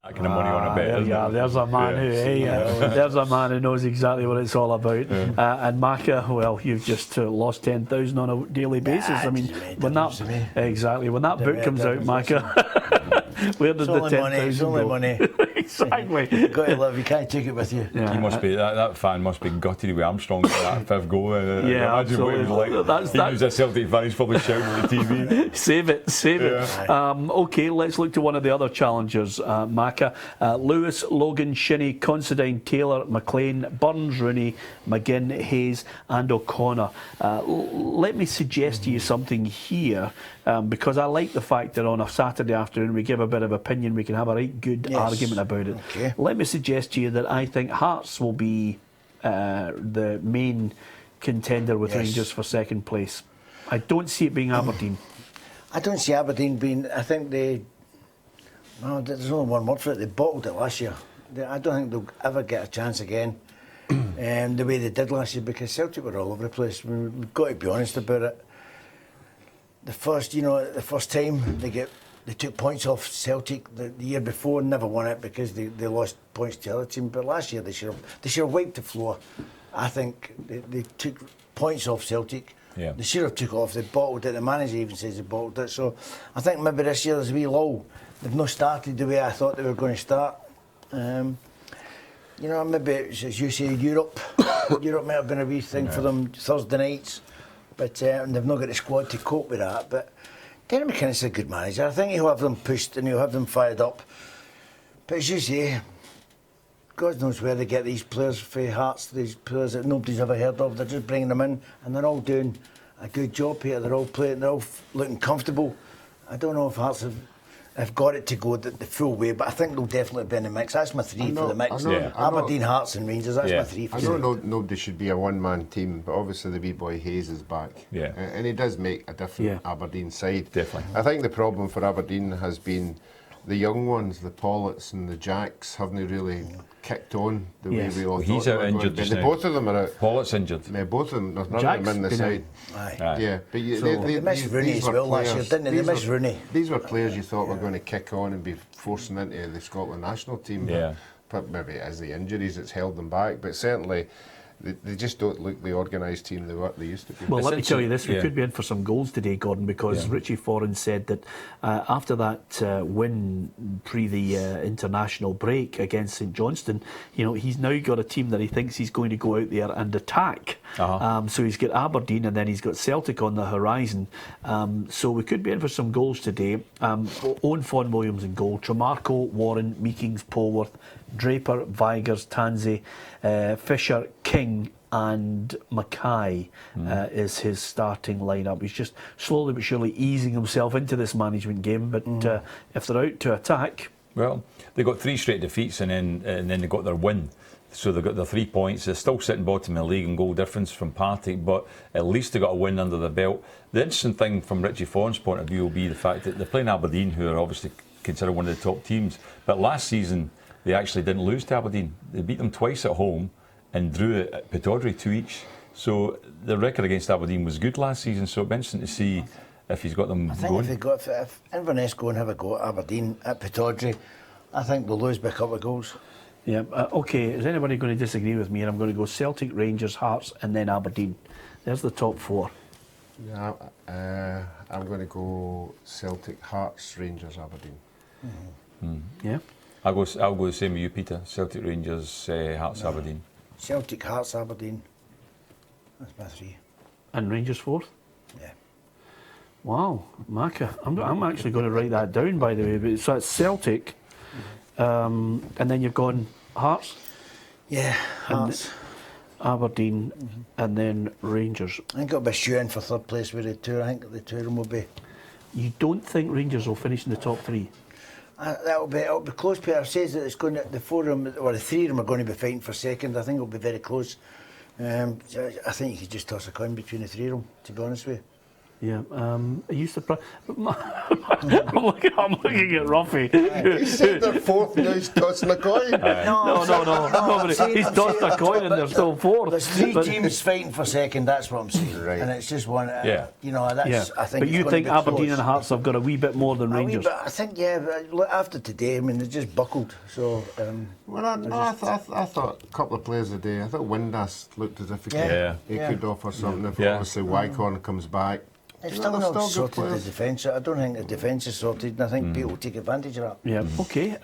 That kind of money on a bet. There's a man there's a man who knows exactly what it's all about. And Macca, well, you've just lost 10,000 on a daily basis. I mean, when that book comes out, Macca, where did the 10,000 It's only money. Exactly. You've got to live. You can't take it with you. He must be that fan must be gutted with Armstrong for that fifth goal. Yeah, imagine what he was like. He was a Celtic fan. He's probably shouting at the TV. Save it. Okay, let's look to one of the other challengers, Macca. Lewis, Logan, Shinnie, Considine, Taylor, McLean, Burns, Rooney, McGinn, Hayes and O'Connor. Let me suggest to you something here, because I like the fact that on a Saturday afternoon we give a bit of opinion, we can have a right good argument about it. Okay. Let me suggest to you that I think Hearts will be the main contender with Rangers for second place. I don't see it being Aberdeen. I don't see Aberdeen being. I think there's only one word for it. They bottled it last year. I don't think they'll ever get a chance again, the way they did last year, because Celtic were all over the place. We've got to be honest about it. The first time they took points off Celtic the year before, never won it because they lost points to the other team. But last year they should have wiped the floor. I think they took points off Celtic. Yeah. They should have took off. They bottled it. The manager even says they bottled it. So I think maybe this year there's a wee lull. They've not started the way I thought they were going to start. Maybe it's, as you say, Europe. Europe might have been a wee thing for them Thursday nights, but they've not got the squad to cope with that. But Derek McInnes is a good manager. I think he'll have them pushed and he'll have them fired up. But as you say, God knows where they get these players for Hearts, these players that nobody's ever heard of. They're just bringing them in and they're all doing a good job here. They're all playing, they're all looking comfortable. I don't know if Hearts have got it to go the full way, but I think they'll definitely be in the mix. That's my three for the mix. Aberdeen, Hearts and Rangers, that's my three for I don't know, nobody should be a one-man team, but obviously the wee boy Hayes is back. Yeah. And he does make a different Aberdeen side. Definitely. I think the problem for Aberdeen has been the young ones, the Pollets and the Jacks, haven't really kicked on the way we all thought. He's out injured just now. Both of them are out. Pollett's injured. Both of them, there's none of them in the side. Yeah, but they missed Rooney as well last year, didn't they? They missed Rooney. These were players you thought were going to kick on and be forcing into the Scotland national team. Yeah. But maybe it is the injuries that's held them back. But certainly, they just don't look the organised team they used to be. Well, let me tell you this, we could be in for some goals today, Gordon, because Richie Foran said that after that win pre the international break against St Johnstone, he's now got a team that he thinks he's going to go out there and attack. So he's got Aberdeen and then he's got Celtic on the horizon. So we could be in for some goals today. Owen Fawn Williams in goal, Tremarco, Warren, Meekings, Polworth, Draper, Vigers, Tansey, Fisher, King and Mackay is his starting lineup. He's just slowly but surely easing himself into this management game, but if they're out to attack... Well, they got 3 straight defeats and then they got their win. So they got their 3 points. They're still sitting bottom of the league in goal difference from Partick, but at least they got a win under the belt. The interesting thing from Richie Fawn's point of view will be the fact that they're playing Aberdeen, who are obviously considered one of the top teams. But last season, they actually didn't lose to Aberdeen. They beat them twice at home and drew at Pittodrie 2 each. So the record against Aberdeen was good last season, so it'll be interesting to see if he's got them going. I think if Inverness go and have a go at Aberdeen at Pittodrie, I think they'll lose by a couple of goals. Yeah, OK, is anybody going to disagree with me? And I'm going to go Celtic, Rangers, Hearts and then Aberdeen. There's the top 4. Yeah, I'm going to go Celtic, Hearts, Rangers, Aberdeen. Yeah. I'll go the same with you, Peter. Celtic, Rangers, Hearts, Aberdeen. Celtic, Hearts, Aberdeen. That's my 3. And Rangers 4th? Yeah. Wow, Macca. I'm actually going to write that down, by the way. But so it's Celtic, and then you've gone Hearts? Yeah, Hearts. Aberdeen, and then Rangers. I think it'll be shooing for 3rd place with the 2. I think the 2 of them will be. You don't think Rangers will finish in the top 3? It'll be close. Peter says that it's going to, the 4 of them, or the 3 of them are going to be fighting for 2nd. I think it'll be very close. I think you could just toss a coin between the 3 of them, to be honest with you. Yeah, are you surprised? I'm looking at Ruffy. He said they're fourth, now he's tossing a coin. No, but he's tossed a coin and they're still fourth. There's three teams fighting for second, that's what I'm saying. Right. And it's just one, you know, Yeah. that's, I think But it's you gonna think be Aberdeen close. and Hearts have got a wee bit more than Rangers? But I think, but look, after today, I mean, they just buckled. So, Well, I thought a couple of players a day. I thought Windass looked as if he could offer something. If obviously Wycon comes back. they've still not sorted the defence. I don't think the defence is sorted, and I think people will take advantage of that. Yeah, okay.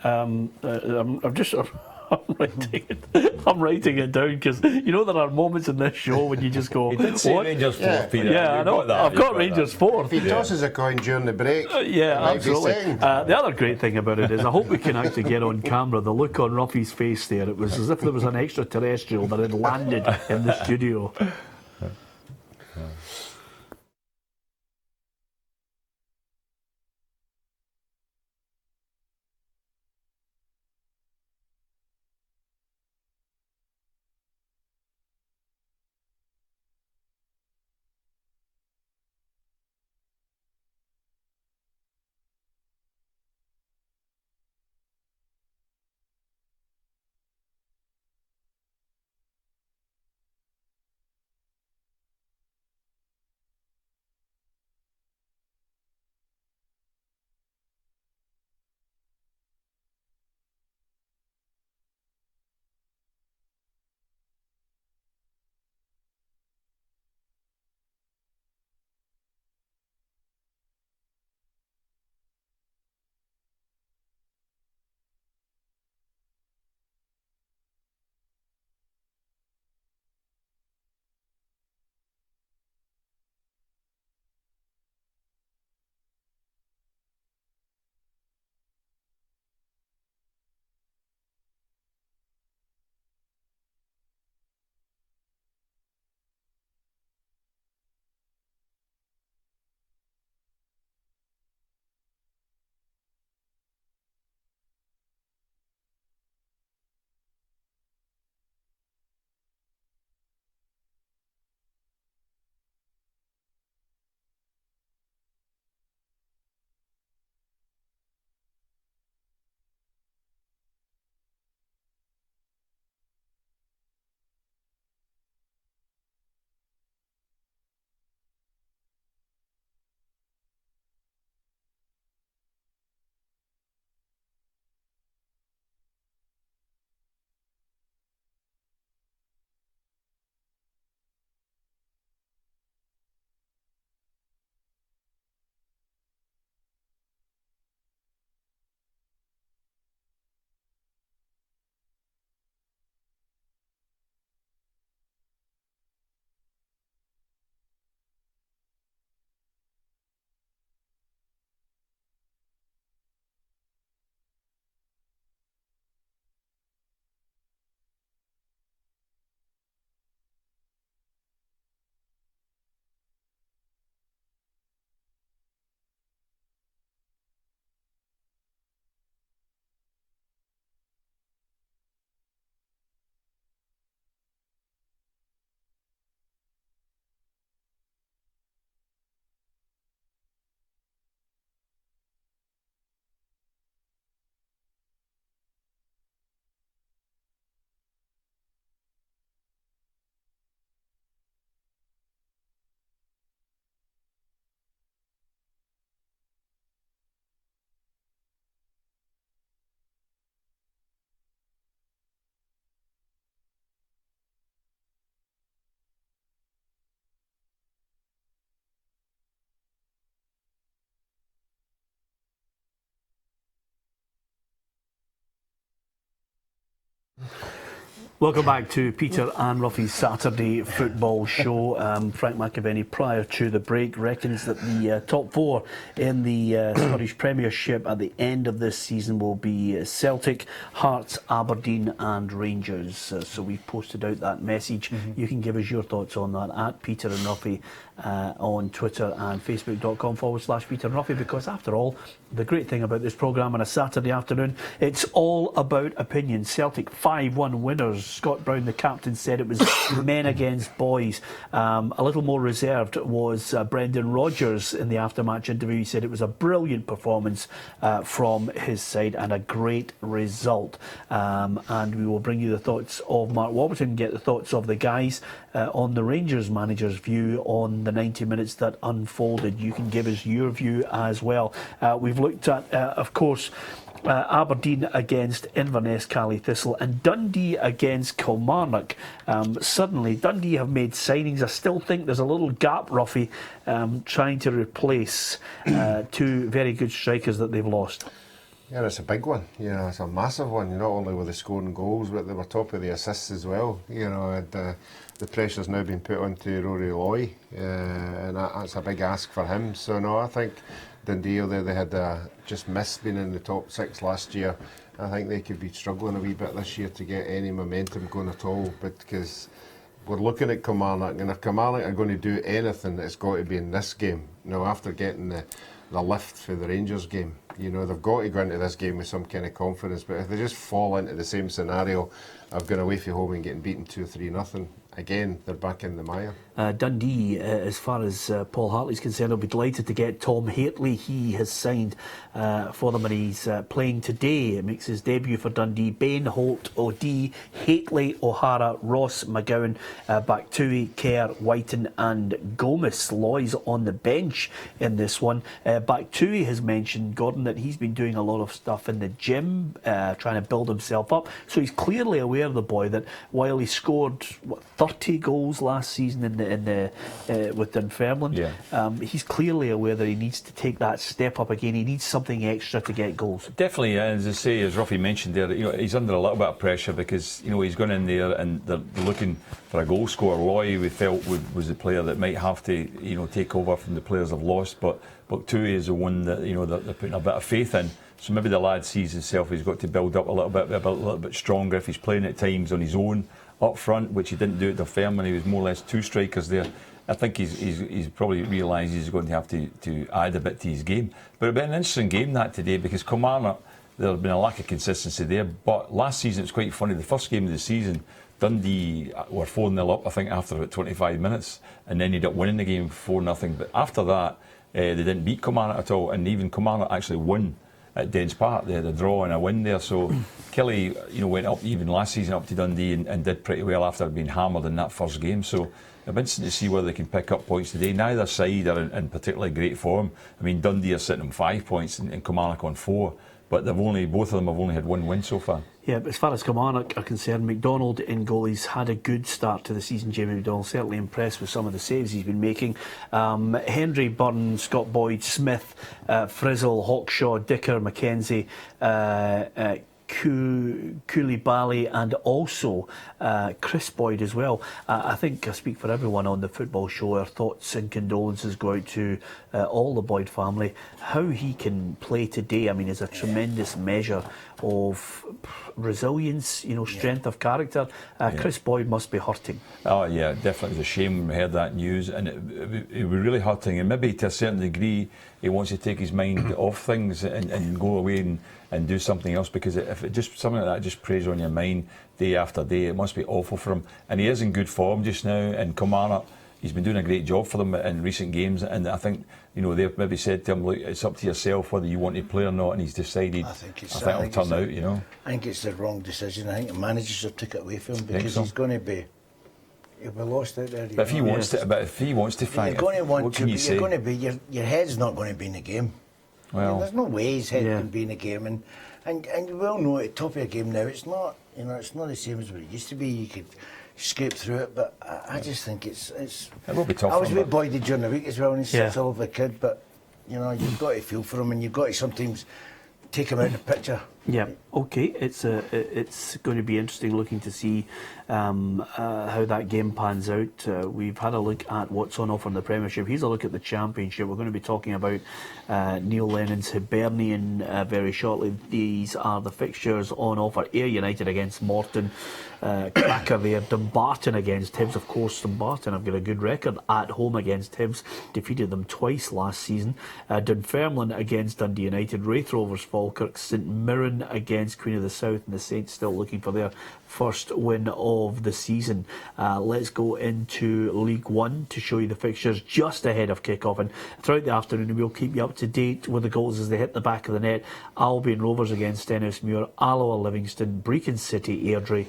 I'm writing it down because you know there are moments in this show when you just go, He did say what? Rangers fourth, Peter. Yeah, I You've know. got that, I've you've got Rangers fourth. If he tosses a coin during the break, Yeah, might be absolutely. second. The other great thing about it is I hope we can actually get on camera the look on Ruffy's face there. It was as if there was an extraterrestrial that had landed in the studio. Welcome back to Peter and Ruffy's Saturday football show. Frank McAvenny, prior to the break, reckons that the top four in the Scottish Premiership at the end of this season will be Celtic, Hearts, Aberdeen and Rangers. So we've posted out that message. You can give us your thoughts on that at Peter and Ruffy on Twitter and facebook.com/Peter and Ruffy, because after all, the great thing about this programme on a Saturday afternoon, it's all about opinion. Celtic 5-1 winners Scott Brown, the captain, said it was men against boys. A little more reserved was Brendan Rodgers in the after-match interview. He said it was a brilliant performance from his side and a great result. And we will bring you the thoughts of Mark Warburton, get the thoughts of the guys on the Rangers manager's view on the 90 minutes that unfolded. You can give us your view as well. We've looked at, of course, Aberdeen against Inverness, Cally Thistle, and Dundee against Kilmarnock. Suddenly, Dundee have made signings. I still think there's a little gap, Ruffy, trying to replace two very good strikers that they've lost. Yeah, it's a big one. You know, it's a massive one. Not only were they scoring goals, but they were top of the assists as well. You know, and the pressure's now been put onto Rory Loy, and that's a big ask for him. So no, I think Dundee, although they had just missed being in the top 6 last year, I think they could be struggling a wee bit this year to get any momentum going at all. But because we're looking at Kilmarnock, and if Kilmarnock are going to do anything, it's got to be in this game. You know, after getting the lift for the Rangers game, you know, they've got to go into this game with some kind of confidence. But if they just fall into the same scenario of going away from home and getting beaten 2-3-0, again, they're back in the mire. Dundee, as far as Paul Hartley's concerned, will be delighted to get Tom Haitley. He has signed for them and he's playing today. It makes his debut for Dundee. Bain, Holt, O'Dea, Haitley, O'Hara, Ross, McGowan, Baktui, Kerr, Whiten and Gomez. Loy's on the bench in this one. Baktui has mentioned, Gordon, that he's been doing a lot of stuff in the gym, trying to build himself up. So he's clearly aware, the boy, that while he scored 30 goals last season with Dunfermline, he's clearly aware that he needs to take that step up again. He needs something extra to get goals. Definitely, as I say, as Ruffy mentioned there, you know, he's under a little bit of pressure because, you know, he's gone in there and they're looking for a goal scorer. Loy, we felt, was the player that might have to, you know, take over from the players they've lost, but Tui is the one that, you know, that they're putting a bit of faith in. So maybe the lad sees himself, he's got to build up a little bit stronger. If he's playing at times on his own up front, which he didn't do at Dunfermline, he was more or less 2 strikers there. I think he's probably realised he's going to have to add a bit to his game. But it'll be an interesting game that today, because Kilmarnock, there's been a lack of consistency there. But last season, it's quite funny, the first game of the season, Dundee were 4-0 up, I think, after about 25 minutes, and then ended up winning the game 4-0. But after that, they didn't beat Kilmarnock at all, and even Kilmarnock actually won at Dens Park. They had a draw and a win there. So Kelly, you know, went up even last season up to Dundee and did pretty well after being hammered in that first game. So it'll be interesting to see whether they can pick up points today. Neither side are in particularly great form. I mean, Dundee are sitting on 5 points and Kilmarnock on 4, but both of them have only had 1 win so far. Yeah, but as far as Kilmarnock are concerned, McDonald in goal, he's had a good start to the season. Jamie McDonald certainly impressed with some of the saves he's been making. Hendry, Byrne, Scott Boyd, Smith, Frizzle, Hawkshaw, Dicker, McKenzie, Koulibaly and also Chris Boyd as well. I think I speak for everyone on the football show. Our thoughts and condolences go out to all the Boyd family. How he can play today, I mean, is a tremendous measure of resilience, you know, strength of character. Chris Boyd must be hurting. Oh yeah, definitely. It's a shame when we heard that news, and it was really hurting. And maybe to a certain degree, he wants to take his mind off things and go away and do something else, because if it just something like that just preys on your mind day after day, it must be awful for him. And he is in good form just now, and Kilmarnock, he's been doing a great job for them in recent games, and I think, you know, they've maybe said to him, look, it's up to yourself whether you want to play or not, and he's decided, I think it'll turn out, you know. I think it's the wrong decision. I think the managers have took it away from him, because he's going to be, he'll be lost out there. But if he wants to, fight, you're going to want to. You're going to be. Your head's not going to be in the game. Well, I mean, there's no way his head can be in the game, and you all know at the top of a game now, it's not, you know, it's not the same as what it used to be. You could scrape through it, but I just think it's. It will be tough. I was with Boydie during the week as well, and he's such a lovely kid, but you know, you've got to feel for him, and you've got to sometimes take him out of the picture. Yeah, okay. It's going to be interesting looking to see how that game pans out. We've had a look at what's on offer in the Premiership. Here's a look at the Championship. We're going to be talking about Neil Lennon's Hibernian very shortly. These are the fixtures on offer. Ayr United against Morton. Cracker there. Dumbarton against Hibs. Of course, Dumbarton have got a good record at home against Hibs. Defeated them twice last season. Dunfermline against Dundee United. Wraith Rovers, Falkirk, St Mirren Tyrone against Queen of the South, and the Saints still looking for their first win of the season. Let's go into League One to show you the fixtures just ahead of kick-off, and throughout the afternoon we'll keep you up to date with the goals as they hit the back of the net. Albion Rovers against Stenhousemuir, Alloa Livingston, Brecon City Airdrie,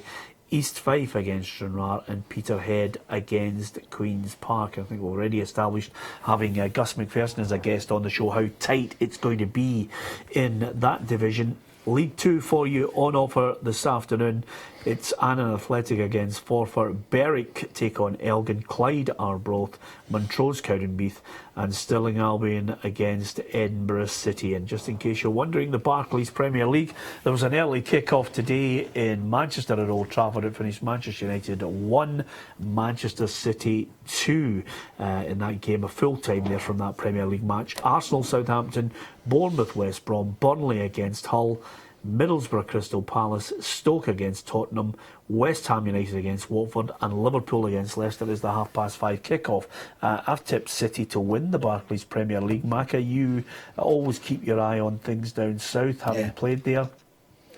East Fife against Stranraer, and Peterhead against Queen's Park. I think we've already established, having Gus McPherson as a guest on the show, how tight it's going to be in that division. League Two for you on offer this afternoon. It's Annan Athletic against Forfar, Berwick take on Elgin, Clyde Arbroath, Montrose Cowdenbeath, and Stirling Albion against Edinburgh City. And just in case you're wondering, the Barclays Premier League, there was an early kick-off today in Manchester at Old Trafford. It finished Manchester United 1, Manchester City 2 in that game, a full time there from that Premier League match. Arsenal Southampton, Bournemouth West Brom, Burnley against Hull, Middlesbrough Crystal Palace, Stoke against Tottenham, West Ham United against Watford, and Liverpool against Leicester is the 5:30 kick-off. I've tipped City to win the Barclays Premier League. Macca, you always keep your eye on things down south, having played there.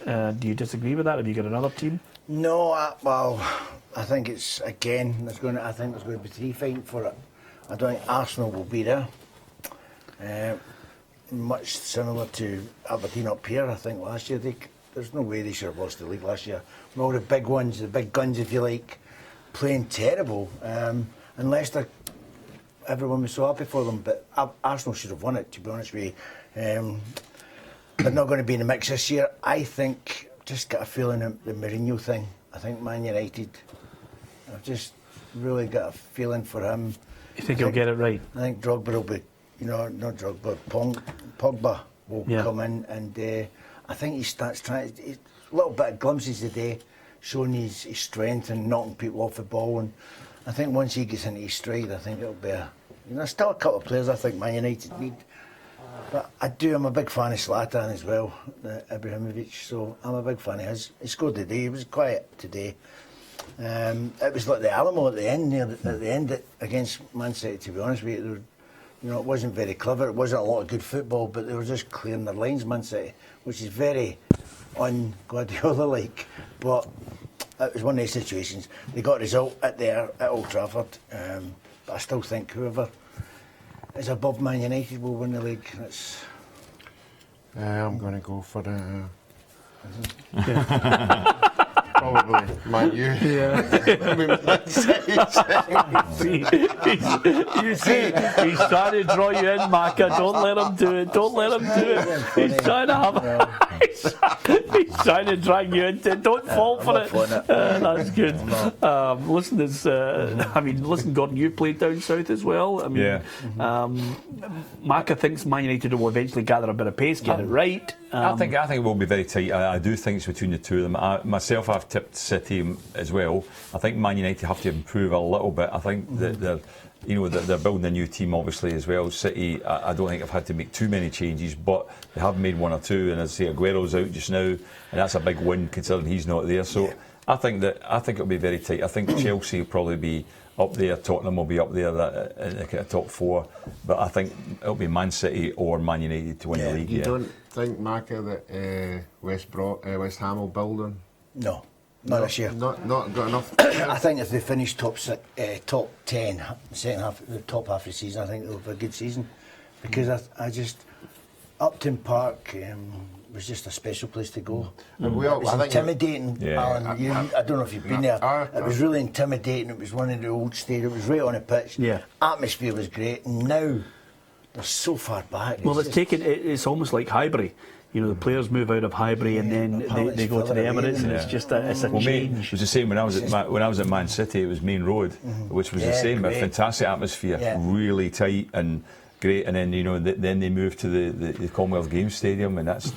Do you disagree with that? Have you got another team? No, I think it's, again, I think there's going to be 3 fighting for it. I don't think Arsenal will be there. Much similar to Aberdeen up here, I think last year. There's no way they should have lost the league last year. And all the big ones, the big guns, if you like, playing terrible. And Leicester, everyone was so happy for them, but Arsenal should have won it, to be honest with you. They're not going to be in the mix this year. I think, just got a feeling the Mourinho thing. I think Man United, I've just really got a feeling for him. You think he'll get it right? I think Drogba will be, not Drogba, Pogba will come in, and I think he starts trying, a little bit of glimpses today, showing his strength and knocking people off the ball, and I think once he gets into his stride, I think it'll be still a couple of players I think Man United need. But I'm a big fan of Zlatan as well, Ibrahimovic, so I'm a big fan of his. He scored today, he was quiet today. It was like the Alamo at the end against Man City, to be honest with you. It wasn't very clever, it wasn't a lot of good football, but they were just clearing their lines, Man City, which is very un-Guardiola-like. But it was one of those situations. They got a result at Old Trafford, but I still think whoever is above Man United will win the league. I'm going to go for probably Man U. I mean, you see, he's trying to draw you in, Macca. Don't let him do it. Don't let him do it. He's trying to have. He's trying to drag you into it. Don't fall for it. That's good. Listen, Gordon, you played down south as well. Macca thinks Man United will eventually gather a bit of pace, get it right. I think it will be very tight. I do think it's between the two of them. I've tipped City as well. I think Man United have to improve a little bit. I think that they're building a new team obviously as well. City, I don't think have had to make too many changes, but they have made 1 or 2. And as I say, Aguero's out just now, and that's a big win considering he's not there. So I think it'll be very tight. I think Chelsea will probably be up there. Tottenham will be up there in the top 4. But I think it'll be Man City or Man United to win the league. You don't think, Macca, that West Ham will build on? No, not this year. Not got enough. I think if they finish top 10, second half, the top half of the season, I think they'll have a good season, because I just Upton Park was just a special place to go. It was intimidating, Alan. I don't know if you've been there. It was really intimidating. It was one of the old stadiums. It was right on the pitch. Atmosphere was great, and now they're so far back. It's almost like Highbury. The players move out of Highbury and then they go to the Emirates, and it's just a change. It was the same when I was at Man City. It was Main Road, which was the same. A fantastic atmosphere, really tight and great. And then then they moved to the Commonwealth Games Stadium, and it's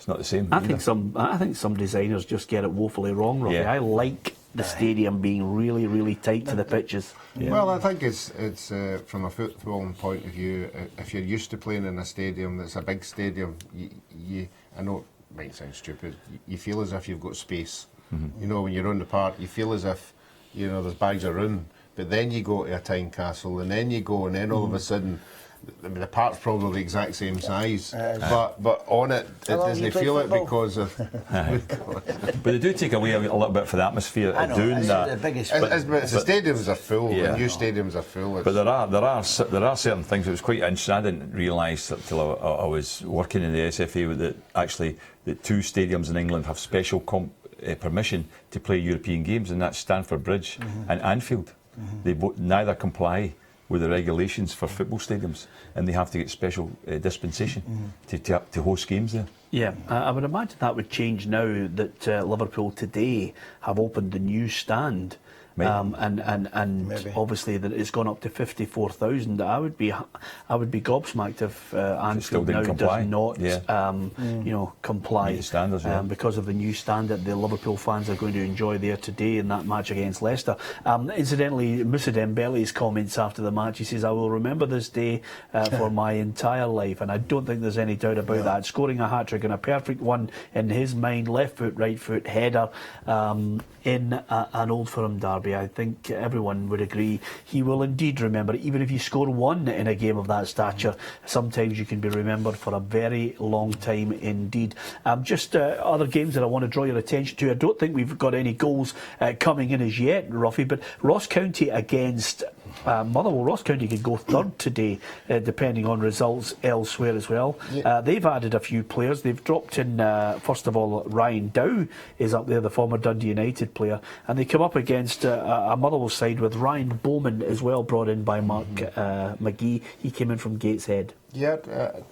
not the same. I think some designers just get it woefully wrong, Robbie. I like the stadium being really, really tight to the pitches. Well, I think it's from a footballing point of view, if you're used to playing in a stadium that's a big stadium, I know it might sound stupid, you feel as if you've got space. When you're on the park, you feel as if there's bags of room. But then you go to a Tynecastle, and then you go, and then all of a sudden I mean, the park's probably the exact same size, but on it, it How long doesn't you played feel it football? because of. But they do take away a little bit for the atmosphere I know, doing it's that. the biggest. But the stadiums are full. Yeah. The new stadiums are full. But there are certain things that was quite interesting. I didn't realise until I was working in the SFA that actually the 2 stadiums in England have special permission to play European games, and that's Stamford Bridge and Anfield. They neither comply with the regulations for football stadiums, and they have to get special dispensation to host games there. Yeah, I would imagine that would change now that Liverpool today have opened the new stand. And Maybe. obviously that it's gone up to 54,000. I would be gobsmacked if Anfield now didn't comply. does not comply Meet the standards, yeah. because of the new stand that the Liverpool fans are going to enjoy there today in that match against Leicester. Incidentally, Moussa Dembele's comments after the match, he says, "I will remember this day for my entire life," and I don't think there's any doubt about that. Scoring a hat-trick and a perfect one in his mind, left foot, right foot header in an Old Firm derby. I think everyone would agree he will indeed remember it. Even if you score one in a game of that stature, sometimes you can be remembered for a very long time indeed. Just other games that I want to draw your attention to. I don't think we've got any goals coming in as yet, Ruffy, but Ross County against Motherwell. Ross County could go third today, depending on results elsewhere as well. Yeah. They've added a few players. They've dropped in, first of all, Ryan Dow is up there, the former Dundee United player, and they come up against a Motherwell side with Ryan Bowman as well, brought in by Mark McGee. He came in from Gateshead. Yeah,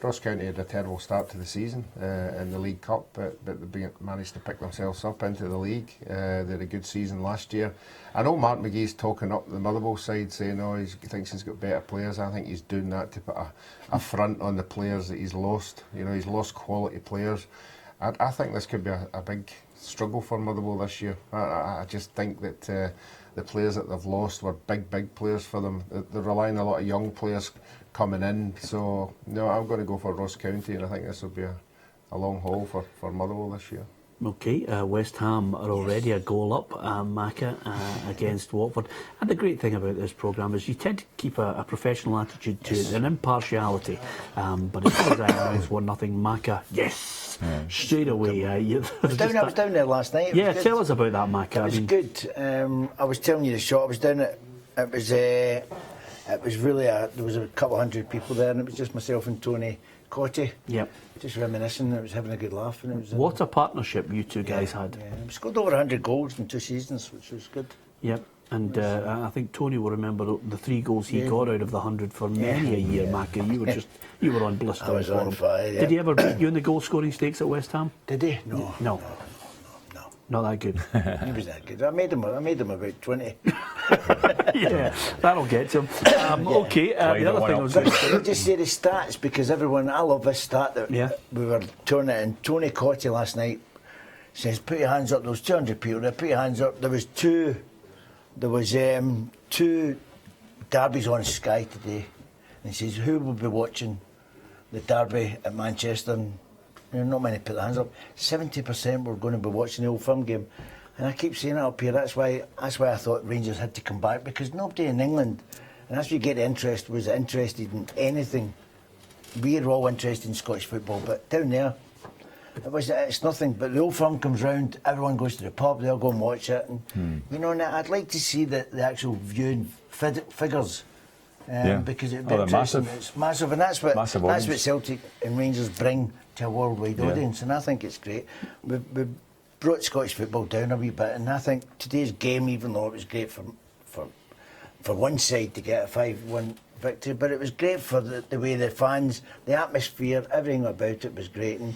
Ross County had a terrible start to the season in the League Cup, but they managed to pick themselves up into the league. They had a good season last year. I know Mark McGee's talking up the Motherwell side, saying he thinks he's got better players. I think he's doing that to put a front on the players that he's lost. He's lost quality players. I think this could be a big struggle for Motherwell this year. I just think that the players that they've lost were big players for them. They're relying on a lot of young players coming in. So, no, I'm going to go for Ross County, and I think this will be a long haul for Motherwell this year. Okay, West Ham are already a goal up, Macca, against Watford. And the great thing about this programme is you tend to keep a professional attitude to it, an impartiality. But as far as it's 1-0 Macca, yes, straight away. I was down there last night. Yeah, tell us about that, Macca. It was good. I was telling you the shot. I was down at. It was really there was a couple of hundred people there, and it was just myself and Tony Cotty. Yep. Just reminiscing. It was having a good laugh, and it was. What a partnership you two guys had. Yeah, we scored over 100 goals in 2 seasons, which was good. Yep. And I think Tony will remember the 3 goals he got out of the 100 for many a year, Macca. You were on blister. I was on fire. Yeah. Did he ever beat you in the goal scoring stakes at West Ham? Did he? No. Not that good. He was that good. I made him about 20. Yeah, that'll get to him. Okay, the other thing I was going to say. Can I just say the stats, because I love this stat that we were turning it, and Tony Cotty last night says, put your hands up. There was 200 people there. Put your hands up. There was two derbies on Sky today, and he says, who will be watching the derby at Manchester? And, not many put their hands up. 70% were going to be watching the Old Firm game, and I keep saying it up here. That's why I thought Rangers had to come back, because nobody in England, and as we get interest, was interested in anything. We're all interested in Scottish football, but down there, it's nothing. But the Old Firm comes round, everyone goes to the pub, they'll go and watch it, and and I'd like to see the actual viewing figures. Because it'd be interesting. It's massive, and that's what Celtic and Rangers bring to a worldwide audience, and I think it's great. We brought Scottish football down a wee bit, and I think today's game, even though it was great for one side to get a 5-1 victory, but it was great for the way the fans, the atmosphere, everything about it was great, and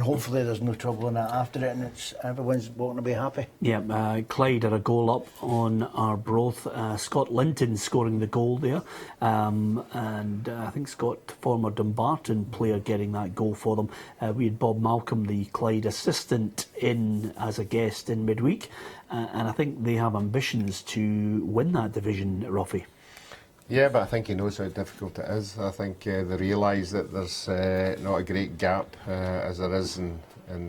hopefully there's no trouble in that after it, and everyone's going to be happy. Yeah, Clyde are a goal up on Arbroath. Scott Linton scoring the goal there, and I think Scott, former Dumbarton player, getting that goal for them. We had Bob Malcolm, the Clyde assistant, in as a guest in midweek, and I think they have ambitions to win that division, Ruffy. Yeah, but I think he knows how difficult it is. I think they realise that there's not a great gap as there is in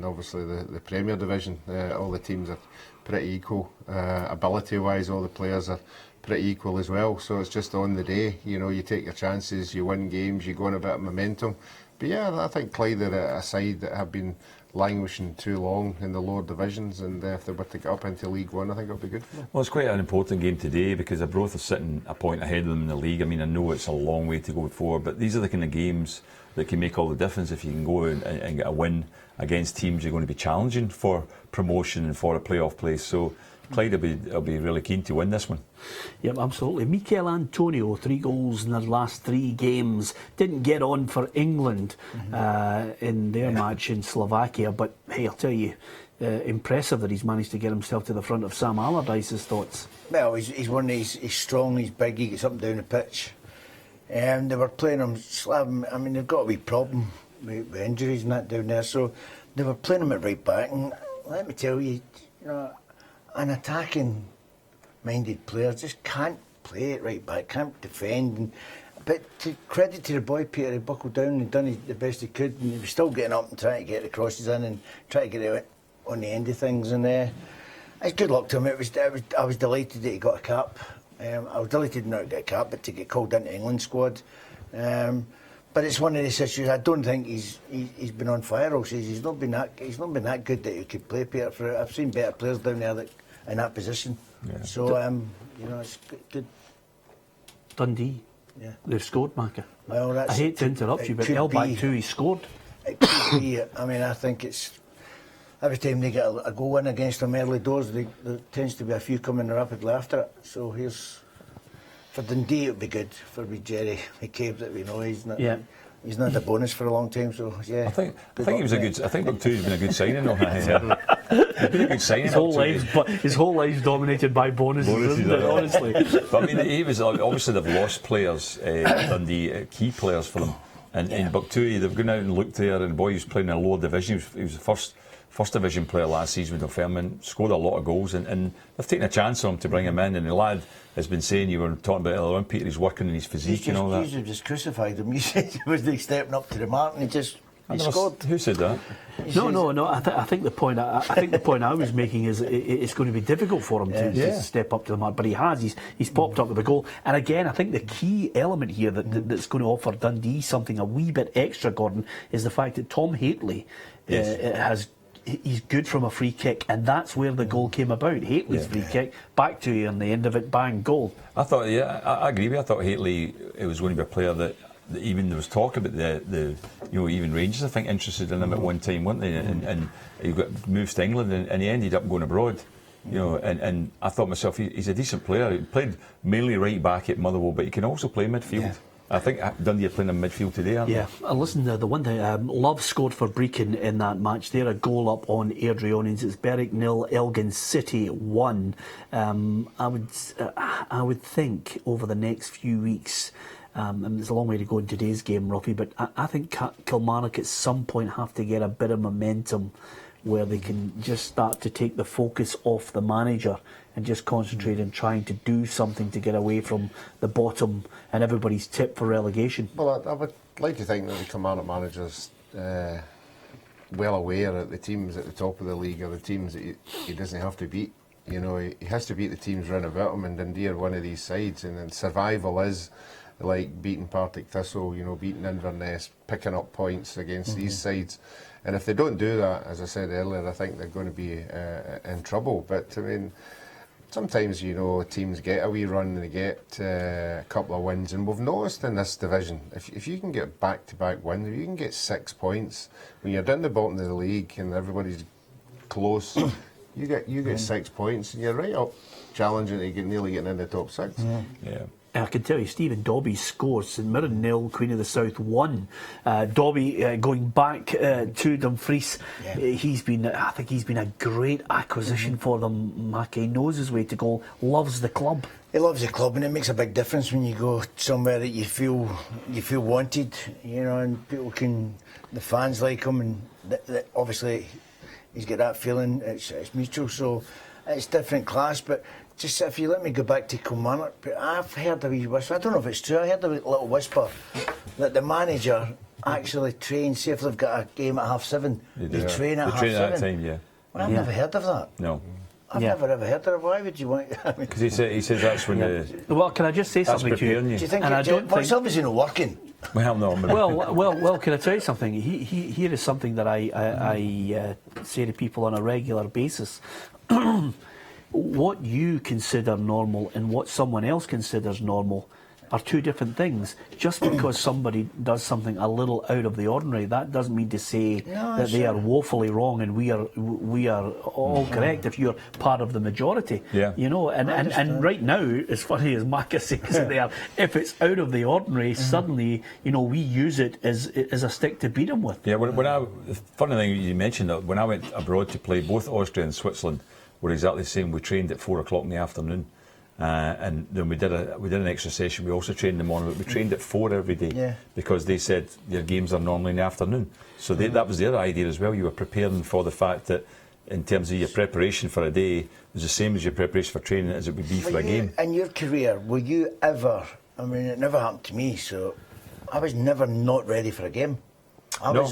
obviously the Premier Division. All the teams are pretty equal ability-wise. All the players are pretty equal as well. So it's just on the day, you take your chances, you win games, you go on a bit of momentum. But yeah, I think Clyde are a side that have been languishing too long in the lower divisions, and if they were to get up into League One, I think it'll be good for them. Well, it's quite an important game today because Arbroath are sitting a point ahead of them in the league. I mean, I know it's a long way to go forward, but these are the kind of games that can make all the difference if you can go and get a win against teams you're going to be challenging for promotion and for a playoff place. So Clyde will be really keen to win this one. Yep, absolutely. Mikel Antonio, 3 goals in their last 3 games. Didn't get on for England in their match in Slovakia, but hey, I'll tell you, impressive that he's managed to get himself to the front of Sam Allardyce's thoughts. Well, he's one of these, he's strong, he's big, he gets up and down the pitch. They were playing him, I mean, they've got a wee problem with injuries and that down there, so they were playing him at right back, and let me tell you, an attacking minded player just can't play it right back, can't defend. But to credit to the boy, Peter, he buckled down and done the best he could, and he was still getting up and trying to get the crosses in and trying to get it on the end of things. And it's good luck to him. I was delighted that he got a cap. I was delighted not to get a cap, but to get called into England squad. But it's one of these issues. I don't think he's been on fire all season. He's not been that good that he could play, Peter. I've seen better players down there in that position. Yeah. So it's good. Dundee. Yeah. They've scored, Macca. Well, I hate to interrupt you, but L-back 2, he scored. It could be. I mean, I think it's every time they get a goal in against them early doors, there tends to be a few coming rapidly after it. So for Dundee, it would be good for Jerry McCabe that we know he's not. Yeah. He's not a bonus for a long time, so yeah. I think he was a good. I think Buck2's been a good signing on that. Been a good signing. His whole life's dominated by bonuses, isn't it? Honestly. But I mean, he was obviously they've lost players, Dundee, key players for them, and in Buck2 they've gone out and looked there, and the boy who's playing in a lower division. He was the first division player last season with Dunfermline, scored a lot of goals, and they've taken a chance on him to bring him in, and the lad has been saying, you were talking about earlier on, Peter, he's working on his physique and all that. You just crucified him. You said he was stepping up to the mark and he scored. Who said that? No. I think the point I was making is it's going to be difficult for him to step up to the mark, but he has. He's popped up with a goal, and again, I think the key element here that's going to offer Dundee something a wee bit extra, Gordon, is the fact that Tom Hateley he's good from a free kick, and that's where the goal came about. Hateley's free kick, back to you, and the end of it, bang, goal. I thought, I agree with you. I thought Hateley, it was going to be a player that even there was talk about the even Rangers, I think, interested in him at one time, weren't they? And he got moved to England, and he ended up going abroad. And I thought myself, he's a decent player. He played mainly right back at Motherwell, but he can also play midfield. Yeah. I think Dundee are playing in midfield today, aren't they? Yeah, listen, the one thing, Love scored for Brecon in that match. They're a goal up on Airdrieonians. It's Berwick 0, Elgin City 1. I would think over the next few weeks, and there's a long way to go in today's game, Ruffy, but I think Kilmarnock at some point have to get a bit of momentum where they can just start to take the focus off the manager and just concentrate on trying to do something to get away from the bottom and everybody's tip for relegation. Well, I would like to think that the Kilmarnock manager's well aware that the teams at the top of the league are the teams that he doesn't have to beat. He has to beat the teams round about him, and Dundee are one of these sides, and then survival is like beating Partick Thistle, beating Inverness, picking up points against these sides. And if they don't do that, as I said earlier, I think they're going to be in trouble. But I mean, sometimes teams get a wee run and they get a couple of wins, and we've noticed in this division, if you can get back-to-back wins, if you can get 6 points when you're down the bottom of the league and everybody's close, you get 6 points and you're right up challenging to nearly getting in the top 6. Yeah. I can tell you, Stephen Dobby scores. St Mirren 0, Queen of the South 1. Dobby going back to Dumfries. Yeah. I think he's been a great acquisition for them. Mackay knows his way to goal, loves the club. He loves the club, and it makes a big difference when you go somewhere that you feel wanted, and the fans like him, and obviously he's got that feeling. It's mutual, so it's different class, but. Just if you let me go back to Kilmarnock, I've heard a wee whisper, I don't know if it's true, I heard a little whisper that the manager actually trains, see if they've got a game at 7:30, they train at 7:30. At that time, yeah. Well, I've never heard of that. No. I've never ever heard of it. Why would you want? Because he says that's when Well, can I just say something to you? preparing you. Do you think? And I don't It's obviously not working. Well, no. Well. Can I tell you something? Here is something that I say to people on a regular basis. What you consider normal and what someone else considers normal are two different things. Just because somebody does something a little out of the ordinary, that doesn't mean to say that they are woefully wrong and we are all correct if you're part of the majority. Yeah. You know, and right now, as funny as Maka says there, if it's out of the ordinary, suddenly, you know, we use it as a stick to beat them with. Yeah, the funny thing you mentioned, that when I went abroad to play, both Austria and Switzerland were exactly the same. We trained at 4 o'clock in the afternoon. And then we did an extra session. We also trained in the morning, but we trained at 4 every day because they said your games are normally in the afternoon. So that was their idea as well. You were preparing for the fact that in terms of your preparation for a day, it was the same as your preparation for training as it would be for a game. In your career, were you ever? I mean, it never happened to me. So I was never not ready for a game. I know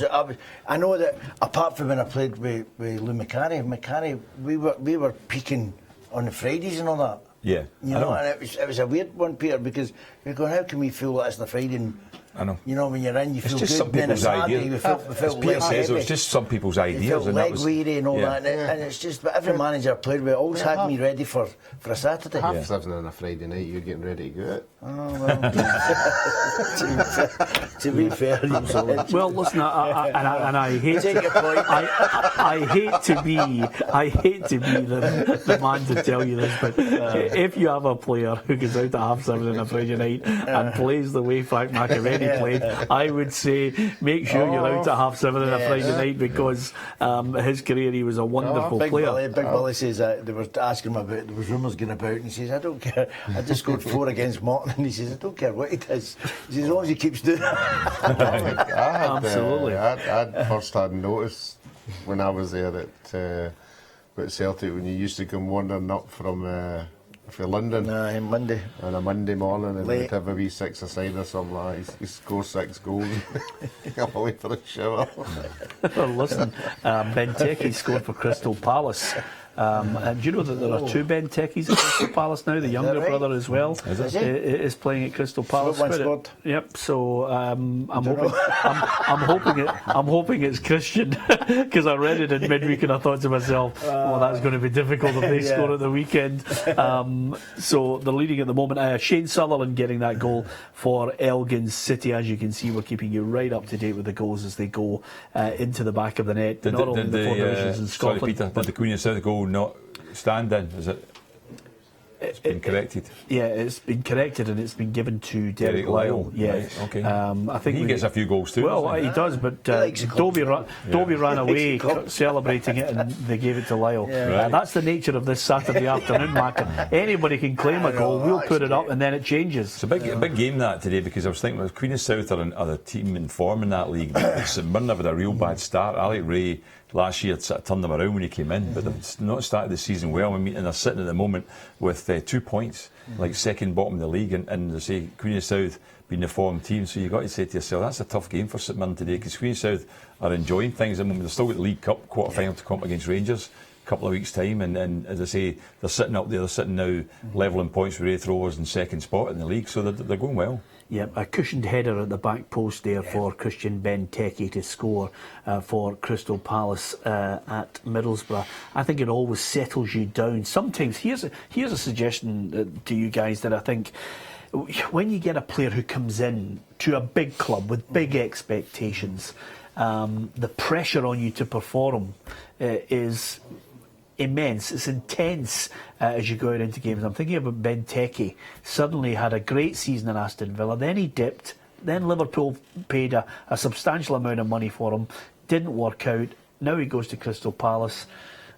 that apart from when I played with Lou McCarry, we were peaking on the Fridays and all that. Yeah, you know, and it was a weird one, Peter, because you're going, how can we feel that it's on a Friday? And, I know. You know, when you're in, you feel just good. Some people's idea. We felt Peter says, it's just some people's ideas. You felt and leg weary and all that. And it's just, but every manager I played with always had me ready for a Saturday. 7:30 on a Friday night, you're getting ready to go out. Oh, well. to be fair, well, listen, I hate. Take your point. I hate to be the man to tell you this, but if you have a player who goes out at 7:30 on a Friday night and plays the way Frank McAvenny played, I would say make sure you're out at 7:30 on a Friday night, because his career, he was a wonderful player. Big Billy says that they were asking him about, there was rumours going about, and he says, I don't care. I just scored 4 against Morton, and he says, I don't care what he does. He says, as long as he keeps doing it. Absolutely. I first had noticed when I was there at Celtic, when you used to come wandering up from London Monday. on a Monday morning, and Late. we'd have a wee 6-a-side or something like that. He scored 6 goals. I'm away for a shower. Well, listen, Benteke scored for Crystal Palace. And do you know that there are 2 Bentekes at Crystal Palace now? The younger brother as well is playing at Crystal Palace. Yep. So I'm hoping it's Christian, because I read it in midweek and I thought to myself, well, that's going to be difficult if they score at the weekend. So they're leading at the moment. Shane Sutherland getting that goal for Elgin City. As you can see, we're keeping you right up to date with the goals as they go into the back of the net. Not only in the 4 divisions in Scotland. Sorry, Peter, did the Queen of South goal not stand in? Is it? It's been corrected. Yeah, it's been corrected and it's been given to Derek Lyle. Yeah, right, okay. I think he gets a few goals too. Well, he does, but Dobie ran away celebrating it, and they gave it to Lyle. Right. That's the nature of this Saturday afternoon, Mac. Anybody can claim a goal. We'll put it up, and then it changes. It's a big game that today, because I was thinking, well, Queen of South are the team in form in that league. St Mirren have had a real bad start. Alec Ray last year sort of turned them around when he came in, but they've not started the season well. I mean, and they're sitting at the moment with 2 points, like second bottom of the league, and they say Queen of South being the form team. So you've got to say to yourself, that's a tough game for St Mirren today, because Queen of South are enjoying things. I mean, they've still got the League Cup quarter final to come up against Rangers a couple of weeks' time, and as I say, they're sitting up there. They're sitting now level in points with Ray Throwers in second spot in the league, so they're going well. Yeah, a cushioned header at the back post there for Christian Benteke to score for Crystal Palace at Middlesbrough. I think it always settles you down. Sometimes, here's a suggestion to you guys, that I think when you get a player who comes in to a big club with big expectations, the pressure on you to perform is immense. It's intense as you go out into games. I'm thinking about Benteke. Suddenly had a great season in Aston Villa, then he dipped, then Liverpool paid a substantial amount of money for him, didn't work out. Now he goes to Crystal Palace.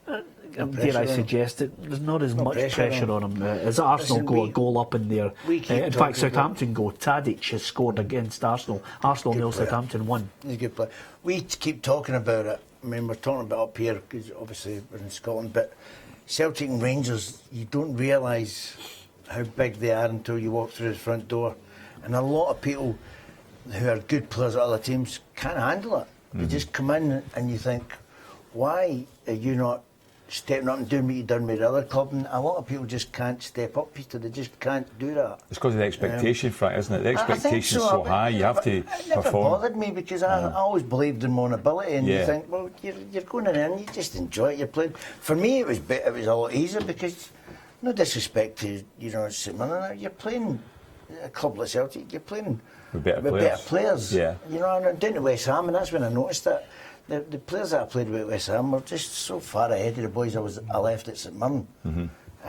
Dare I suggest it, there's not as much pressure on him as Arsenal go a goal up in there. In fact, Southampton go. Tadic has scored against Arsenal. Arsenal nil, Southampton 1. He's a good player. We keep talking about it. I mean, we're talking about up here because obviously we're in Scotland, but Celtic and Rangers, you don't realise how big they are until you walk through the front door. And a lot of people who are good players at other teams can't handle it. They just come in and you think, why are you not stepping up and doing what you've done with the other club, and a lot of people just can't step up, Peter. They just can't do that. It's because of the expectation, Frank, isn't it? The I think expectation's so high, you have to It never perform. bothered me because I always believed in my own ability, and you Yeah. think, well, you're going in and you just enjoy it. You're playing. For me, it was a lot easier because, no disrespect to St Mirren, you're playing a club like Celtic. You're playing With better players. Yeah. And I'm down to West Ham, and that's when I noticed that the players that I played with at West Ham were just so far ahead of the boys I left at St Mirren.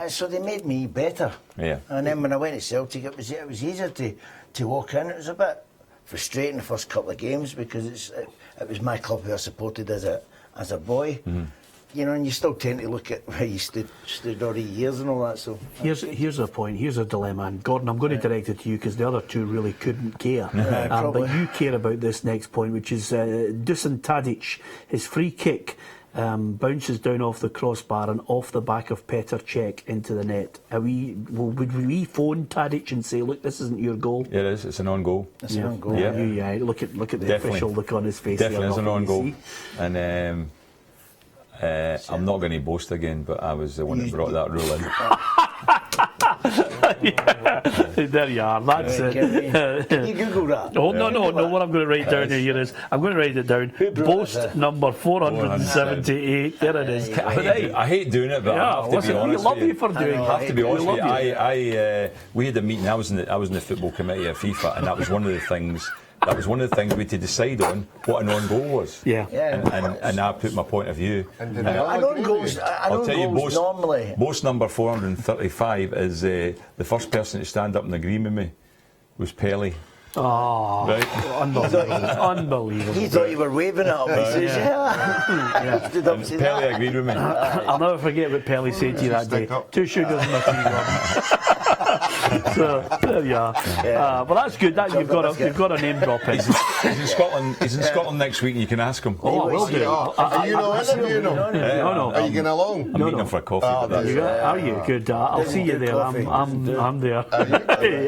So they made me better. Yeah. And then when I went to Celtic, it was easier to walk in. It was a bit frustrating the first couple of games because it was my club who I supported as a boy. And you still tend to look at where you stood all the years and all that. So Here's a point, here's a dilemma, and Gordon, I'm going to direct it to you because the other two really couldn't care. Probably. But you care about this next point, which is Dusan Tadic, his free kick bounces down off the crossbar and off the back of Petr Cech into the net. Would we phone Tadic and say, look, this isn't your goal? It is, it's an on goal. it's an own goal. Yeah. Look at the Definitely. official look on his face. Definitely there, is an Rocky, on you goal. see? And I'm not going to boast again, but I was the one that brought that rule in. There you are, that's it. Can you Google that? Oh, no, what I'm going to write down here is, I'm going to write it down, brought boast it? number 478, there it is. I hate doing it, but I have to be honest we love with you for doing I it. have to be honest We with you. love We had a meeting. I was in the football committee of FIFA, and that was one of the things. That was one of the things we had to decide on what an on goal was. Yeah. And I put my point of view. And did And they all I agree don't with goals. you? I I'll don't tell you, goals normally. boast number 435 is the first person to stand up and agree with me was Pelé. Oh, Right. unbelievable. He thought you were waving at him. He says, yeah. Stood up and said Pelé that. agreed with me. I'll never forget what Pelly said to you that day. Stick up. 2 sugars and a tea. So there you are. But that's good. That you've got a name drop in. He's in Scotland. He's in Scotland next week, and you can ask him. Oh, I will do. Are you not interviewing him? No. Are you going along? I'm meeting him for a coffee. Oh, but that's- Are you good? I'll Doesn't see you do there. coffee. I'm there.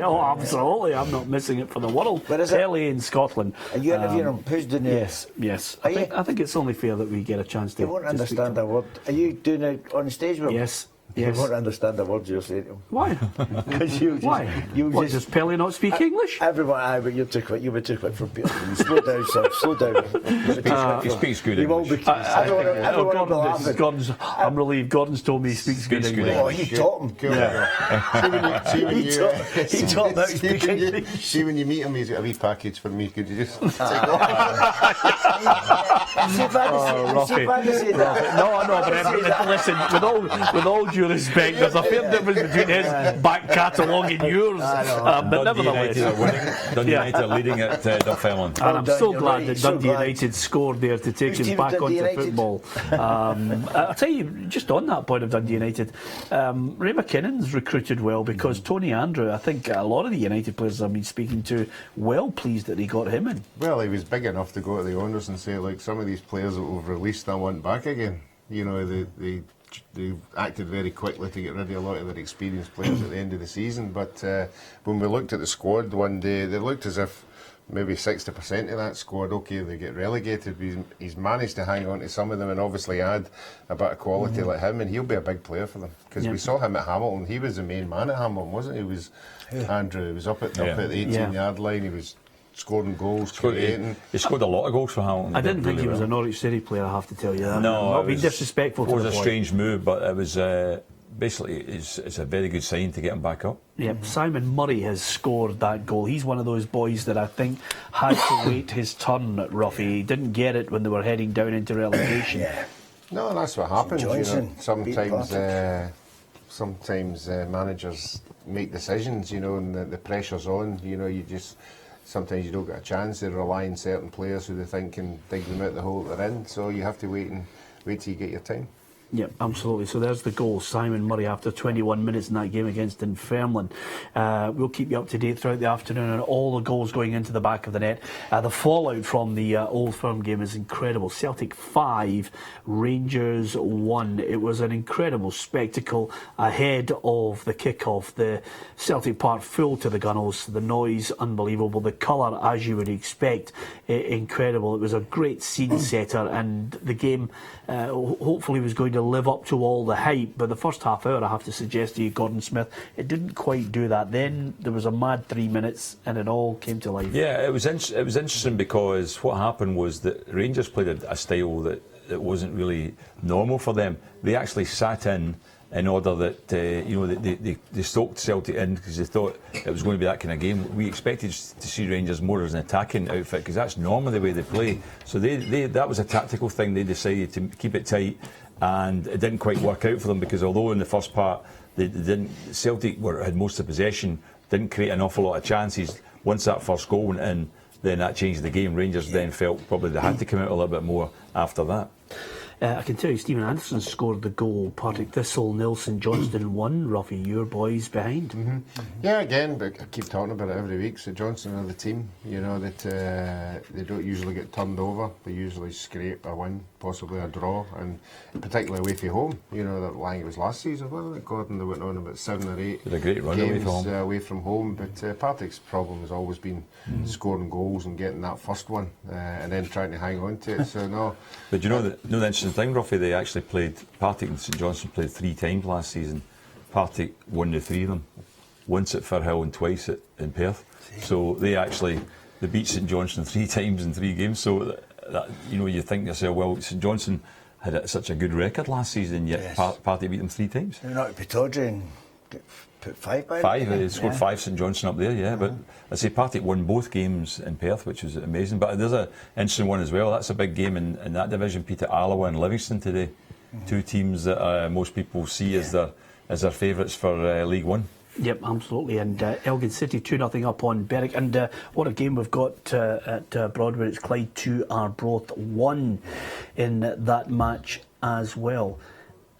Oh, absolutely. I'm not missing it for the world. Where is it? Pelly in Scotland. Are you interviewing him? Who's doing it? Yes. Are you? I think it's only fair that we get a chance to. You won't to speak understand to a word. Are you doing it on stage with him? Yes. You Yes. won't understand the words you're saying to him. Why? Because you just, Why? You What, just, does Pelly not speak English? everyone, but you're too quick. You were too quick for Peter. Slow down, son. Slow down. He speaks good You will be. English. Everyone will be laughing. I'm relieved. Gordon's told me he speaks good Speaks good English. Oh, he taught him. Cool. He taught him how to speak English. See when you meet him, he's got a wee package for me. Could you just take See if I can say that. No, but listen, with all due respect, there's a fair difference between his back catalogue and yours. But Dundee nevertheless. United are winning. Dundee Yeah. United are leading at Dunfermline. And I'm done, so you're glad right, that so Dundee glad. United scored there to take Which us team back is Dundee onto United? football. I'll tell you, just on that point of Dundee United, Ray McKinnon's recruited well because Tony Andrew, I think a lot of the United players I've been speaking to, well pleased that he got him in. Well, he was big enough to go to the owners and say, like, some of these players that we've released, I want back again. You know, they acted very quickly to get rid of a lot of their experienced players at the end of the season. But when we looked at the squad one day, they looked as if maybe 60% of that squad, okay, they get relegated. He's managed to hang on to some of them and obviously add a bit of quality like him, and he'll be a big player for them. Because we saw him at Hamilton. He was the main man at Hamilton, wasn't he? He was Andrew. He was up at the 18-yard line. He was scoring goals, creating. He scored a lot of goals for Hamilton. I didn't think really he was well. a Norwich City player, I have to tell you. I'm No, not it being was- disrespectful It to was the a boy. strange move, but it was basically it's a very good sign to get him back up. Yep, Simon Murray has scored that goal. He's one of those boys that I think had to wait his turn at Ruffy. He didn't get it when they were heading down into relegation. No, that's what happens. You know, Johnson beat sometimes managers make decisions, you know, and the pressure's on. You know, sometimes you don't get a chance. They rely on certain players who they think can dig them out the hole they're in. So you have to wait till you get your time. Yep, absolutely. So there's the goal. Simon Murray after 21 minutes in that game against Dunfermline. We'll keep you up to date throughout the afternoon on all the goals going into the back of the net. The fallout from the Old Firm game is incredible. Celtic 5, Rangers 1. It was an incredible spectacle ahead of the kick-off. The Celtic Park full to the gunnels. The noise unbelievable. The colour, as you would expect, incredible. It was a great scene setter, and the game hopefully was going to live up to all the hype. But the first half hour, I have to suggest to you, Gordon Smith, it didn't quite do that. Then there was a mad 3 minutes, and it all came to life. Yeah, it was interesting because what happened was that Rangers played a style that wasn't really normal for them. They actually sat in order that they stoked Celtic in because they thought it was going to be that kind of game. We expected to see Rangers more as an attacking outfit because that's normally the way they play. So that was a tactical thing. They decided to keep it tight, and it didn't quite work out for them because although in the first part Celtic had most of the possession, didn't create an awful lot of chances. Once that first goal went in, then that changed the game. Rangers then felt probably they had to come out a little bit more after that. I can tell you, Stephen Anderson scored the goal. Partick Thistle, Nelson Johnston won. Ruffy, your boys behind. Mm-hmm. Yeah, again, but I keep talking about it every week. So Johnston are the team, that they don't usually get turned over. They usually scrape a win, possibly a draw, and particularly away from home. That like it was last season, wasn't it, Gordon? They went on about 7 or 8 a great run games away from home. But Partick's problem has always been scoring goals and getting that first one, and then trying to hang on to it. So no. But the interesting thing, Ruffy, they actually played, Partick and St Johnstone played 3 times last season. Partick won the 3 of them, once at Firhill and twice in Perth. So they beat St Johnstone 3 times in 3 games. So that, you think to yourself, well, St Johnstone had such a good record last season, yet Partick beat them 3 times. They're not Pittodrie and put 5 by 5, they scored 5 St Johnstone up there, yeah. But I say Partick won both games in Perth, which was amazing. But there's an interesting one as well. That's a big game in that division. Peter Alloa and Livingston today, 2 teams that most people see as their favourites for League One. Yep, absolutely. And Elgin City 2-0 up on Berwick. And what a game we've got at Broadway. It's Clyde 2, Arbroath 1 in that match as well.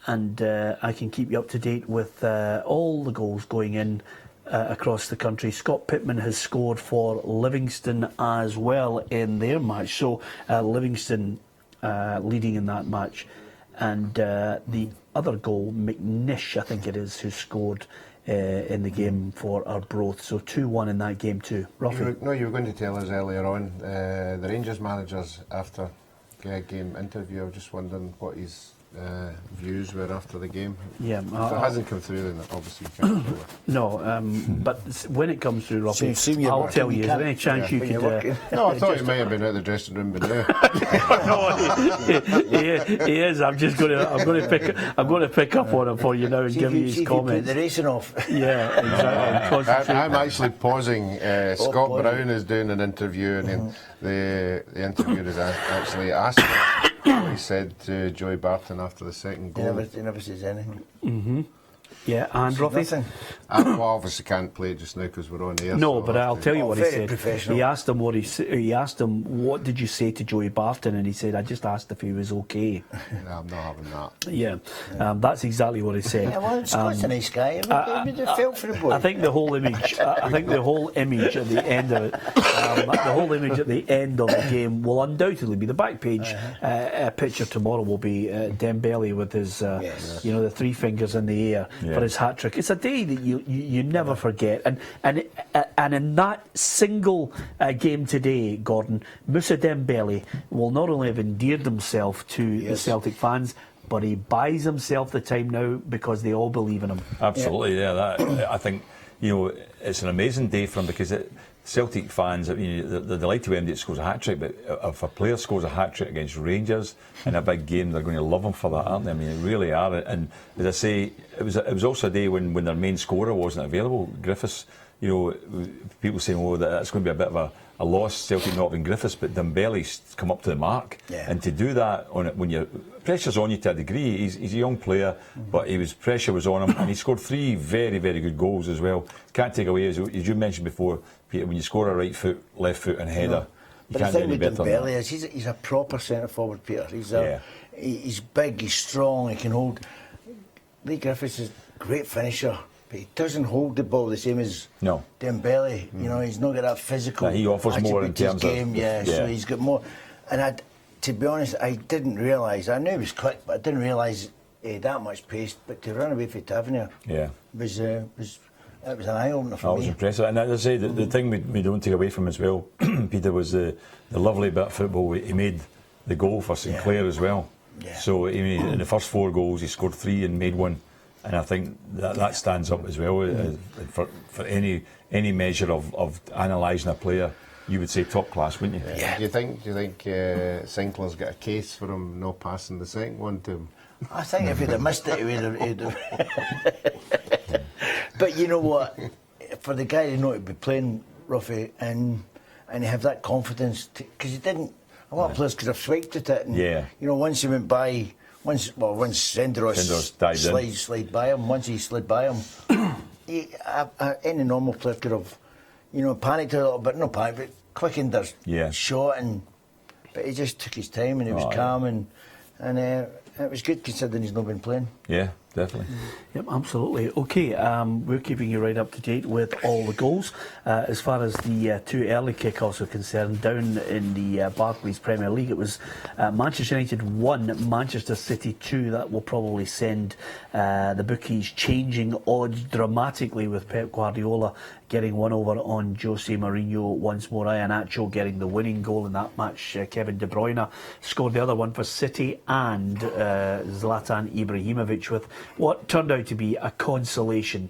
And I can keep you up to date with all the goals going in across the country. Scott Pittman has scored for Livingston as well in their match. So Livingston leading in that match. And the other goal, McNish, I think it is, who scored in the game for Arbroath. So 2-1 in that game too. Ruffy? You were going to tell us earlier on, the Rangers managers after game interview, I was just wondering what his views were after the game. Yeah, if it hasn't come through, then obviously you can't do it. No, but when it comes through, Ruffy, I'll tell you. Is there any chance you could? No, I thought he might have been out the dressing room, but no. No, he is. I'm going to pick up on him for you now and give you his comments. Put the racing off. Yeah, exactly. I'm actually pausing. Scott Brown is doing an interview, and then the interviewer is actually asking what he said to Joey Barton after the second goal. He never says anything. Mm-hmm. Yeah, and Ruffy? Well, obviously can't play it just now because we're on air. No, so but I'll tell you what he said. Professional. He asked him what did you say to Joey Barton, and he said, I just asked if he was okay. No, I'm not having that. Yeah, that's exactly what he said. Yeah, well, Scott's a nice guy. Felt for the boy. I think the whole image. I think the whole image at the end of it. The whole image at the end of the game will undoubtedly be the back page picture tomorrow. Will be Dembele with his, the 3 fingers in the air. For his hat trick. It's a day that you never forget. And in that single game today, Gordon, Moussa Dembele will not only have endeared himself to the Celtic fans, but he buys himself the time now because they all believe in him. Absolutely, yeah. I think it's an amazing day for him because Celtic fans, they're delighted when he scores a hat-trick, but if a player scores a hat-trick against Rangers in a big game, they're going to love him for that, aren't they? I mean, they really are. And as I say, it was also a day when their main scorer wasn't available. Griffiths, people saying, that's going to be a bit of a loss, Celtic not having Griffiths, but Dembele's come up to the mark. Yeah. And to do that when pressure's on you to a degree, he's a young player, but pressure was on him, and he scored 3 very, very good goals as well. Can't take away, as you mentioned before, Peter, when you score a right foot, left foot and header, you can't do any better than that. He's a proper centre forward, Peter. He's big, he's strong, he can hold. Lee Griffiths is a great finisher, but he doesn't hold the ball the same as Dembele. He's not got that physical. He offers more in terms game, of so he's got more. And to be honest, I didn't realise. I knew he was quick, but I didn't realise he had that much pace. But to run away from Tavernier, was an eye opener for me. That was impressive. And as I say, the thing we don't take away from him as well, Peter, was the lovely bit of football. He made the goal for St Clair as well. Yeah. So I mean, in the first 4 goals, he scored 3 and made 1. And I think that stands up as well for any measure of analysing a player. You would say top class, wouldn't you? Yeah. Do you think Sinclair's got a case for him not passing the second one to him? I think if he'd have missed it, he'd have. But you know what? For the guy to know to be playing Ruffy and have that confidence, because he didn't. A lot of players could have swiped at it. And, you know, once he went by, once Senderos slid by him, once he slid by him, any normal player could have, you know, panicked a little bit. No panic, but quickened their shot. But he just took his time and he was calm and it was good considering he's not been playing. Yeah, definitely. Yep, absolutely. Okay, we're keeping you right up to date with all the goals. As far as the 2 early kickoffs are concerned, down in the Barclays Premier League, it was Manchester United 1, Manchester City 2. That will probably send the bookies changing odds dramatically, with Pep Guardiola getting 1 over on Jose Mourinho once more. Iheanacho getting the winning goal in that match. Kevin De Bruyne scored the other one for City, and Zlatan Ibrahimovic with what turned out to be a consolation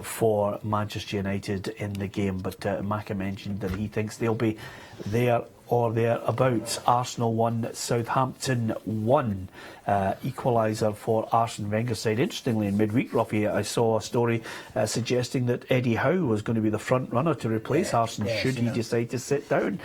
for Manchester United in the game. But Maka mentioned that he thinks they'll be there or thereabouts. Arsenal 1, Southampton 1. Equaliser for Arsene Wenger's side. Interestingly, in midweek, Ruffy, I saw a story suggesting that Eddie Howe was going to be the front runner to replace Arsene should he decide to step down,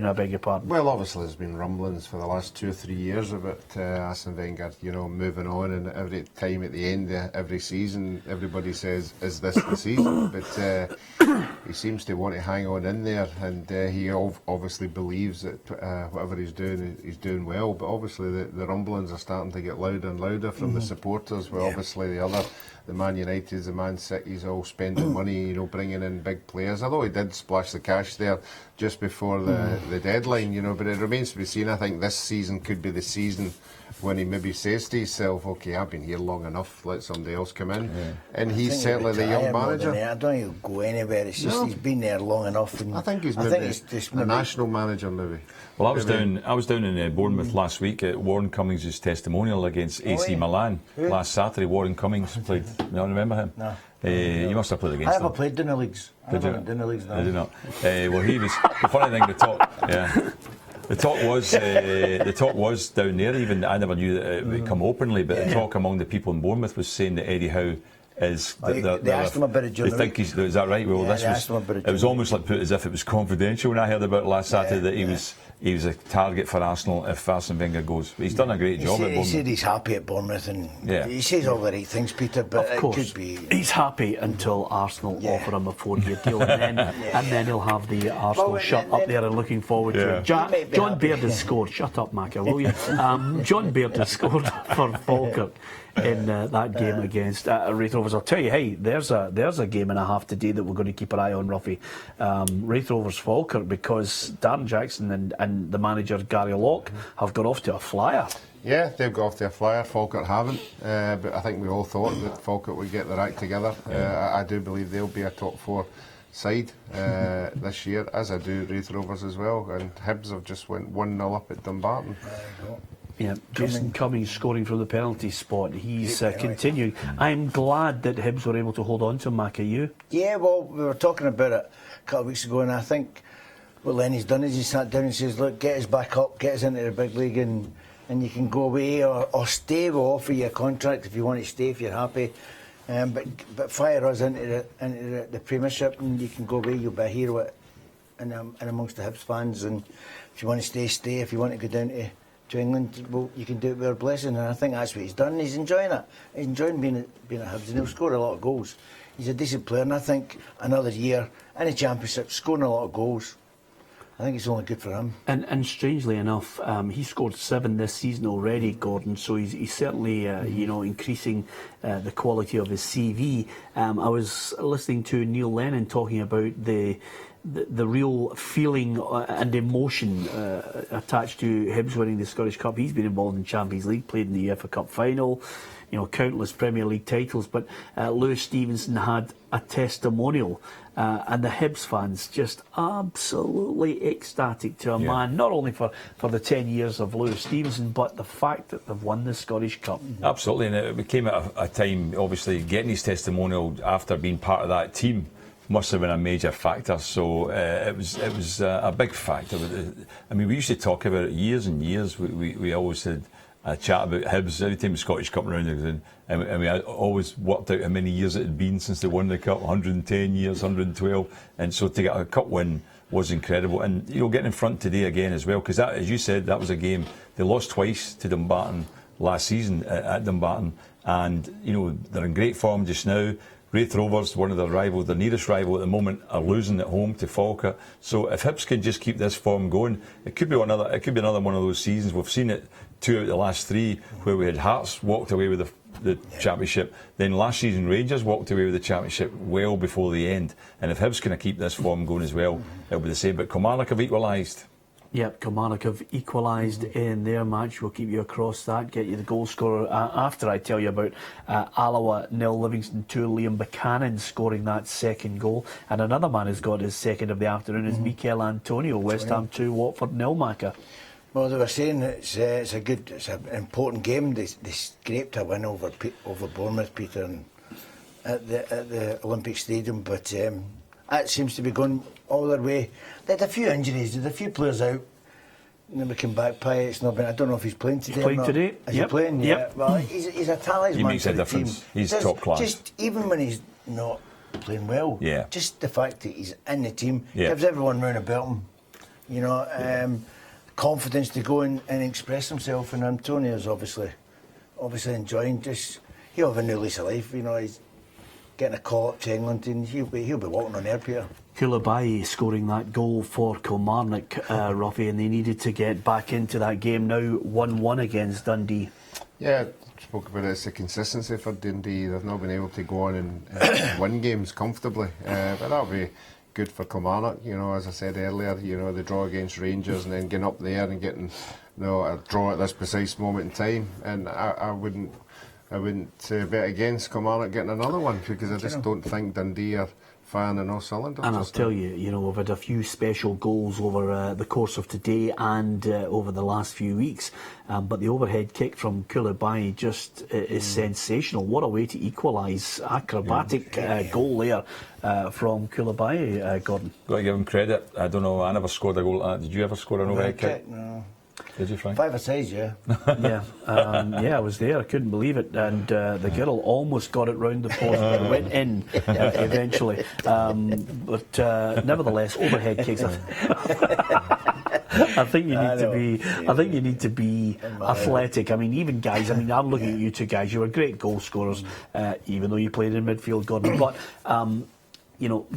I beg your pardon. Well, obviously there's been rumblings for the last 2 or 3 years about Arsene Wenger, you know, moving on, and every time at the end of every season everybody says, is this the season? But he seems to want to hang on in there, and he obviously believes that whatever he's doing well, but obviously the rumblings are starting to get louder and louder from the supporters. Well, obviously the Man Uniteds, the Man Cities all spending money, you know, bringing in big players, although he did splash the cash there just before the deadline, you know, but it remains to be seen. I think this season could be the season when he maybe says to himself, okay, I've been here long enough, let somebody else come in. And he's certainly the young manager. I don't think he'll go anywhere. It's just he's been there long enough. And I think he's just a national manager, maybe. Well, I was down in Bournemouth last week at Warren Cummings' testimonial against AC Milan last Saturday. Warren Cummings played. You remember him? No. You must have played against him. I never played in the leagues. I haven't done the leagues now. I did not. Well, he was the funny thing. The talk was down there. Even I never knew that it would come openly, but the talk among the people in Bournemouth was saying that Eddie Howe is. They asked him about it. They think he's. Is that right? Well, it was almost like put as if it was confidential when I heard about it last Saturday that he was a target for Arsenal if Arsene Wenger goes. But he's done a great job at Bournemouth. He said he's happy at Bournemouth, and he says all the right things, Peter. But of course, it could be. He's happy until Arsenal offer him a 4-year deal, and then he'll have the Arsenal shirt up there and looking forward to it. John Baird has scored. Shut up, Macca, will you? John Baird has scored for Falkirk in that game against Wraith Rovers. I'll tell you, hey, there's a game and a half today that we're going to keep an eye on, Ruffy. Wraith Rovers Falkirk, because Darren Jackson and the manager Gary Locke have got off to a flyer. Yeah, they've got off to a flyer. Falkirk haven't, but I think we all thought that Falkirk would get their act together. I do believe they'll be a top 4 side this year, as I do Wraith Rovers as well. And Hibs have just went 1-0 up at Dumbarton. Yeah, Jason Cummings scoring from the penalty spot. He's continuing. I'm glad that Hibs were able to hold on to Mac. Are you? Yeah, well, we were talking about it a couple of weeks ago, and I think what Lenny's done is he sat down and says, look, get us back up, get us into the big league, and you can go away or stay. We'll offer you a contract if you want to stay, if you're happy. But fire us into the Premiership, and you can go away, you'll be a hero and amongst the Hibs fans. And if you want to stay. If you want to go down to England, well, you can do it with our blessing. And I think that's what he's done. He's enjoying it. He's enjoying being at Hibs, and he'll score a lot of goals. He's a decent player, and I think another year in the Championship, scoring a lot of goals, I think it's only good for him. And strangely enough, he scored 7 this season already, Gordon. So he's certainly, increasing the quality of his CV. I was listening to Neil Lennon talking about the real feeling and emotion attached to Hibs winning the Scottish Cup. He's been involved in Champions League, played in the UEFA Cup final, countless Premier League titles. But Lewis Stevenson had a testimonial and the Hibs fans just absolutely ecstatic to a man, not only for the 10 years of Lewis Stevenson, but the fact that they've won the Scottish Cup. Absolutely, and it came at a time, obviously, getting his testimonial after being part of that team must have been a major factor. So it was a big factor. I mean, we used to talk about it years and years. We always had a chat about Hibs every time the Scottish Cup round, and we always worked out how many years it had been since they won the Cup. 110 years, 112, and so to get a Cup win was incredible. And getting in front today again as well, because that, as you said, that was a game they lost twice to Dumbarton last season at Dumbarton, and they're in great form just now. Wraith Rovers, one of their rivals, their nearest rival at the moment, are losing at home to Falkirk. So if Hibs can just keep this form going, it could be another one of those seasons. We've seen it 2 out of the last 3 where we had Hearts walked away with the championship. Then last season Rangers walked away with the championship well before the end. And if Hibs can keep this form going as well, it'll be the same. But Kilmarnock have equalised. Yep, Kilmarnock have equalised in their match. We'll keep you across that, get you the goal scorer after I tell you about Alloa 0, Livingston 2, Liam Buchanan scoring that second goal. And another man who's got his second of the afternoon is Mikel Antonio, West Ham 2, Watford 0, Macca. Well, they were saying it's an important game. They scraped a win over Bournemouth, Peter, at the Olympic Stadium, but that seems to be going all their way. They had a few injuries, they had a few players out. And then we came back, Pyatt's not been. I don't know if he's playing today. He's playing today. Is he playing? Yep. Yeah. Well, he's a talisman. He makes for a the difference. Team. He's top class. Just even when he's not playing well. Yeah. Just the fact that he's in the team Yeah. gives everyone round about him. Confidence to go and express himself. And Antonio's obviously enjoying. He'll have a new lease of life. He's getting a call up to England, and he'll be walking on air, Peter. Koulibaly scoring that goal for Kilmarnock, Ruffy, and they needed to get back into that game now, 1-1 against Dundee. Yeah, spoke about it. It's the consistency for Dundee. They've not been able to go on and win games comfortably, but that'll be good for Kilmarnock. As I said earlier, the draw against Rangers and then getting up there and getting a draw at this precise moment in time. And I wouldn't bet against Kilmarnock getting another one, because I just don't think Dundee are firing on all cylinders. And I'll tell you, we've had a few special goals over the course of today and over the last few weeks. But the overhead kick from Koulibaly just is sensational. What a way to equalise. Acrobatic goal there from Koulibaly, Gordon. Got to give him credit. I don't know, I never scored a goal like that. Did you ever score an overhead kick? No. Did you, Frank? 5-a-side, yeah. Yeah, I was there. I couldn't believe it, and the girl almost got it round the post, but it went in eventually. But nevertheless, overhead kicks. I think you need to be. I think you need to be athletic. I mean, even guys. I mean, I'm looking at you two guys. You were great goal scorers, even though you played in midfield, Gordon. But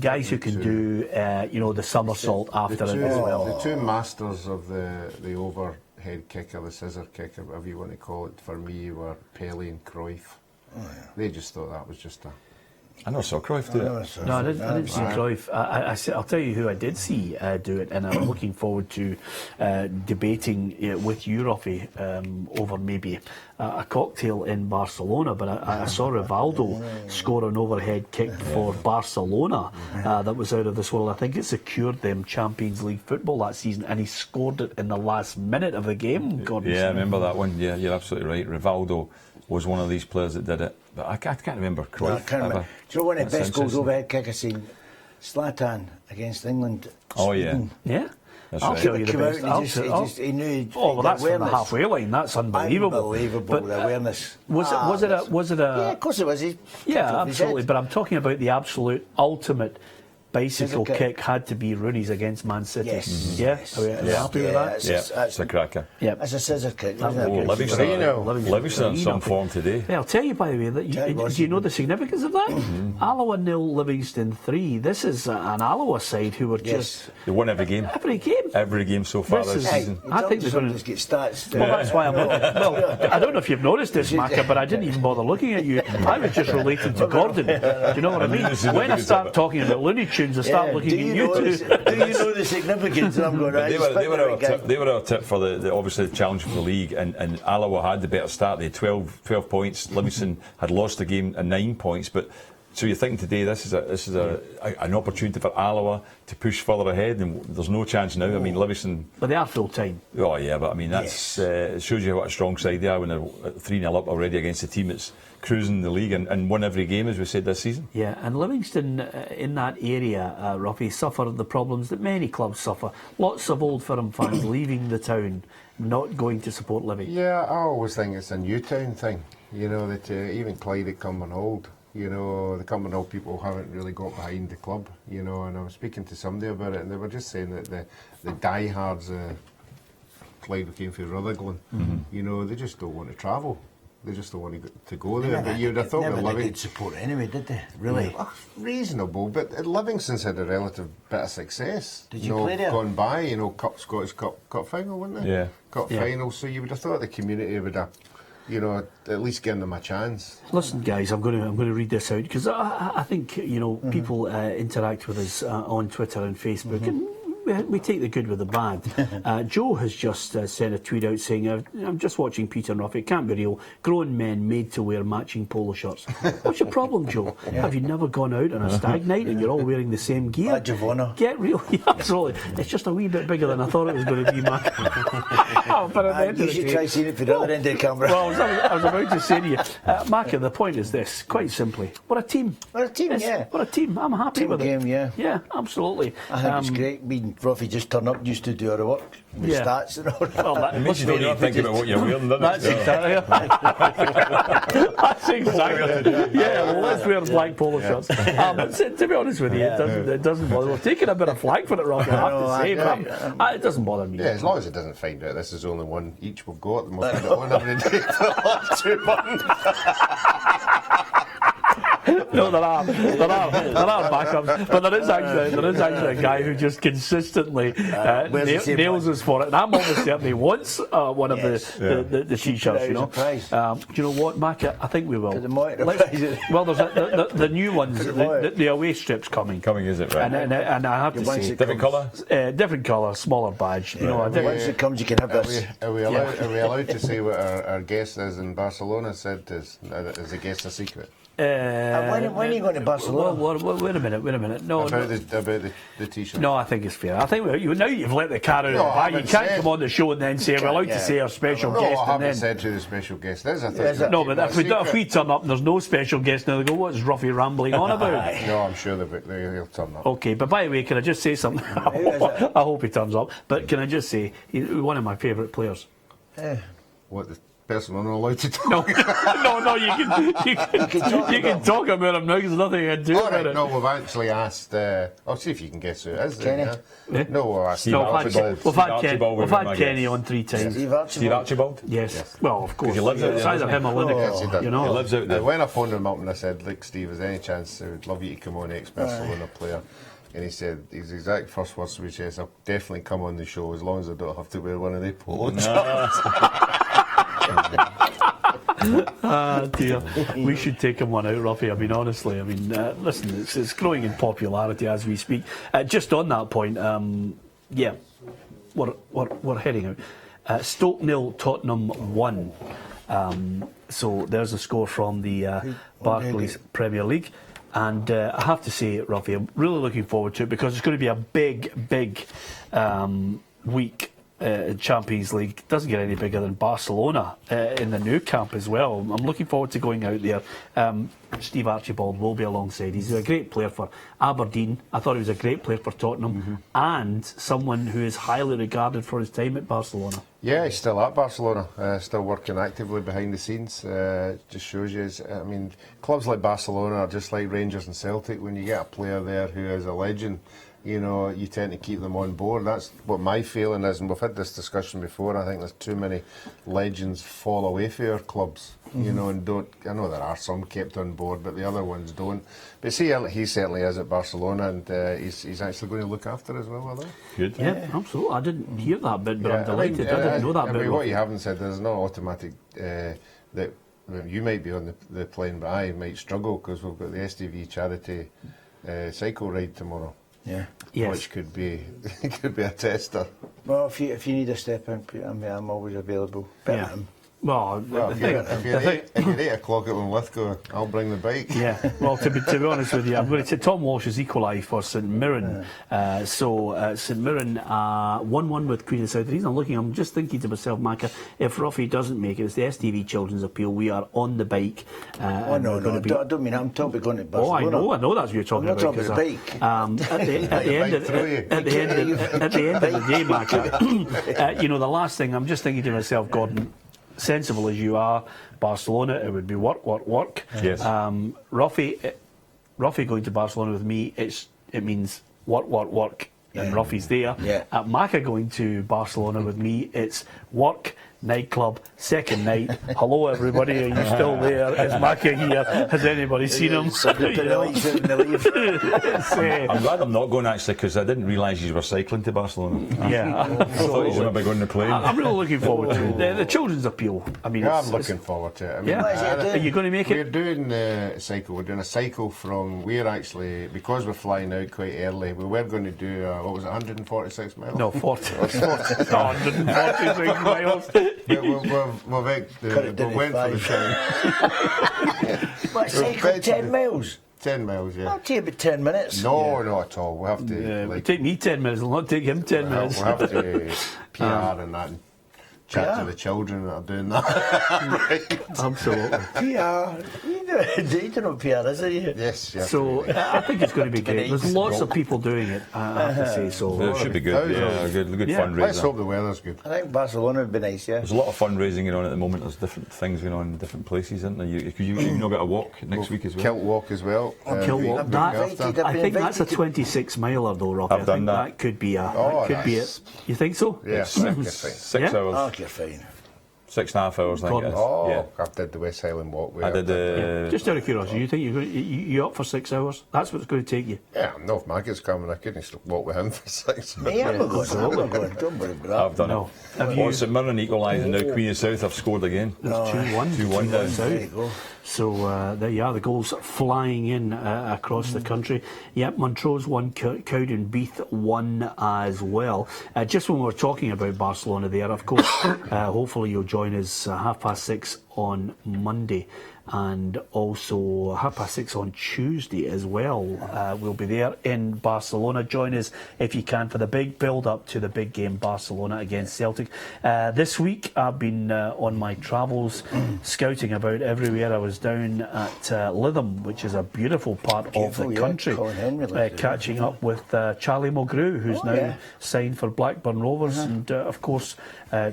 guys who can do, the somersault after it as well. The two masters of the overhead kick, or the scissor kick, or whatever you want to call it, for me were Pele and Cruyff. Oh, yeah. They just thought that was just a... I never saw Cruyff do it. No, I didn't see Cruyff. I'll tell you who I did see do it, and I'm looking forward to debating with you, Ruffy, over maybe a cocktail in Barcelona. But I saw Rivaldo score an overhead kick for Barcelona that was out of this world. I think it secured them Champions League football that season, and he scored it in the last minute of the game. Yeah, I remember that one. Yeah, you're absolutely right. Rivaldo was one of these players that did it. But I can't remember Cruyff. No, I can't remember. Do you know one of the best goals overhead kick I've seen? Zlatan against England. Oh, yeah. Yeah? That's I'll right. tell you the best. He knew. Oh, well, that's from the halfway line. That's unbelievable. Unbelievable, the awareness. Was it a? Yeah, of course it was. Absolutely. But I'm talking about the absolute ultimate bicycle kick had to be Rooney's against Man City. Yes. Yeah? Are we happy with that? Yeah, it's a cracker. Yeah. It's a scissor kick. Livingston in some form today. Yeah, I'll tell you, by the way, that do you know the significance of that? Alloa 0, Livingston 3. This is an Alloa side who were just... They won every game. Every game so far this season. I think they're going to get stats. Well, that's why I'm... Well, I don't know if you've noticed this, Macca, but I didn't even bother looking at you. I was just relating to Gordon. Do you know what I mean? When I start talking about Looney Tunes, I start looking at you two. Do you know the significance? I'm going, they were our tip for the obviously the challenge for the league, and Alloa had the better start. They had 12 points. Livingston had lost the game at 9 points, but So you're thinking today this is an opportunity for Alloa to push further ahead, and there's no chance now. I mean, Livingston. But they are full time. Oh yeah, but I mean that's it shows you what a strong side they are when they're 3-0 up already against a team that's cruising the league and won every game, as we said this season. Yeah, and Livingston in that area, Ruffy, suffered the problems that many clubs suffer. Lots of Old Firm fans leaving the town, not going to support Livy. Yeah, I always think it's a Newtown thing. You know, that even Clyde at Cumbernauld, you know, the Cumbernauld people haven't really got behind the club, you know, and I was speaking to somebody about it and they were just saying that the diehards, Clyde who came from Rutherglen, you know, they just don't want to travel. They just don't want to go there. But you'd have thought with Never Livingston. did support anyway, did they? Really? Well, reasonable, but Livingston's had a relative bit of success. Did you play there? Gone by, you know, Scottish Cup final, wasn't it? Yeah. Cup final, so you would have thought the community would have, you know, at least given them a chance. Listen, guys, I'm going to read this out because I think, you know, people interact with us on Twitter and Facebook, and we take the good with the bad. Joe has just sent a tweet out saying, I'm just watching Peter and Ruffy, it can't be real. Grown men made to wear matching polo shirts. What's your problem, Joe? Have you never gone out on a stag night and you're all wearing the same gear? Badge of honour. Get real. Yeah, absolutely. It's just a wee bit bigger than I thought it was going to be, Mac. But at the end You of the should day- try seeing it for the other end of the camera. well, I was about to say to you, Macca, the point is this, quite simply, we're a team. We're a team, yeah. We're a team. I'm happy Team with game, it. yeah. Yeah, absolutely. I think it's great. Me and Ruffy just turn up, used to do our work, with Yeah. stats and all that. Well, that, It makes you don't even think about what you're wearing, doesn't That's it? exactly. That's exactly. Yeah, well, let's wear black polo shirts. But to be honest with you, it doesn't bother. We're taking a bit of flack for it, Rocky, I have to say, but it doesn't bother me. Yeah, as long as it doesn't find out this is only one each we've got, then we'll put it on every day for the last 2 months. No, there are backups, but there is actually a guy who just consistently nails us for it, and I'm almost certain he wants one of the t-shirts. You know, do you know what, Mac? I think we will. Well, there's the new ones, the away strips coming. Coming, is it, right? And I have to say, different colour, smaller badge. You know, Once it comes, you can have this. Are we allowed to say what our guest is in Barcelona said is the guest a secret? When are you going to Barcelona? Well, wait a minute. No, About the t-shirt. No, I think it's fair. I think now you've let the cat out of the No, I bag. You haven't can't said- come on the show and then say we're allowed to say our special No, guest, I and haven't then said who the special guest is. I Is thought it? no. But if we turn up and there's no special guest, now they go, "What's Ruffy rambling on about?" No, I'm sure they'll turn up. Okay, but by the way, can I just say something? I hope he turns up. But can I just say, he's one of my favourite players. What, the person I'm not allowed to talk? No, you can talk about him now because there's nothing I can do All about right, it. no, we've actually asked. I'll see if you can guess who it is. Kenny? Yeah? No, we'll ask Steve No, Archibald. we've Steve had Archibald Kenny would on 3 times. Steve Archibald? Yes. Well, of course. he lives out It's there, either doesn't him or Lineker. Yes, he does. You know. He lives out I there. went up on him up and I said, "Look, Steve, is there any chance I would love you to come on, ex-Barcelona player?" And he said, his exact first words which is, "I'll definitely come on the show as long as I don't have to wear one of the polo shirts." Ah, dear. We should take him one out, Ruffy. I mean, honestly. I mean, listen, it's growing in popularity as we speak. Just on that point, yeah, we're heading out. Stoke 0, Tottenham 1. So there's a score from the Barclays Premier League. And I have to say, Ruffy, I'm really looking forward to it because it's going to be a big week. Champions League doesn't get any bigger than Barcelona in the new camp as well. I'm looking forward to going out there. Steve Archibald will be alongside. He's a great player for Aberdeen. I thought he was a great player for Tottenham and someone who is highly regarded for his time at Barcelona. Yeah, he's still at Barcelona, still working actively behind the scenes. Just shows you, I mean, clubs like Barcelona are just like Rangers and Celtic. When you get a player there who is a legend, you know, you tend to keep them on board. That's what my feeling is, and we've had this discussion before. I think there's too many legends fall away for our clubs, you know, and don't. I know there are some kept on board, but the other ones don't. But see, he certainly is at Barcelona, and he's actually going to look after as well, are they? Good. Yeah, absolutely. I didn't hear that bit, but Yeah, I'm delighted. I didn't know that I bit. mean, what you haven't said, there's no automatic that you might be on the plane, but I might struggle because we've got the STV charity cycle ride tomorrow. Yeah. Yes. Which could be a tester. Well, if you need a step in, I'm always available. Yeah. Well, Well, if you're 8 o'clock at Linlithgow, I'll bring the bike. yeah, well, to be honest with you, I'm going to say Tom Walsh has equalised for St Mirren. So St Mirren 1-1 with Queen of the South. The reason I'm looking, I'm just thinking to myself, Macca, if Ruffy doesn't make it, it's the STV Children's Appeal. We are on the bike. Oh, no, I don't mean I'm talking about going to Barcelona. Oh, I know that's what you're talking about. I'm not talking about the bike. At the end of the day, Macca, the last thing, I'm just thinking to myself, Gordon, sensible as you are, Barcelona, it would be work. Yes. Ruffy going to Barcelona with me, it means work, and Ruffy's there. Yeah. Macca going to Barcelona with me, it's work, nightclub, second night. Hello everybody, are you still there? Is Macca here? Has anybody seen him? I'm glad I'm not going actually, because I didn't realise you were cycling to Barcelona. Yeah, I thought you were maybe going to the plane. I'm really looking forward to it. The Children's Appeal. I mean, I'm looking forward to it. I mean, yeah. Are you going to make We're it? doing a cycle. We're doing a cycle from. We're actually, because we're flying out quite early, we were going to do what was it, 146 miles? No, 40. 146 miles. We went for the time. What, cycle 10 miles? 10 miles, yeah. That'll take about 10 minutes. No, not at all. We have to. It'll take me 10 minutes. It'll not take him 10 minutes. We'll have to PR and that. And chat to the children that are doing that. Right. Absolutely. PR. You don't know PR, is it? Yes, yes. So I think it's going to be great. There's lots of people doing it, I have to say. So It should be good. Yeah, good Yeah. Let's fundraiser. hope the weather's good. I think Barcelona would be nice, yeah. There's a lot of fundraising going on at the moment. There's different things going on in different places, isn't there? You've not got a walk next week as well. Kilt walk as well. Kilt walk. I think that's a 26 miler though, Rocky. I've done that. That could be a. Oh, that could be nice. it. You think so? Yeah, It's you're fine. 6 Yeah? hours. Oh, you're fine. 6.5 hours, I think it is. Oh, Yeah. I did the West Highland walk. I did. Just out of curiosity, you think you up for 6 hours? That's what it's going to take you. Yeah, no, if Maggie's coming, I couldn't walk with him for 6 Me, I'm not going. I'm not going. Don't worry about that. I've done No. it. Have you- St Mirren equalising now. Queen of South have scored again. It's 2-1. 2-1 down. There you go. So there you are, the goals flying in across the country. Yep, Montrose won, Cowdenbeath won as well. Just when we were talking about Barcelona there, of course, hopefully you'll join us 6:30 on Monday, and also 6:30 on Tuesday as well. We'll be there in Barcelona. Join us if you can for the big build-up to the big game, Barcelona against Celtic. This week I've been on my travels scouting about everywhere. I was down at Lytham, which is a beautiful part of the country, Colin Henry lives there. catching up with Charlie Mulgrew, who's now signed for Blackburn Rovers, and of course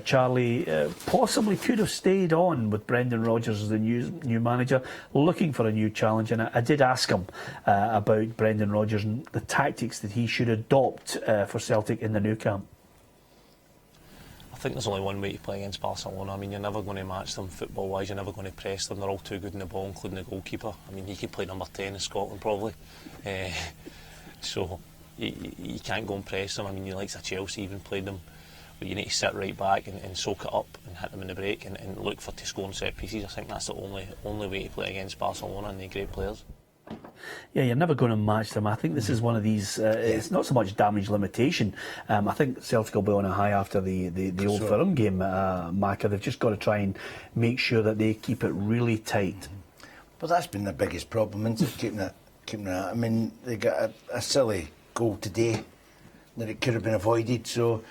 Charlie possibly could have stayed on with Brendan Rodgers as the new manager, looking for a new challenge. And I did ask him about Brendan Rodgers and the tactics that he should adopt for Celtic in the new camp. I think there's only one way to play against Barcelona. I mean, you're never going to match them football-wise, you're never going to press them. They're all too good in the ball, including the goalkeeper. I mean, he could play number 10 in Scotland, probably. So you can't go and press them. I mean, the likes of Chelsea even played them. But you need to sit right back and soak it up and hit them in the break and look for to score in set pieces. I think that's the only way to play against Barcelona and the great players. Yeah, you're never going to match them. I think this is one of these. It's not so much damage limitation. I think Celtic will be on a high after the Old Firm game, Macca. They've just got to try and make sure that they keep it really tight. But that's been the biggest problem, isn't it? Keeping it. I mean, they got a silly goal today that it could have been avoided. So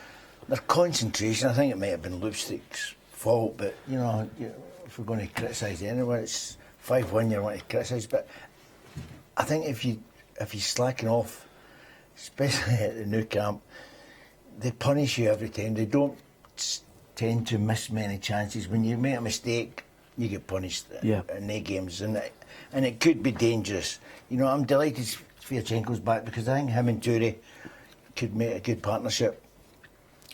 their concentration, I think it might have been Lipstick's fault. But if we're going to criticise anyone, it's 5-1. You want to criticise, but I think if you slacken off, especially at the new camp, they punish you every time. They don't tend to miss many chances. When you make a mistake, you get punished in their games, and it could be dangerous. I'm delighted Sviatchenko's back because I think him and Toure could make a good partnership.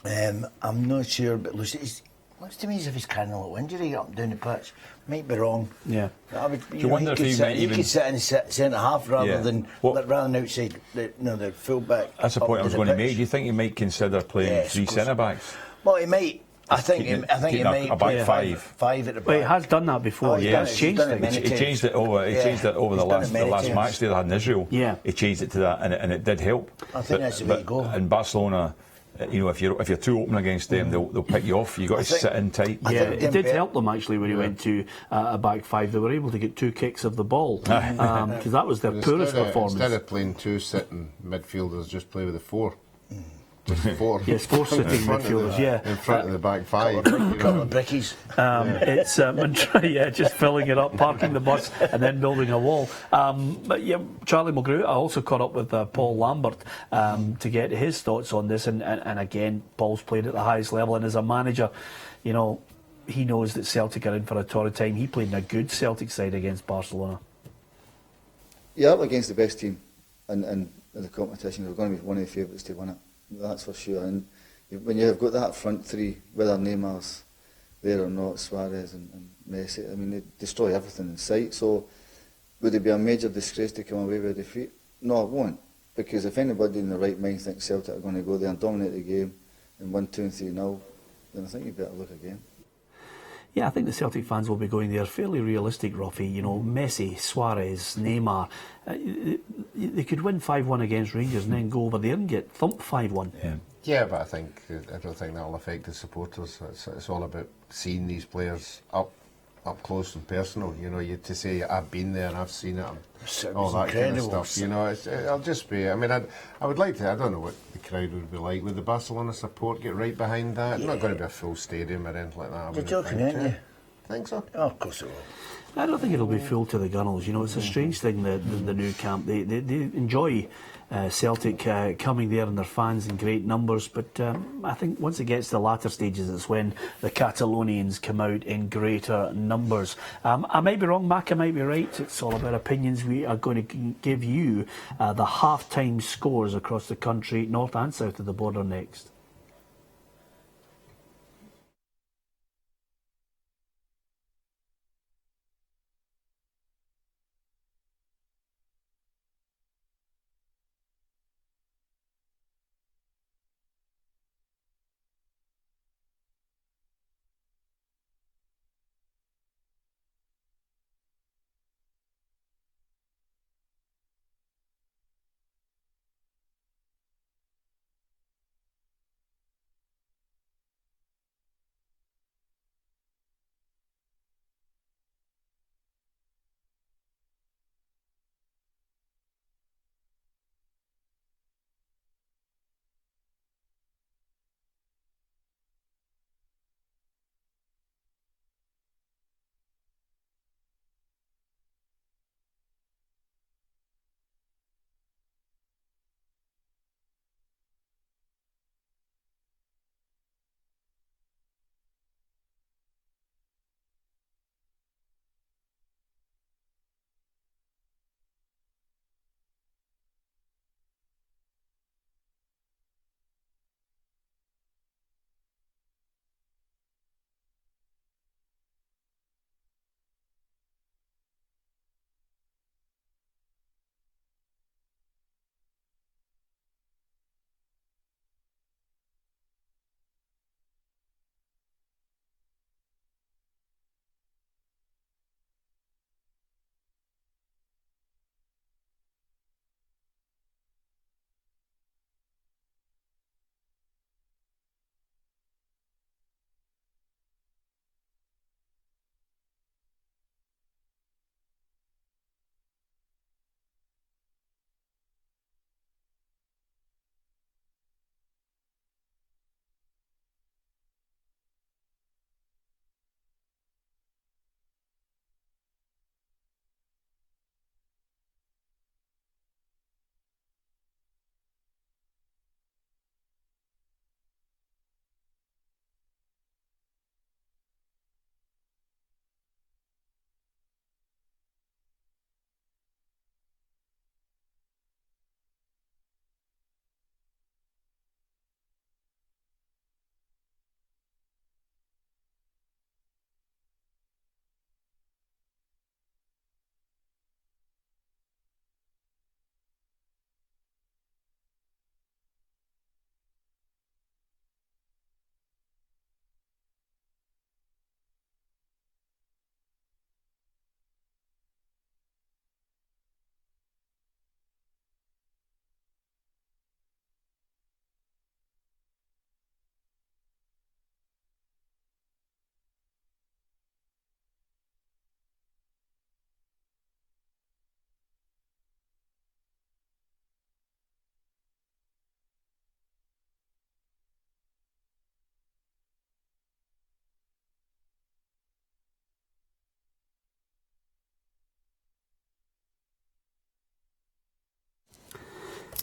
I'm not sure, but Lucy, looks to me as if he's carrying a little injury up and down the pitch. Might be wrong. Yeah. Do you wonder if he might even could sit in centre half rather than outside the full back. That's the point I was going to make. Do you think he might consider playing 3 centre backs? Well, he might. I think he might a play back five at the back. Well, he has done that before. He has changed things. He changed it over. He changed it over the last match they had in Israel. Yeah. He changed it to that, and it did help. I think that's the way to go. In Barcelona, you know, if you're too open against them, they'll pick you off. You got to sit in tight. Yeah, think it did Dembele- help them actually when he went to a back five. They were able to get 2 kicks of the ball because that was their poorest performance. Instead of playing 2 sitting midfielders, just play with the 4. Just 4. Yes, 4 sitting In front of midfielders, the- yeah. In front of the back 5. Couple of brickies. It's just filling it up, parking the bus, and then building a wall. But yeah, Charlie Mulgrew. I also caught up with Paul Lambert to get his thoughts on this, and again, Paul's played at the highest level, and as a manager, you know, he knows that Celtic are in for a torrid time. He played in a good Celtic side against Barcelona. You're up against the best team in the competition. We're going to be one of the favourites to win it. That's for sure. And when you've got that front three, whether Neymar's there or not, Suarez and Messi, I mean, they destroy everything in sight. So would it be a major disgrace to come away with a defeat? No, it won't. Because if anybody in the right mind thinks Celtic are going to go there and dominate the game and win 2 and 3-0, then I think you better look again. Yeah, I think the Celtic fans will be going there fairly realistic, Ruffy. You know, Messi, Suarez, Neymar. They could win 5-1 against Rangers and then go over there and get thumped 5-1. Yeah, but I don't think that'll affect the supporters. It's all about seeing these players up close and personal. You know, to say I've been there and I've seen it, and all that kind of stuff. You know, it'll just be. I mean, I would like to. I don't know what the crowd would be like. Would the Barcelona support get right behind that? It's not going to be a full stadium or anything like that. You're joking, aren't you? Think so? Oh, of course it will. I don't think it'll be full to the gunnels. You know, it's a strange thing that the new camp they enjoy Celtic coming there and their fans in great numbers, but I think once it gets to the latter stages, it's when the Catalonians come out in greater numbers. I might be wrong, Mac. I might be right. It's all about opinions. We are going to give you the half-time scores across the country, north and south of the border next.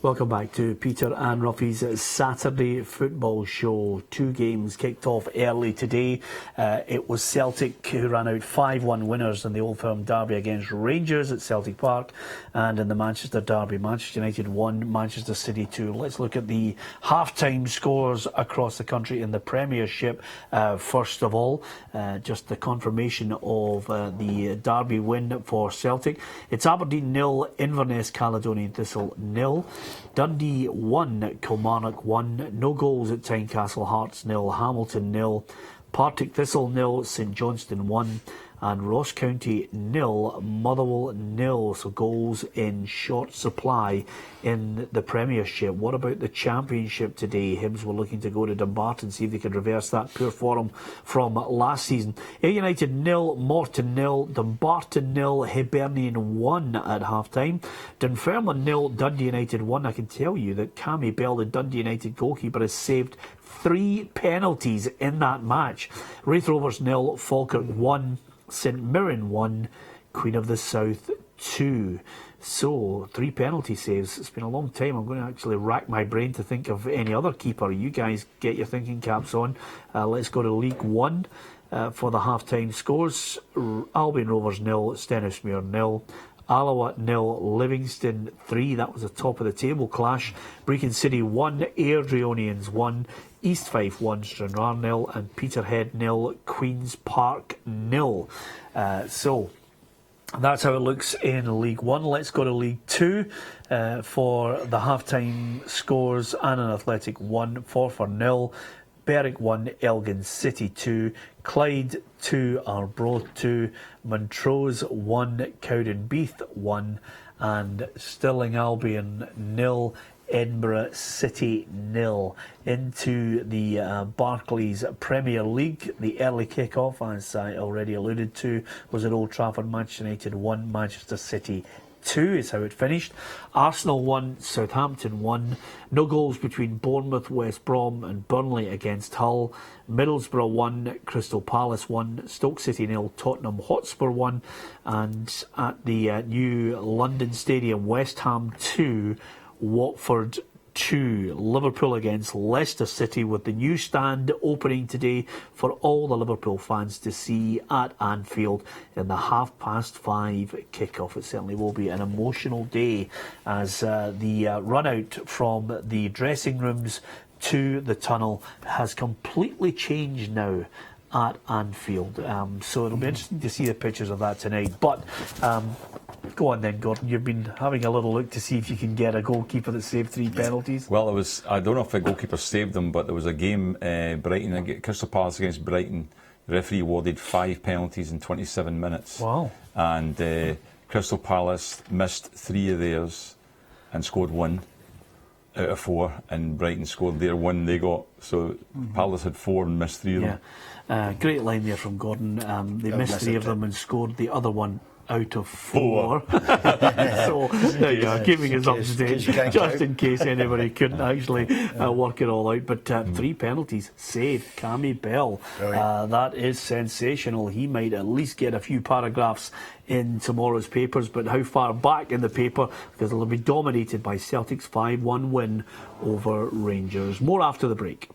Welcome back to Peter and Ruffy's Saturday football show. 2 games kicked off early today. It was Celtic who ran out 5-1 winners in the Old Firm derby against Rangers at Celtic Park, and in the Manchester derby, Manchester United 1, Manchester City 2. Let's look at the half-time scores across the country in the Premiership. First of all, just the confirmation of the derby win for Celtic. It's Aberdeen 0, Inverness Caledonian Thistle 0. Dundee 1, Kilmarnock 1, no goals at Tynecastle, Hearts 0, Hamilton 0, Partick Thistle 0, St Johnstone 1, and Ross County 0, Motherwell 0. So goals in short supply in the Premiership. What about the Championship today? Hibs were looking to go to Dumbarton, see if they could reverse that poor form from last season. Ayr United 0, Morton 0, Dumbarton 0, Hibernian 1 at half-time. Dunfermline 0, Dundee United 1. I can tell you that Cammy Bell, the Dundee United goalkeeper, has saved 3 penalties in that match. Wraith Rovers 0, Falkirk 1, St Mirren 1, Queen of the South 2. So, 3 penalty saves. It's been a long time. I'm going to actually rack my brain to think of any other keeper. You guys get your thinking caps on. Let's go to League 1 for the half-time scores. Albion Rovers 0, Stenhousemuir 0. Alloa 0, Livingston 3. That was a top of the table clash. Brecon City 1, Airdrieonians 1, East Fife 1, Stranraer 0, and Peterhead 0, Queen's Park 0. So that's how it looks in League 1. Let's go to League 2 for the half-time scores. Annan Athletic 1, Forfar 0, Berwick 1, Elgin City 2, Clyde 2, Arbroath 2, Montrose 1, Cowdenbeath 1, and Stirling Albion 0, Edinburgh City 0. Into the Barclays Premier League. The early kick-off, as I already alluded to, was at Old Trafford. Manchester United 1, Manchester City 2 is how it finished. Arsenal 1, Southampton 1. No goals between Bournemouth, West Brom and Burnley against Hull. Middlesbrough 1, Crystal Palace 1, Stoke City 0, Tottenham Hotspur 1. And at the new London Stadium, West Ham 2, Watford 2. Liverpool against Leicester City, with the new stand opening today for all the Liverpool fans to see at Anfield in the 5:30 kick-off. It certainly will be an emotional day as the run-out from the dressing rooms to the tunnel has completely changed now at Anfield. So it'll be interesting to see the pictures of that tonight. But go on then, Gordon. You've been having a little look to see if you can get a goalkeeper that saved 3 penalties. Well, I don't know if the goalkeeper saved them, but there was a game, Crystal Palace against Brighton. The referee awarded 5 penalties in 27 minutes. Wow. And Crystal Palace missed 3 of theirs and scored 1 out of 4, and Brighton scored their 1 they got. So Palace had 4 and missed 3 of them. Great line there from Gordon. They missed 3 of them and scored the other 1 out of 4. So there you are, keeping us up to date, just in case anybody couldn't actually work it all out. But 3 penalties saved. Cammy Bell, that is sensational. He might at least get a few paragraphs in tomorrow's papers, but how far back in the paper, because it'll be dominated by Celtic's 5-1 win over Rangers. More after the break.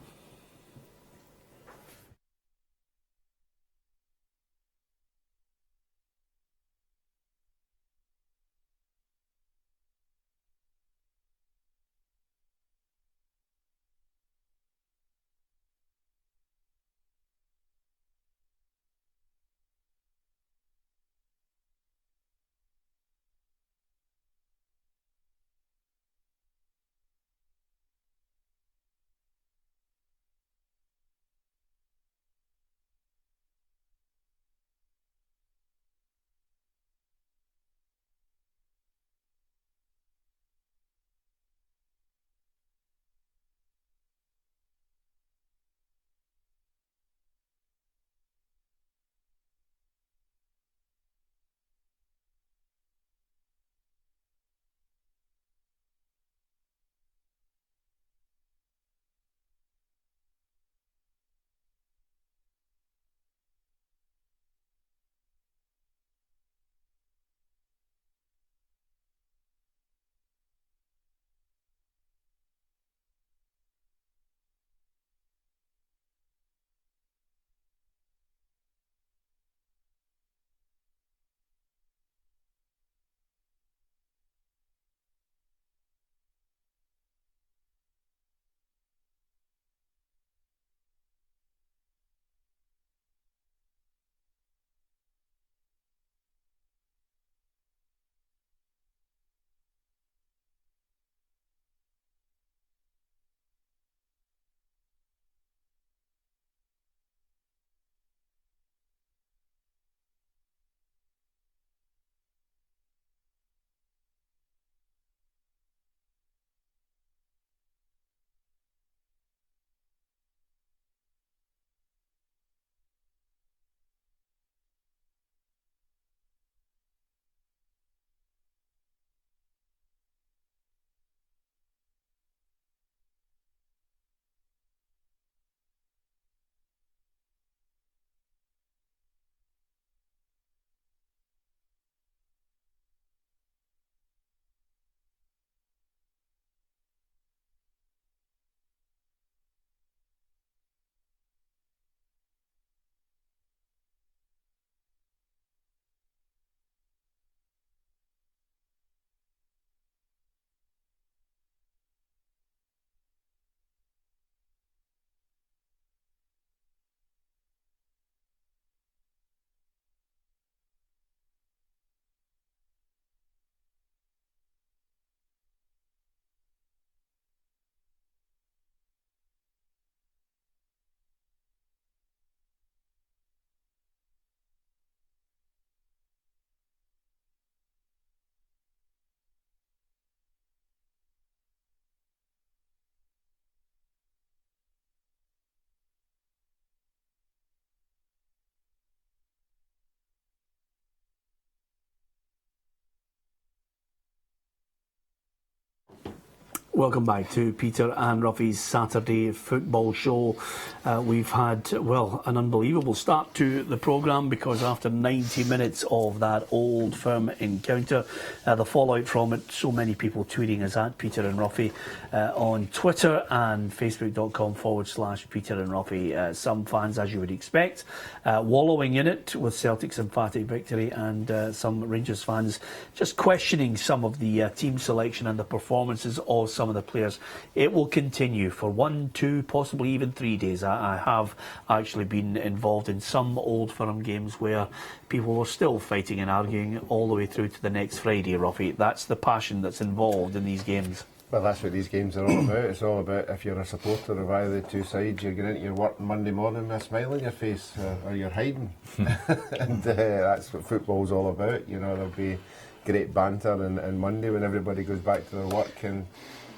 Welcome back to Peter and Ruffy's Saturday Football Show. We've had, well, an unbelievable start to the programme, because after 90 minutes of that Old Firm encounter, the fallout from it, so many people tweeting us at Peter and Ruffy on Twitter and facebook.com/Peter and Ruffy. Some fans, as you would expect, wallowing in it with Celtic's emphatic victory, and some Rangers fans just questioning some of the team selection and the performances of some of the players. It will continue for 1, 2, possibly even 3 days. I have actually been involved in some Old Firm games where people were still fighting and arguing all the way through to the next Friday, Ruffy. That's the passion that's involved in these games. Well, that's what these games are all about. It's all about, if you're a supporter of either the two sides, you're going into your work Monday morning with a smile on your face, or you're hiding. And that's what football's all about. You know, there'll be great banter on Monday when everybody goes back to their work, and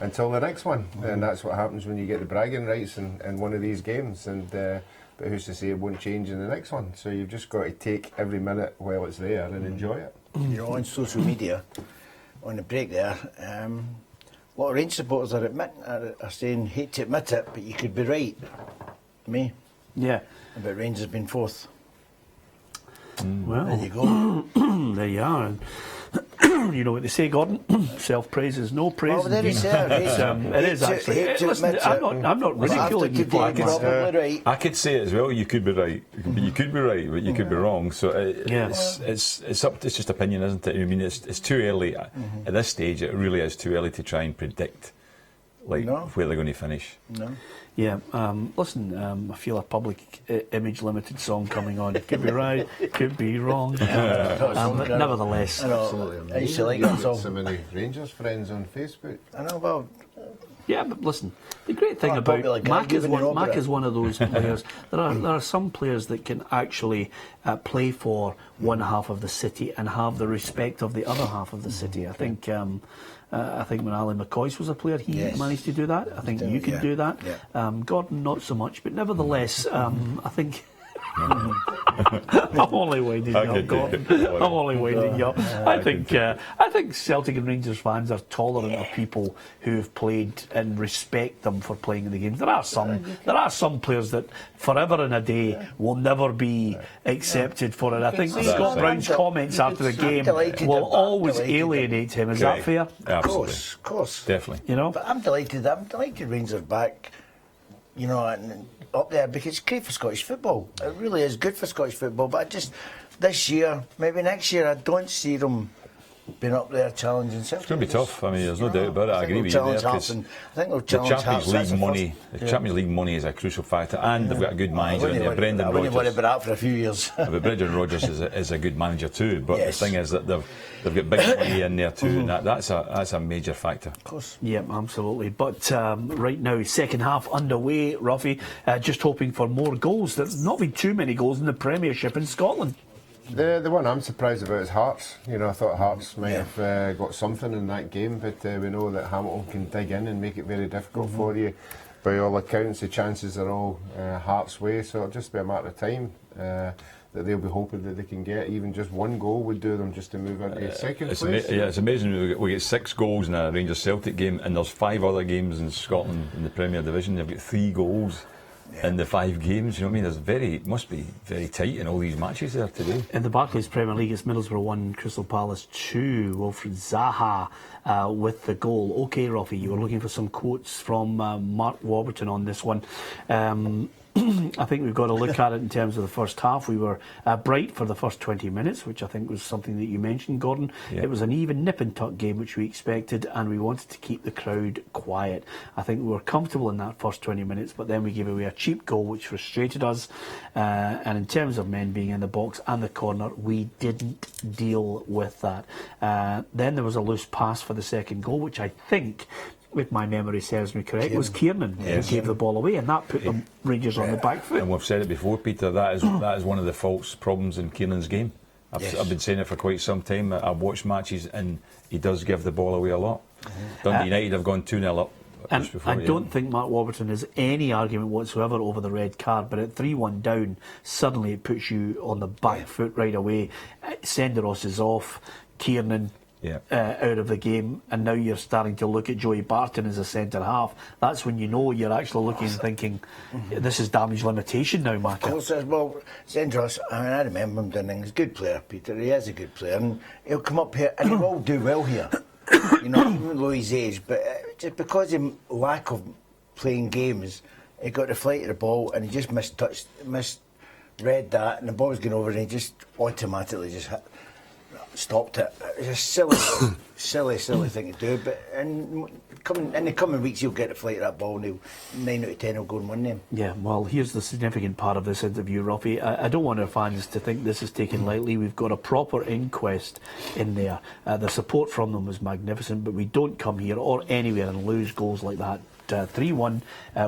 until the next one. And that's what happens when you get the bragging rights in one of these games. And but who's to say it won't change in the next one? So you've just got to take every minute while it's there and enjoy it. You know, on social media, on the break there, a lot of Rangers supporters are saying, hate to admit it, but you could be right. Me? Yeah. About Rangers being fourth. Well, There you go. there you are. And you know what they say, Gordon? Self-praise is no praise. Well, there indeed. is there. It is actually. Listen, I'm not ridiculing you. After today, probably right. I could say it as well. You could be right. You could be right, but you could be wrong. So it's up. It's just opinion, isn't it? I mean, it's too early at this stage. It really is too early to try and predict where they're going to finish. No. Yeah, listen, I feel a Public Image Limited song coming on. Could be right, could be wrong. But nevertheless. I used to like that song. So many Rangers friends on Facebook. I know, well, Yeah, but listen, the great thing Oh, about popular guy, Mac is giving you Mac opera. is one of those players. There are some players that can actually play for one half of the city and have the respect of the other half of the city. I think when Ali McCoy's was a player, he managed to do that. I think you can do that. Yeah. Gordon, not so much, but nevertheless, I think. I'm only winding you up, Gordon. I'm only winding you up. I think Celtic and Rangers fans are tolerant of people who have played and respect them for playing in the games. There are some players that forever and a day will never be accepted for it. I think Scott Brown's comments after the game will always alienate him. Is that fair? Absolutely. Of course. Definitely. You know? But I'm delighted Rangers are back, you know, and up there, because it's great for Scottish football. It really is good for Scottish football. But I just, this year, maybe next year, I don't see them being up there challenging Celtic. It's going to be tough. I mean, there's no doubt about it. I agree with you there. I think they'll The challenge Champions Hearts. League money, Champions League money is a crucial factor, and they've got a good manager in there, Brendan I wouldn't worry Rodgers. about that for a few years. But Brendan Rodgers is a good manager too. But Yes. the thing is that they've got big money in there too, and that's a major factor. Of course. Yeah, absolutely. But right now, second half underway, Ruffy, just hoping for more goals. There's not been too many goals in the Premiership in Scotland. The one I'm surprised about is Hearts. You know, I thought Hearts might have got something in that game, but we know that Hamilton can dig in and make it very difficult for you. By all accounts, the chances are all Hearts' way, so it'll just be a matter of time that they'll be hoping that they can get. Even just one goal would do them just to move into second place. It's amazing. We get 6 goals in a Rangers Celtic game, and there's 5 other games in Scotland in the Premier Division. They've got 3 goals. In the 5 games, you know what I mean? It must be very tight in all these matches there today. In the Barclays Premier League, it's Middlesbrough 1, Crystal Palace 2. Wilfried Zaha with the goal. OK, Ruffy, you were looking for some quotes from Mark Warburton on this one. I think we've got to look at it in terms of the first half. We were bright for the first 20 minutes, which I think was something that you mentioned, Gordon. Yeah. It was an even nip-and-tuck game, which we expected, and we wanted to keep the crowd quiet. I think we were comfortable in that first 20 minutes, but then we gave away a cheap goal, which frustrated us. And in terms of men being in the box and the corner, we didn't deal with that. Then there was a loose pass for the second goal, which I think, if my memory serves me correct, was Kiernan who gave the ball away, and that put the Rangers on the back foot. And we've said it before, Peter, that is one of the false problems in Kiernan's game. I've been saying it for quite some time. I've watched matches and he does give the ball away a lot. Dundee United have gone 2-0 up. And I don't think Mark Warburton has any argument whatsoever over the red card, but at 3-1 down, suddenly it puts you on the back foot right away. Senderos is off. Kiernan out of the game, and now you're starting to look at Joey Barton as a centre half. That's when you know you're actually looking and thinking, this is damage limitation now, Maka. Of course, well, Zendros, I remember him doing things. Good player, Peter. He is a good player, and he'll come up here and he will do well here. You know, even though his age, but just because of lack of playing games, he got the flight of the ball and he just misread that, and the ball was going over and he just automatically just stopped it. It was a silly thing to do. But in the coming weeks, he'll get the flight of that ball, and 9 out of 10 will go and win them. Yeah, well, here's the significant part of this interview, Ruffy. I don't want our fans to think this is taken lightly. We've got a proper inquest in there. The support from them was magnificent, but we don't come here or anywhere and lose goals like that. 3-1,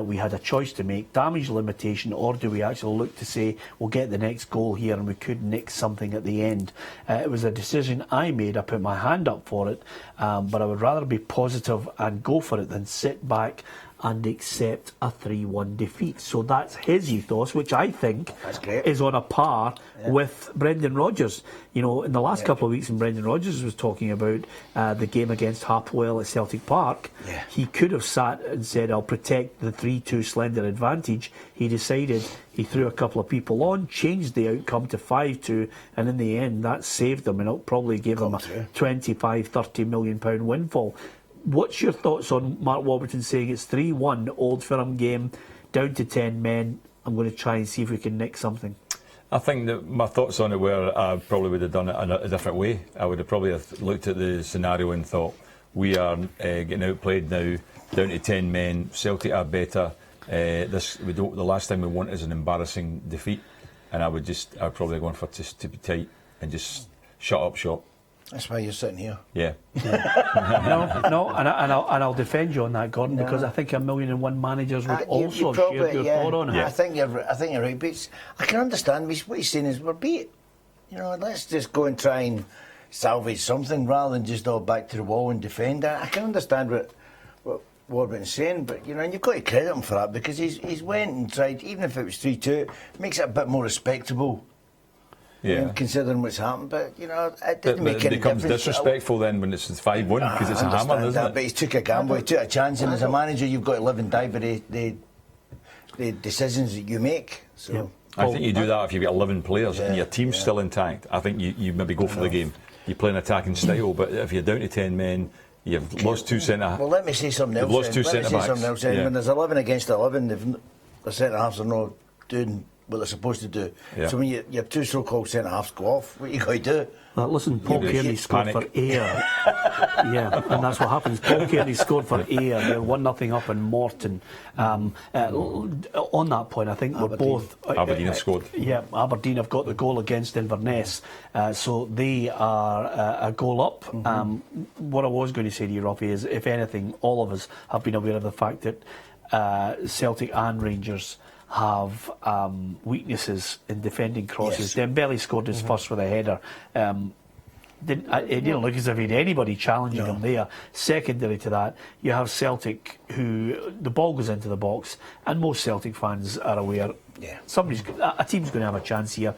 we had a choice to make, damage limitation, or do we actually look to say we'll get the next goal here and we could nick something at the end. It was a decision I made. I put my hand up for it, but I would rather be positive and go for it than sit back and accept a 3-1 defeat. So that's his ethos, which I think is on a par with Brendan Rodgers. You know, in the last couple of weeks when Brendan Rodgers was talking about the game against Harpwell at Celtic Park, he could have sat and said, I'll protect the 3-2 slender advantage. He decided, he threw a couple of people on, changed the outcome to 5-2, and in the end that saved him, and it probably gave him a £25-30 million windfall. What's your thoughts on Mark Warburton saying it's 3-1, Old Firm game, down to 10 men, I'm going to try and see if we can nick something? I think that my thoughts on it were I probably would have done it in a different way. I would have probably looked at the scenario and thought, we are getting outplayed now, down to 10 men, Celtic are better. The last thing we want is an embarrassing defeat, and I'd probably go for just to be tight and just shut up shop. That's why you're sitting here. Yeah. No, and I'll defend you on that, Gordon, because I think 1,000,001 managers would also share your thought on it. I think you're right, but I can understand what he's saying is we're beat. You know, let's just go and try and salvage something rather than just all back to the wall and defend. I can understand what Warburton's saying, but you know, and you've got to credit him for that, because he's went and tried, even if it was 3-2, it makes it a bit more respectable. Considering what's happened, but you know, it didn't make any difference. It becomes disrespectful then when it's 5-1 because it's a hammer, isn't it? But he took a gamble, he took a chance, and as a manager, you've got to live and die by the decisions that you make. So I think you do that if you've got 11 players and your team's still intact. I think you maybe go for the game. You play an attacking style, but if you're down to 10 men, you've lost two centre. Well, let me say something else. Lost two centre backs. When there's 11 against 11, the centre halves are not doing what they're supposed to do. So when you have two so-called centre halves go off, what you got to do? Listen, Paul Kearney scored for Ayr. And that's what happens. Paul Kearney scored for Ayr. They're 1-0 up in Morton. On that point, I think we're both. Aberdeen have scored. Yeah, Aberdeen have got the goal against Inverness, so they are a goal up. What I was going to say to you, Robbie, is if anything, all of us have been aware of the fact that Celtic and Rangers have weaknesses in defending crosses. Dembele scored his first with a header. It didn't look as if he had anybody challenging him there. Secondary to that, you have Celtic, who the ball goes into the box, and most Celtic fans are aware a team's going to have a chance here.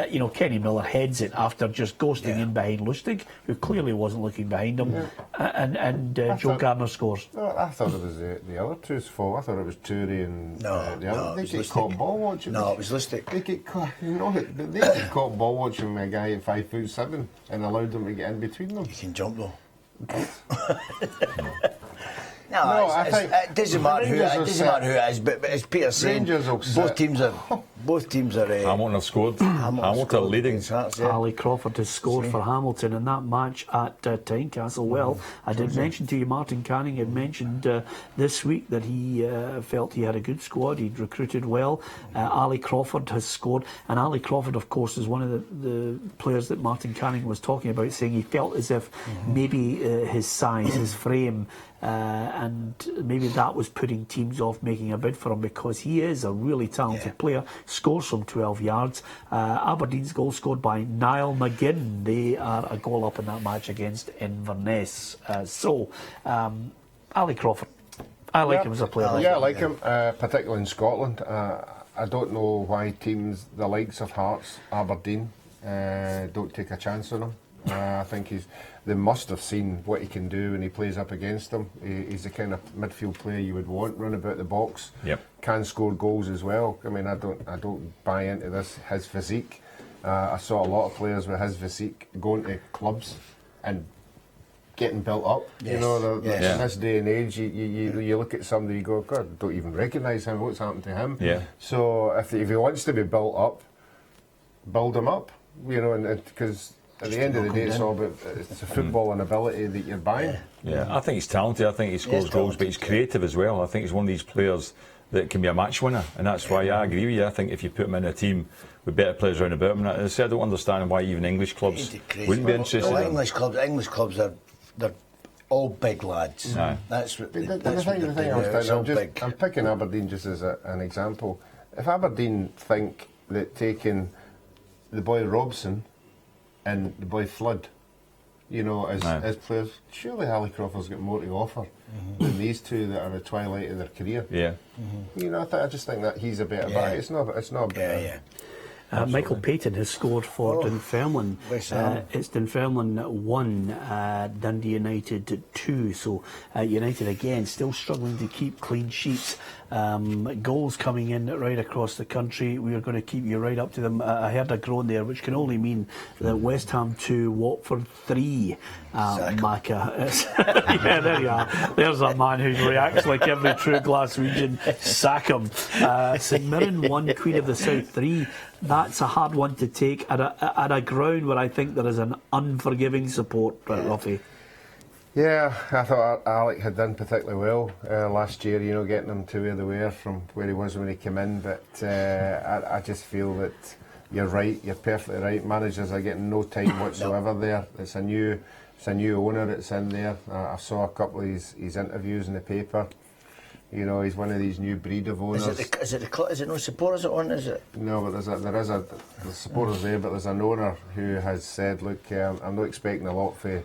You know, Kenny Miller heads it after just ghosting in behind Lustig, who clearly wasn't looking behind him, and Joe Gardner scores. No, I thought it was the other two's fault. I thought it was Turi and the other. They get caught ball watching. No, it was Lustig. They get caught, they get caught ball watching with a guy at 5'7" and allowed them to get in between them. You can jump though. I think it doesn't matter who it is, but as Peter saying, both teams are. Hamilton have scored. Hamilton are leading. Ali Crawford has scored for Hamilton in that match at Tynecastle. Well, I did mention to you, Martin Canning had mentioned this week that he felt he had a good squad. He'd recruited well. Ali Crawford has scored, and Ali Crawford, of course, is one of the players that Martin Canning was talking about, saying he felt as if maybe his size, his frame, and maybe that was putting teams off making a bid for him, because he is a really talented player, scores from 12 yards. Aberdeen's goal scored by Niall McGinn. They are a goal up in that match against Inverness. Ali Crawford, I like him as a player. I like him, particularly in Scotland. I don't know why teams the likes of Hearts, Aberdeen, don't take a chance on him. I think they must have seen what he can do when he plays up against them. He's the kind of midfield player you would want, run about the box, can score goals as well. I mean, I don't buy into his physique. I saw a lot of players with his physique going to clubs and getting built up. Yes. You know, in this day and age, you look at somebody, you go, God, I don't even recognise him. What's happened to him? Yeah. So if he wants to be built up, build him up. You know, and because at the end of the day, it's all about it's a football and ability that you're buying. Yeah, I think he's talented. I think he scores goals, but he's creative as well. I think he's one of these players that can be a match winner, and that's why I agree with you. I think if you put him in a team with better players around about him, I don't understand why even English clubs wouldn't be interested. Well, English clubs they're all big lads. That's what the thing I'm picking Aberdeen just as an example. If Aberdeen think that taking the boy Robson and the boy Flood, you know, as players, surely Ali Crawford's got more to offer than these two that are at the twilight of their career. Yeah. You know, I just think that he's a better back. It's not. Michael Payton has scored for Dunfermline. It's Dunfermline 1, Dundee United 2. So United again still struggling to keep clean sheets. Goals coming in right across the country. We are going to keep you right up to them. I heard a groan there, which can only mean that West Ham 2, Watford 3. Macca. Yeah, there you are. There's a man who reacts like every true Glaswegian. Sack him. St Mirren 1, Queen of the South 3. That's a hard one to take at a ground where I think there is an unforgiving support, Ruffy. Yeah, I thought Alec had done particularly well last year, you know, getting him to where they were from where he was when he came in. But I just feel that you're right, you're perfectly right. Managers are getting no time whatsoever there. It's a new owner that's in there. I saw a couple of his interviews in the paper. You know, he's one of these new breed of owners. Is it no supporters on? Is it? No, but there's supporters there, but there's an owner who has said, look, I'm not expecting a lot for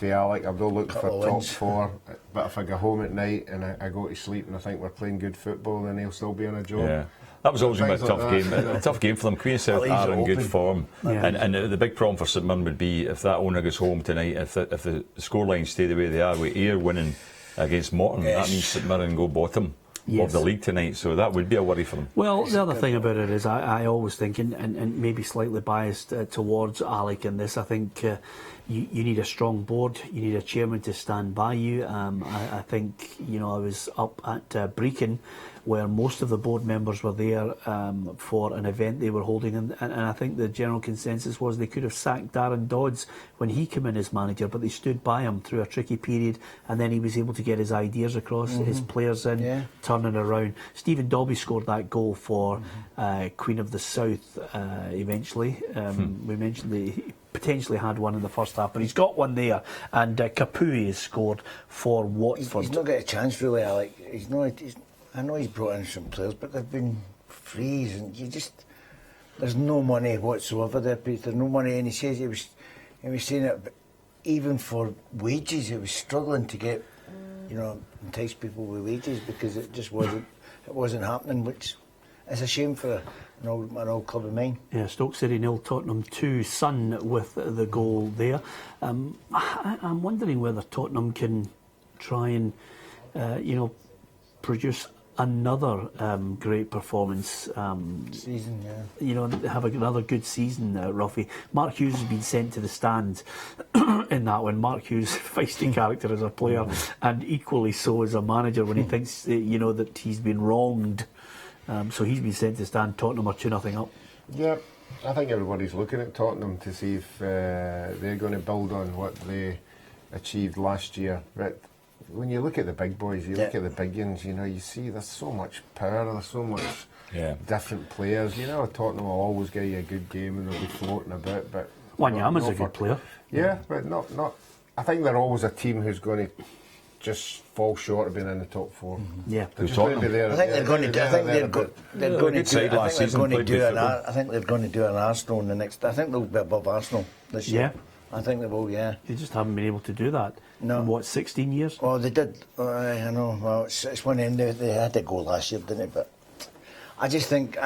Alec. I'm not looking for top four, but if I go home at night and I go to sleep and I think we're playing good football, then he'll still be on a job. Yeah. That was always a tough game. A tough game for them. Queen of South are in good form, and the big problem for St Mirren would be if that owner goes home tonight. If the scorelines stay the way they are, with Ayr winning against Morton, that means St Mirren go bottom of the league tonight, so that would be a worry for them. Well, the other thing about it is I always think, and maybe slightly biased towards Alec in this, I think you need a strong board, you need a chairman to stand by you. I think, you know, I was up at Brecon where most of the board members were there for an event they were holding, and I think the general consensus was they could have sacked Darren Dodds when he came in as manager, but they stood by him through a tricky period, and then he was able to get his ideas across, his players in, turning around. Stephen Dobby scored that goal for Queen of the South eventually. We mentioned he potentially had one in the first half, but he's got one there, and Kapui has scored for Watford. He's not got a chance really, Alec. I know he's brought in some players, but they've been frees, and there's no money whatsoever there, Pete. There's no money, and he says he was saying it, but even for wages, he was struggling to get, you know, entice people with wages because it just wasn't happening, which is a shame for an old club of mine. Yeah, Stoke City 0, Tottenham 2, Son with the goal there. I'm wondering whether Tottenham can try and, produce another great performance season, you know, have another good season, Ruffy. Mark Hughes has been sent to the stand in that one. Mark Hughes, feisty character as a player, and equally so as a manager when he thinks that he's been wronged. So he's been sent to stand. Tottenham are 2-0 up. Yeah, I think everybody's looking at Tottenham to see if they're going to build on what they achieved last year. But when you look at the big boys, you look at the big ones, you know, you see there's so much power, there's so much different players. You know, Tottenham will always give you a good game and they'll be floating about. But Wanyama's a good player. Yeah, but not. I think they're always a team who's going to just fall short of being in the top four. Yeah, they're just going to be there. I think they're going to. I think they're going to do an Arsenal in the next. I think they'll be above Arsenal this year. Yeah. I think they will, yeah. They just haven't been able to do that. No. In, 16 years? Oh, they did. I know. Well, it's one end. They had to go last year, didn't they? But I think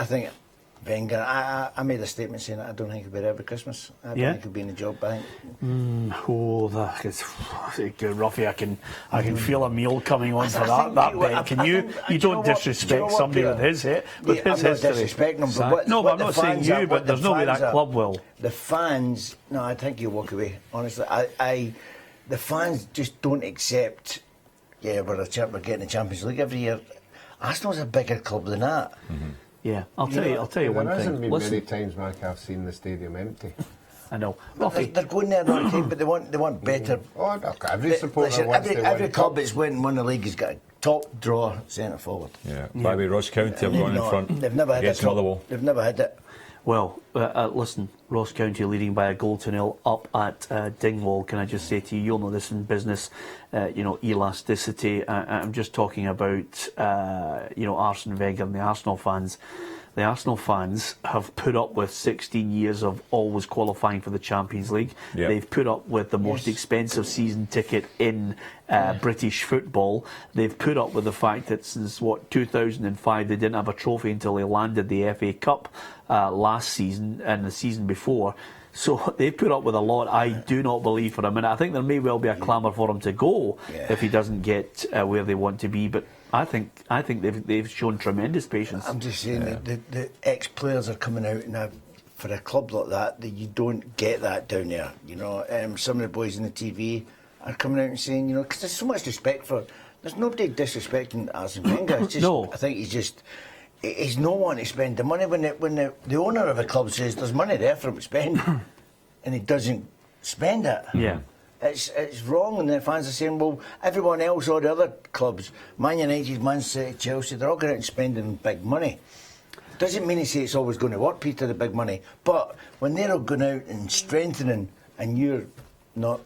Wenger, I made a statement saying that I don't think he'll be there every Christmas. I don't think he'll be in the job. I think. That is good, Ruffy. I can feel a meal coming on for that bet. Can you? You don't disrespect somebody with his I'm history. not disrespecting him, but no, but I'm not saying you. But there's no way that club will. The fans, no, I think you'll walk away. Honestly, the fans just don't accept. Yeah, we're getting the Champions League every year. Arsenal's a bigger club than that. Yeah, I'll tell you one There thing. hasn't been many times, Mark, I've seen the stadium empty. I know. They're going there all the time, but they want better. Oh, look, every supporter wants to win. Every club that's won the league has got a top draw centre forward. Yeah. By the way, Ross County have gone in front. They've never had against it. Motherwell. They've never had it. Well, listen, Ross County leading by a goal to nil up at Dingwall. Can I just say to you, you'll know this in business, elasticity. I'm just talking about, Arsene Wenger and the Arsenal fans. The Arsenal fans have put up with 16 years of always qualifying for the Champions League. Yep. They've put up with the most expensive season ticket in British football. They've put up with the fact that since, 2005, they didn't have a trophy until they landed the FA Cup last season and the season before. So they've put up with a lot. I do not believe for a minute. I think there may well be a clamour for him to go if he doesn't get where they want to be. But I think they've shown tremendous patience. I'm just saying that the ex-players are coming out now for a club like that you don't get that down there. Some of the boys in the TV are coming out and saying, because there's so much respect for. There's nobody disrespecting Arsene Wenger. It's just, No. I think he's no one to spend the money when the owner of a club says there's money there for him to spend, and he doesn't spend it. Yeah. It's wrong, and the fans are saying, well, everyone else, all the other clubs, Man United, Man City, Chelsea, they're all going out and spending big money. Doesn't mean he say it's always going to work, Peter, the big money. But when they're all going out and strengthening, and you're not.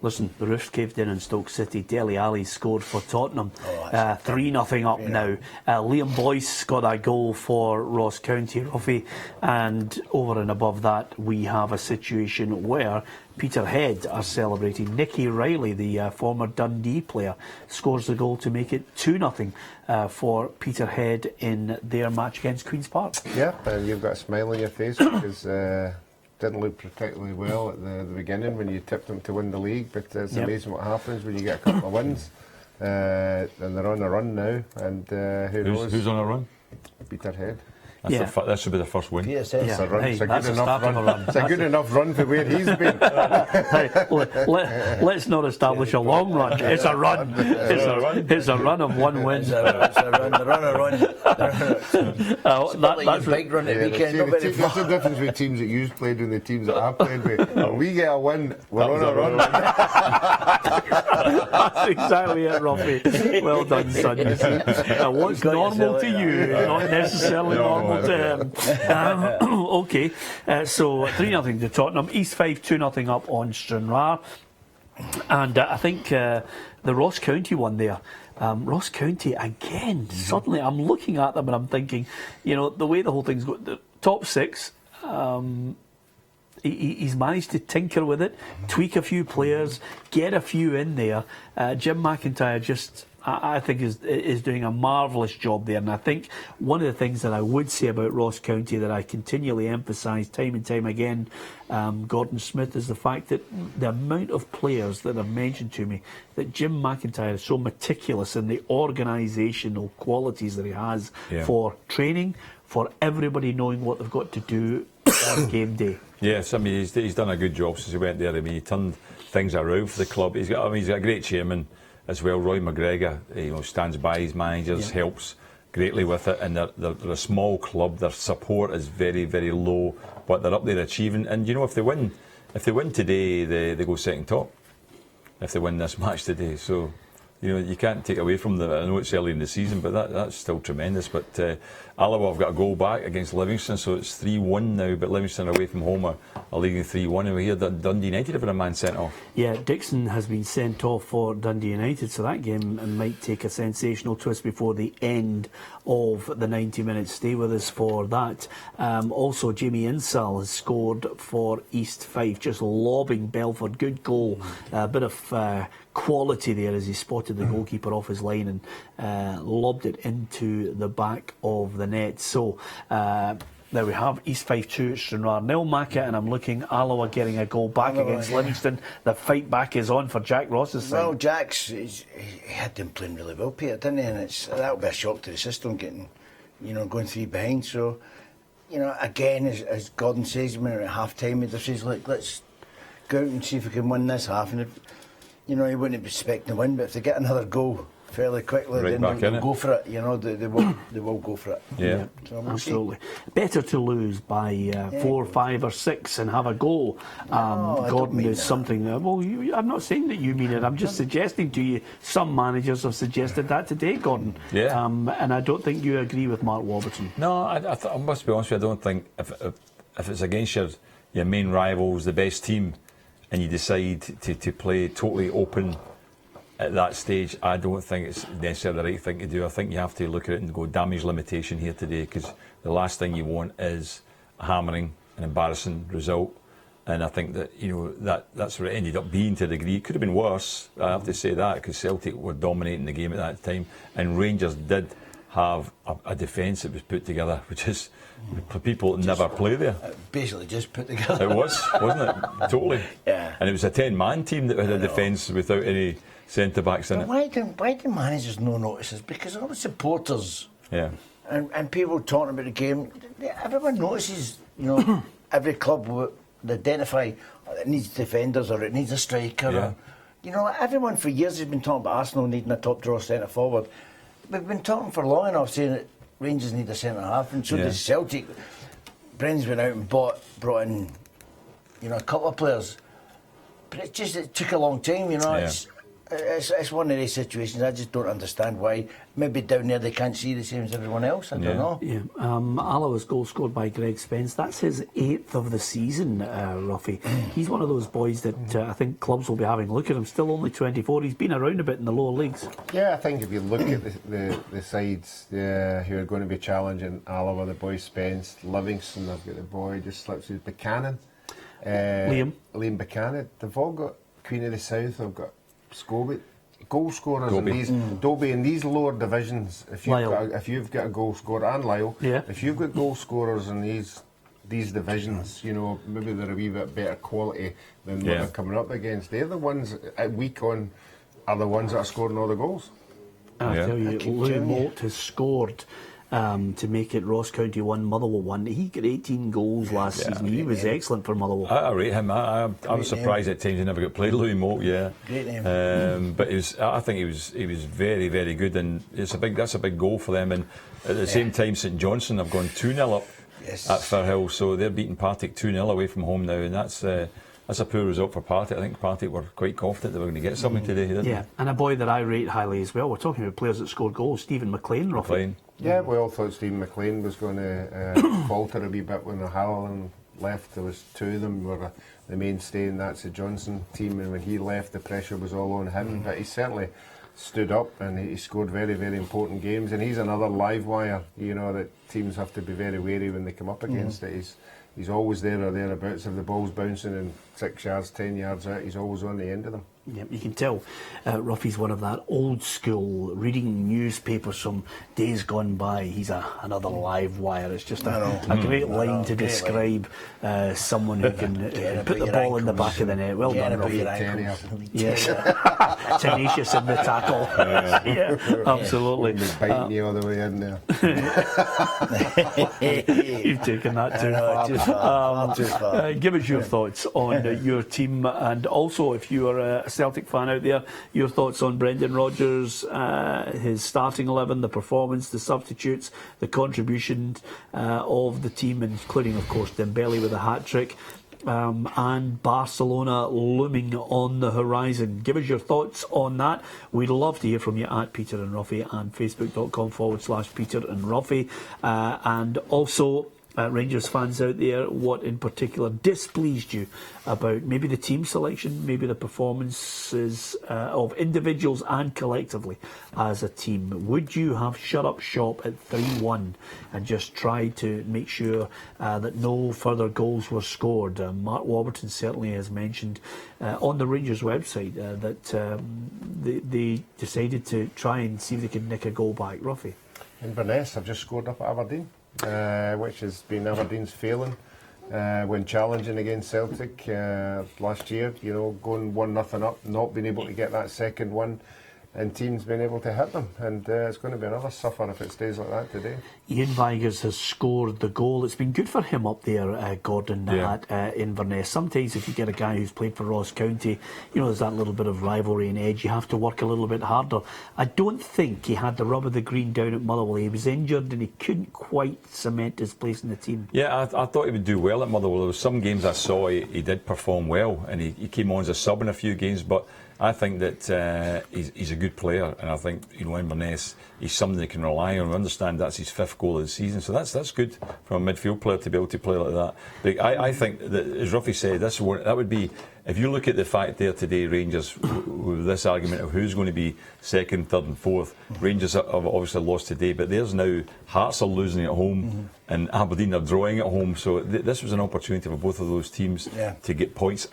Listen, the roof caved in Stoke City. Dele Alli scored for Tottenham. 3-0 up now. Liam Boyce got a goal for Ross County, Ruffy. And over and above that, we have a situation where Peterhead are celebrating. Nicky Riley, the former Dundee player, scores the goal to make it 2-0 for Peterhead in their match against Queen's Park. Yeah, and you've got a smile on your face because didn't look particularly well at the beginning when you tipped them to win the league, but it's amazing what happens when you get a couple of wins. And they're on a run now, and who knows? Who's on a run? Peterhead. That should be the first win. Yes, It's a run. Hey, It's a that's good a enough start of a run. run. It's a good enough run for where he's been. Let's not establish a long run. It's a run. It's a run of one win. It's a run. They're on a run. That's a big run at weekend. Not very There's far. a difference with teams that you've played and the teams that I've played with. When we get a win, we're on a run. That's exactly it, Ruffy. Well done, son. What's normal to you, not necessarily normal to him. Okay, so 3-0 to Tottenham. East 5, 2-0 up on Stranraer. And I think the Ross County one there. Ross County again. Suddenly, I'm looking at them and I'm thinking, the way the whole thing's going, the top six. He's managed to tinker with it, tweak a few players, get a few in there. Jim McIntyre just, I think, is doing a marvellous job there. And I think one of the things that I would say about Ross County that I continually emphasise time and time again, Gordon Smith, is the fact that the amount of players that have mentioned to me that Jim McIntyre is so meticulous in the organisational qualities that he has for training, for everybody knowing what they've got to do on game day. Yes, I mean he's done a good job since he went there. I mean he turned things around for the club. He's got a great chairman as well, Roy McGregor. Stands by his managers, helps greatly with it, and they're a small club. Their support is very, very low, but they're up there achieving. And if they win today, they go second top. If they win this match today, so. You can't take away from them. I know it's early in the season, but that's still tremendous. But Alloa have got a goal back against Livingston, so it's 3-1 now. But Livingston away from home are leading 3-1. And we hear that Dundee United have had a man sent off. Yeah, Dixon has been sent off for Dundee United, so that game might take a sensational twist before the end of the 90 minutes. Stay with us for that. Also, Jamie Insall has scored for East Fife, just lobbing Belford. Good goal. A bit of quality there as he spotted the goalkeeper off his line and lobbed it into the back of the net. So There we have East Fife 2, Stranraer 0, Macca, and I'm looking Alloa getting a goal back Alloa, against yeah. Livingston. The fight back is on for Jack Ross's side. Well, he had them playing really well, Peter, didn't he? And that'll be a shock to the system, getting, going 3 behind. So, again, as Gordon says, when at half time, he just says, look, let's go out and see if we can win this half. And if, he wouldn't be expecting to win, but if they get another goal fairly quickly, Right then back they'll in go for it. They will go for it. Yeah. So we'll Absolutely. Better to lose by 4, 5 or 6 and have a goal, I don't Gordon, mean is that. something I'm not saying that you mean it, I'm just suggesting to you, some managers have suggested that today, Gordon. Yeah. And I don't think you agree with Mark Warburton. No, I must be honest with you, I don't think if it's against your main rivals, the best team, and you decide to play totally open at that stage, I don't think it's necessarily the right thing to do. I think you have to look at it and go damage limitation here today, because the last thing you want is a hammering, an embarrassing result. And I think that that's what it ended up being to a degree. It could have been worse, I have to say that, because Celtic were dominating the game at that time, and Rangers did have a defence that was put together, which is for people that never play there. Basically just put together. It was, wasn't it? Totally. Yeah. And it was a 10-man team that had a defence without any centre-backs in But it. why do managers no notices? Because all the supporters Yeah. and people talking about the game, everyone notices, every club will identify it needs defenders or it needs a striker. Yeah. Or, everyone for years has been talking about Arsenal needing a top draw centre forward. We've been talking for long enough saying that Rangers need a centre half, and so does Celtic. Brendan's went out and brought in, a couple of players, but it took a long time. It's one of these situations. I just don't understand why. Maybe down there they can't see the same as everyone else. I don't know. Yeah. Alloa's goal scored by Greg Spence. That's his 8th of the season, Ruffy. He's one of those boys that I think clubs will be having a look at him. Still only 24. He's been around a bit in the lower leagues. Yeah, I think if you look at the sides who are going to be challenging Alloa, the boy Spence, Livingston, they've got the boy just slips his Buchanan. Liam Buchanan. They've all got Queen of the South. They've got Scobie, goal scorers in these lower divisions. If you've got a goal scorer, and Lyle, if you've got goal scorers in these divisions, maybe they're a wee bit better quality than what they're coming up against. They're the ones week on are the ones that are scoring all the goals. I tell you, Louis Moult has scored to make it Ross County 1, Motherwell 1. He got 18 goals last season. He was excellent for Motherwell. I rate him. I was surprised at times he never got played. Louis Moult, Great name. But I think he was very, very good, and that's a big goal for them. And at the same time, St Johnstone have gone 2-0 up at Firhill, so they're beating Partick 2-0 away from home now, and that's a poor result for Partick. I think Partick were quite confident they were going to get something today, didn't they? And a boy that I rate highly as well. We're talking about players that scored goals. Stephen McLean, roughly. Yeah, we all thought Stephen McLean was going to falter a wee bit when O'Halloran left. There was 2 of them were the mainstay in that St Johnstone team, and when he left, the pressure was all on him. But he certainly stood up and he scored very, very important games. And he's another live wire, that teams have to be very wary when they come up against it. He's always there or thereabouts. If the ball's bouncing in 6 yards, 10 yards out, he's always on the end of them. Yeah, you can tell Ruffy's one of that old school reading newspapers from days gone by. He's another live wire. It's just a great line to describe someone who can put the ball in the back of the net. Well done, Ruffy. Yes. Tenacious in the tackle. Yeah, absolutely. Biting you all the way in there. You've taken that too far. Give us your thoughts on your team, and also if you are a Celtic fan out there, your thoughts on Brendan Rodgers, his starting 11, the performance, the substitutes, the contribution of the team, including of course Dembele with a hat-trick, and Barcelona looming on the horizon. Give us your thoughts on that. We'd love to hear from you at Peter and Ruffy and facebook.com/Peter and Ruffy, and also Rangers fans out there, what in particular displeased you about maybe the team selection, maybe the performances of individuals and collectively as a team? Would you have shut up shop at 3-1 and just tried to make sure that no further goals were scored? Mark Warburton certainly has mentioned on the Rangers website that they decided to try and see if they could nick a goal back. Ruffy? Inverness have just scored up at Aberdeen, which has been Aberdeen's failing when challenging against Celtic last year. You know, going 1-0 up, not being able to get that second one, and teams been able to hit them, and it's going to be another suffer if it stays like that today. Ian Vigurs has scored the goal. It's been good for him up there, Gordon, at Inverness. Sometimes if you get a guy who's played for Ross County, you know, there's that little bit of rivalry and edge. You have to work a little bit harder. I don't think he had the rub of the green down at Motherwell. He was injured and he couldn't quite cement his place in the team. Yeah, I thought he would do well at Motherwell. There was some games I saw he did perform well, and he came on as a sub in a few games, but I think that he's a good player, and I think, you know, Inverness, he's something they can rely on. We understand that's his 5th goal of the season, so that's good from a midfield player to be able to play like that. But I think that, as Ruffy said, that would be, if you look at the fact there today, Rangers, with this argument of who's going to be 2nd, 3rd and 4th, Rangers have obviously lost today, but there's now Hearts are losing at home and Aberdeen are drawing at home, so this was an opportunity for both of those teams to get points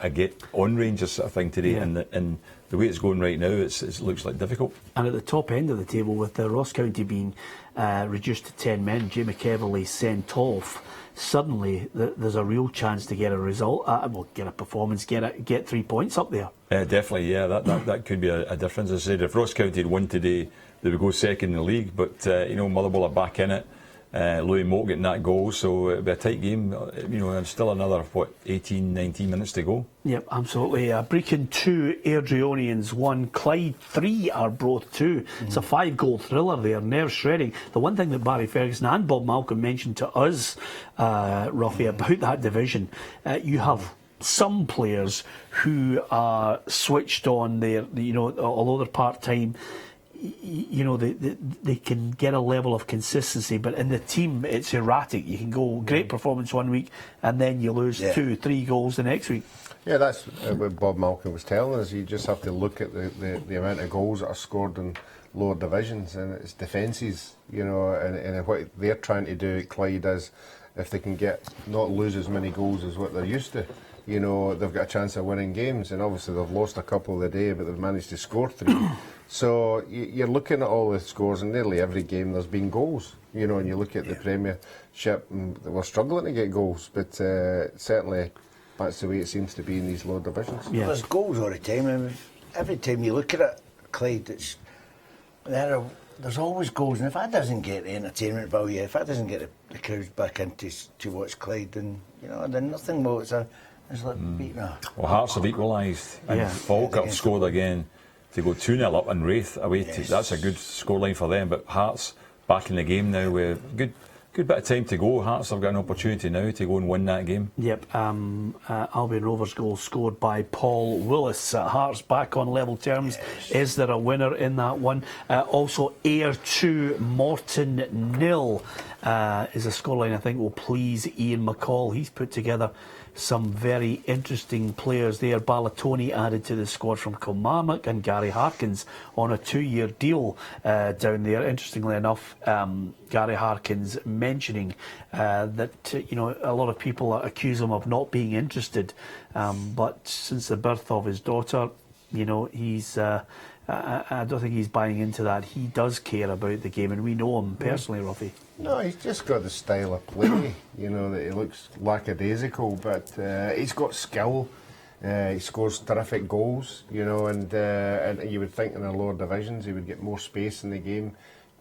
on Rangers, I think, today, and the way it's going right now, it looks like difficult. And at the top end of the table, with Ross County being reduced to 10 men, Jay McEverley sent off, suddenly there's a real chance to get a result, get a performance, get 3 points up there. Definitely, yeah, that could be a difference. As I said, if Ross County had won today, they would go 2nd in the league, but you know, Motherwell are back in it. Louis Moat getting that goal, so it'll be a tight game, you know, and still another 18, 19 minutes to go. Yep, absolutely. Brecon 2, Airdrieonians 1, Clyde 3, Arbroath 2. It's a 5-goal thriller there, nerve shredding. The one thing that Barry Ferguson and Bob Malcolm mentioned to us, Ruffy, about that division, you have some players who are switched on there, you know, although they're part-time, you know, they can get a level of consistency, but in the team it's erratic. You can go great performance one week and then you lose 2-3 goals the next week. Yeah, that's what Bob Malcolm was telling us. You just have to look at the amount of goals that are scored in lower divisions, and it's defences, you know, and what they're trying to do at Clyde is, if they can not lose as many goals as what they're used to, you know, they've got a chance of winning games. And obviously they've lost a couple of the day, but they've managed to score 3. So you're looking at all the scores, and nearly every game there's been goals, you know, and you look at the Premiership and we're struggling to get goals, but certainly that's the way it seems to be in these lower divisions. Yeah. There's goals all the time. I mean, every time you look at it, Clyde, there's always goals, and if that doesn't get the entertainment value, if that doesn't get the crowds back into to watch Clyde, then, you know, then nothing more. It's like beating a... Well, Hearts have equalised, and Falkirk scored again to go 2-0 up, and Wraith away. That's a good scoreline for them, but Hearts back in the game now with good bit of time to go. Hearts have got an opportunity now to go and win that game. Yep, Albion Rovers goal scored by Paul Willis. Hearts back on level terms. Is there a winner in that one? Also, Ayr 2, Morton 0 is a scoreline I think will please Ian McCall. He's put together some very interesting players there. Balatoni added to the squad from Kilmarnock, and Gary Harkins on a 2-year deal down there. Interestingly enough, Gary Harkins mentioning that, you know, a lot of people accuse him of not being interested, but since the birth of his daughter, you know, he's I don't think he's buying into that. He does care about the game, and we know him personally, Ruffy. No, he's just got the style of play, you know, that he looks lackadaisical, but he's got skill. He scores terrific goals, you know, and you would think in the lower divisions he would get more space in the game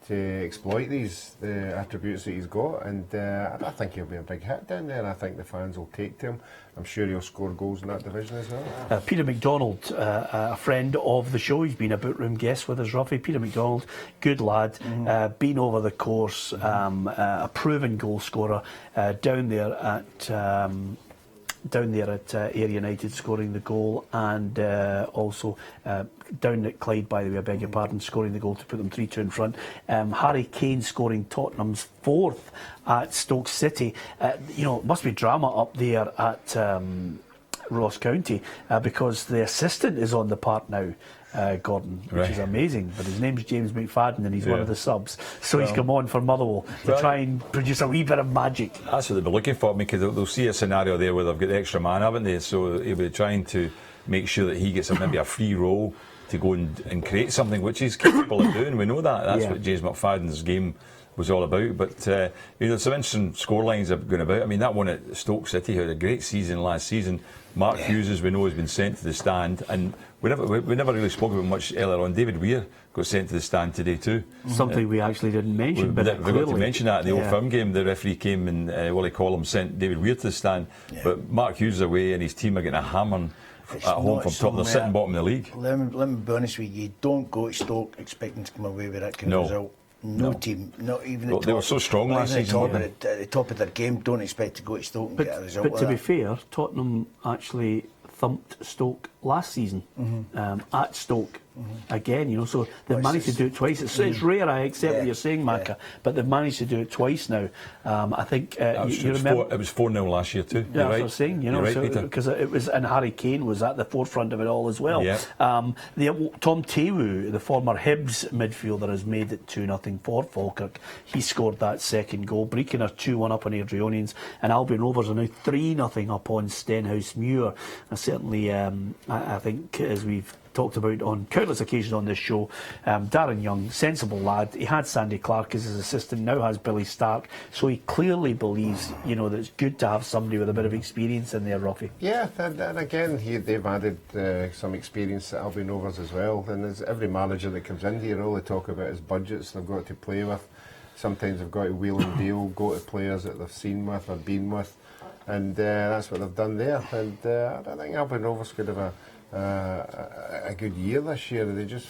to exploit these attributes that he's got, and I think he'll be a big hit down there, and I think the fans will take to him. I'm sure he'll score goals in that division as well. Peter McDonald, a friend of the show, he's been a boot-room guest with us, Ruffy. Peter McDonald, good lad, been over the course, a proven goal scorer down there at Ayr United, scoring the goal, and also down at Clyde, by the way, I beg your pardon, scoring the goal to put them 3-2 in front. Harry Kane scoring Tottenham's 4th at Stoke City. You know, it must be drama up there at Ross County because the assistant is on the park now, Gordon, which is amazing. But his name's James McFadden, and he's one of the subs. So he's come on for Motherwell to try and produce a wee bit of magic. That's what they'll be looking for, because they'll see a scenario there where they've got the extra man, haven't they? So he'll be trying to make sure that he gets maybe a free role to go and create something, which he's capable of doing. We know that. That's what James McFadden's game was all about. But some interesting scorelines are going about. I mean, that one at Stoke City had a great season last season. Mark Hughes, as we know, has been sent to the stand, and we never really spoke about much earlier on. David Weir got sent to the stand today too. Something we actually didn't mention, we but got to mention that in the Old Firm game. The referee came and Willie Collum sent David Weir to the stand, but Mark Hughes is away and his team are getting a hammering at home from top. They're sitting bottom of the league. Let me be honest with you. You don't go to Stoke expecting to come away with that kind of result. No team, not even the top. They were so strong last season. At the top of their game, don't expect to go to Stoke and get a result. But to be fair, Tottenham actually thumped Stoke last season at Stoke again. So they've managed to do it twice. It's rare, I accept what you're saying, Macca, but they've managed to do it twice now. I think you remember it was 4-0 last year too. Yeah, You're that's right. what I'm saying. Because it was, and Harry Kane was at the forefront of it all as well. Yeah. Tom Tewu, the former Hibs midfielder, has made it 2-0 for Falkirk. He scored that second goal. Brecon are 2-1 up on Airdrieonians, and Albion Rovers are now 3-0 up on Stenhousemuir. Certainly, I think, as we've talked about on countless occasions on this show, Darren Young, sensible lad. He had Sandy Clark as his assistant, now has Billy Stark, so he clearly believes, that it's good to have somebody with a bit of experience in there, Ruffy. Yeah, and again, they've added some experience at Albion Rovers as well. And as every manager that comes in here, all they talk about is budgets they've got to play with. Sometimes they've got to wheel and deal, go to players that they've seen with or been with, and that's what they've done there. And I think Albion Rovers could have a good year this year. They just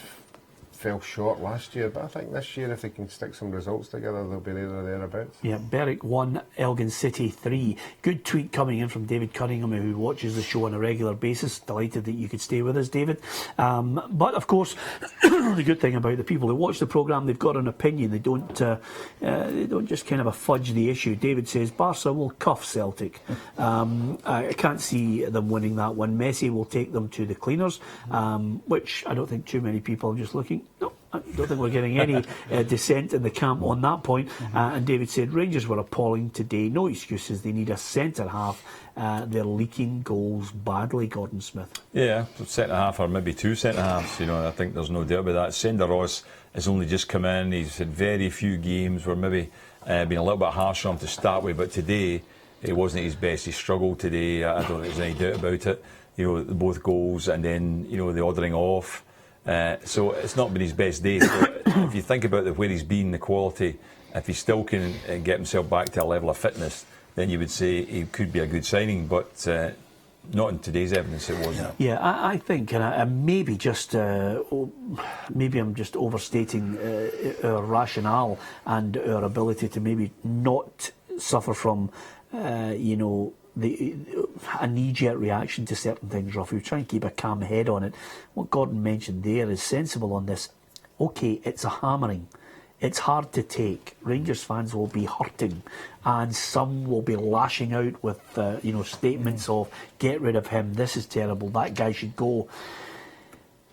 fell short last year, but I think this year, if they can stick some results together, they'll be there or thereabouts. Yeah, Berwick 1, Elgin City 3. Good tweet coming in from David Cunningham, who watches the show on a regular basis. Delighted that you could stay with us, David. But of course, the good thing about the people who watch the programme, they've got an opinion. They don't just kind of fudge the issue. David says Barca will cuff Celtic. I can't see them winning that one. Messi will take them to the cleaners, which I don't think too many people are just looking. No, I don't think we're getting any dissent in the camp on that point. And David said Rangers were appalling today. No excuses. They need a centre half. They're leaking goals badly, Gordon Smith. Yeah, centre half or maybe two centre halves. I think there's no doubt about that. Senderos has only just come in. He's had very few games. We're maybe been a little bit harsh on him to start with, but today it wasn't his best. He struggled today. I don't think there's any doubt about it. Both goals and then the ordering off. So it's not been his best day. So if you think about where he's been, the quality, if he still can get himself back to a level of fitness, then you would say he could be a good signing. But not in today's evidence, it wasn't. Yeah, I think, and maybe just maybe I'm just overstating our rationale and our ability to maybe not suffer from, a knee-jerk reaction to certain things, Ruff. We try and keep a calm head on it. What Gordon mentioned there is sensible on this. OK, it's a hammering. It's hard to take. Rangers fans will be hurting, and some will be lashing out with, statements of "get rid of him. This is terrible. That guy should go."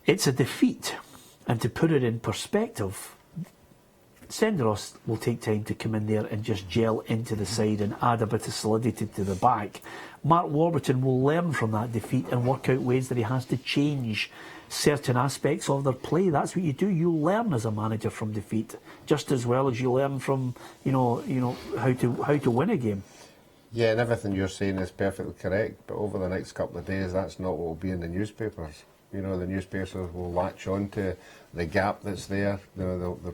It's a defeat, and to put it in perspective, Senderos will take time to come in there and just gel into the side and add a bit of solidity to the back. Mark Warburton will learn from that defeat and work out ways that he has to change certain aspects of their play. That's what you do. You learn as a manager from defeat, just as well as you learn from how to win a game. Yeah, and everything you're saying is perfectly correct. But over the next couple of days, that's not what will be in the newspapers. The newspapers will latch on to the gap that's there.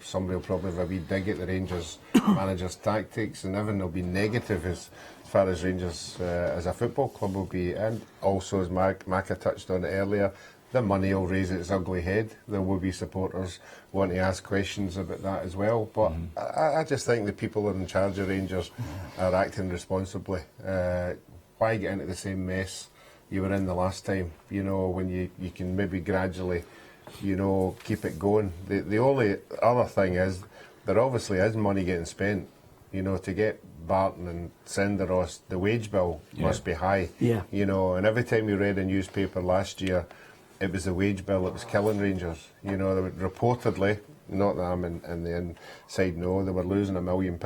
Somebody will probably have a wee dig at the Rangers manager's tactics, and everything will be negative as far as Rangers as a football club will be. And also, as Macca touched on it earlier, the money will raise its ugly head. There will be supporters wanting to ask questions about that as well. But I just think the people in charge of Rangers are acting responsibly. Why get into the same mess you were in the last time? When you can maybe gradually, keep it going. The only other thing is there obviously is money getting spent. To get Barton and Senderos, the wage bill must be high. Yeah. And every time you read a newspaper last year, it was the wage bill that was killing Rangers. They were reportedly, not that I'm in the inside, no, they were losing £1 million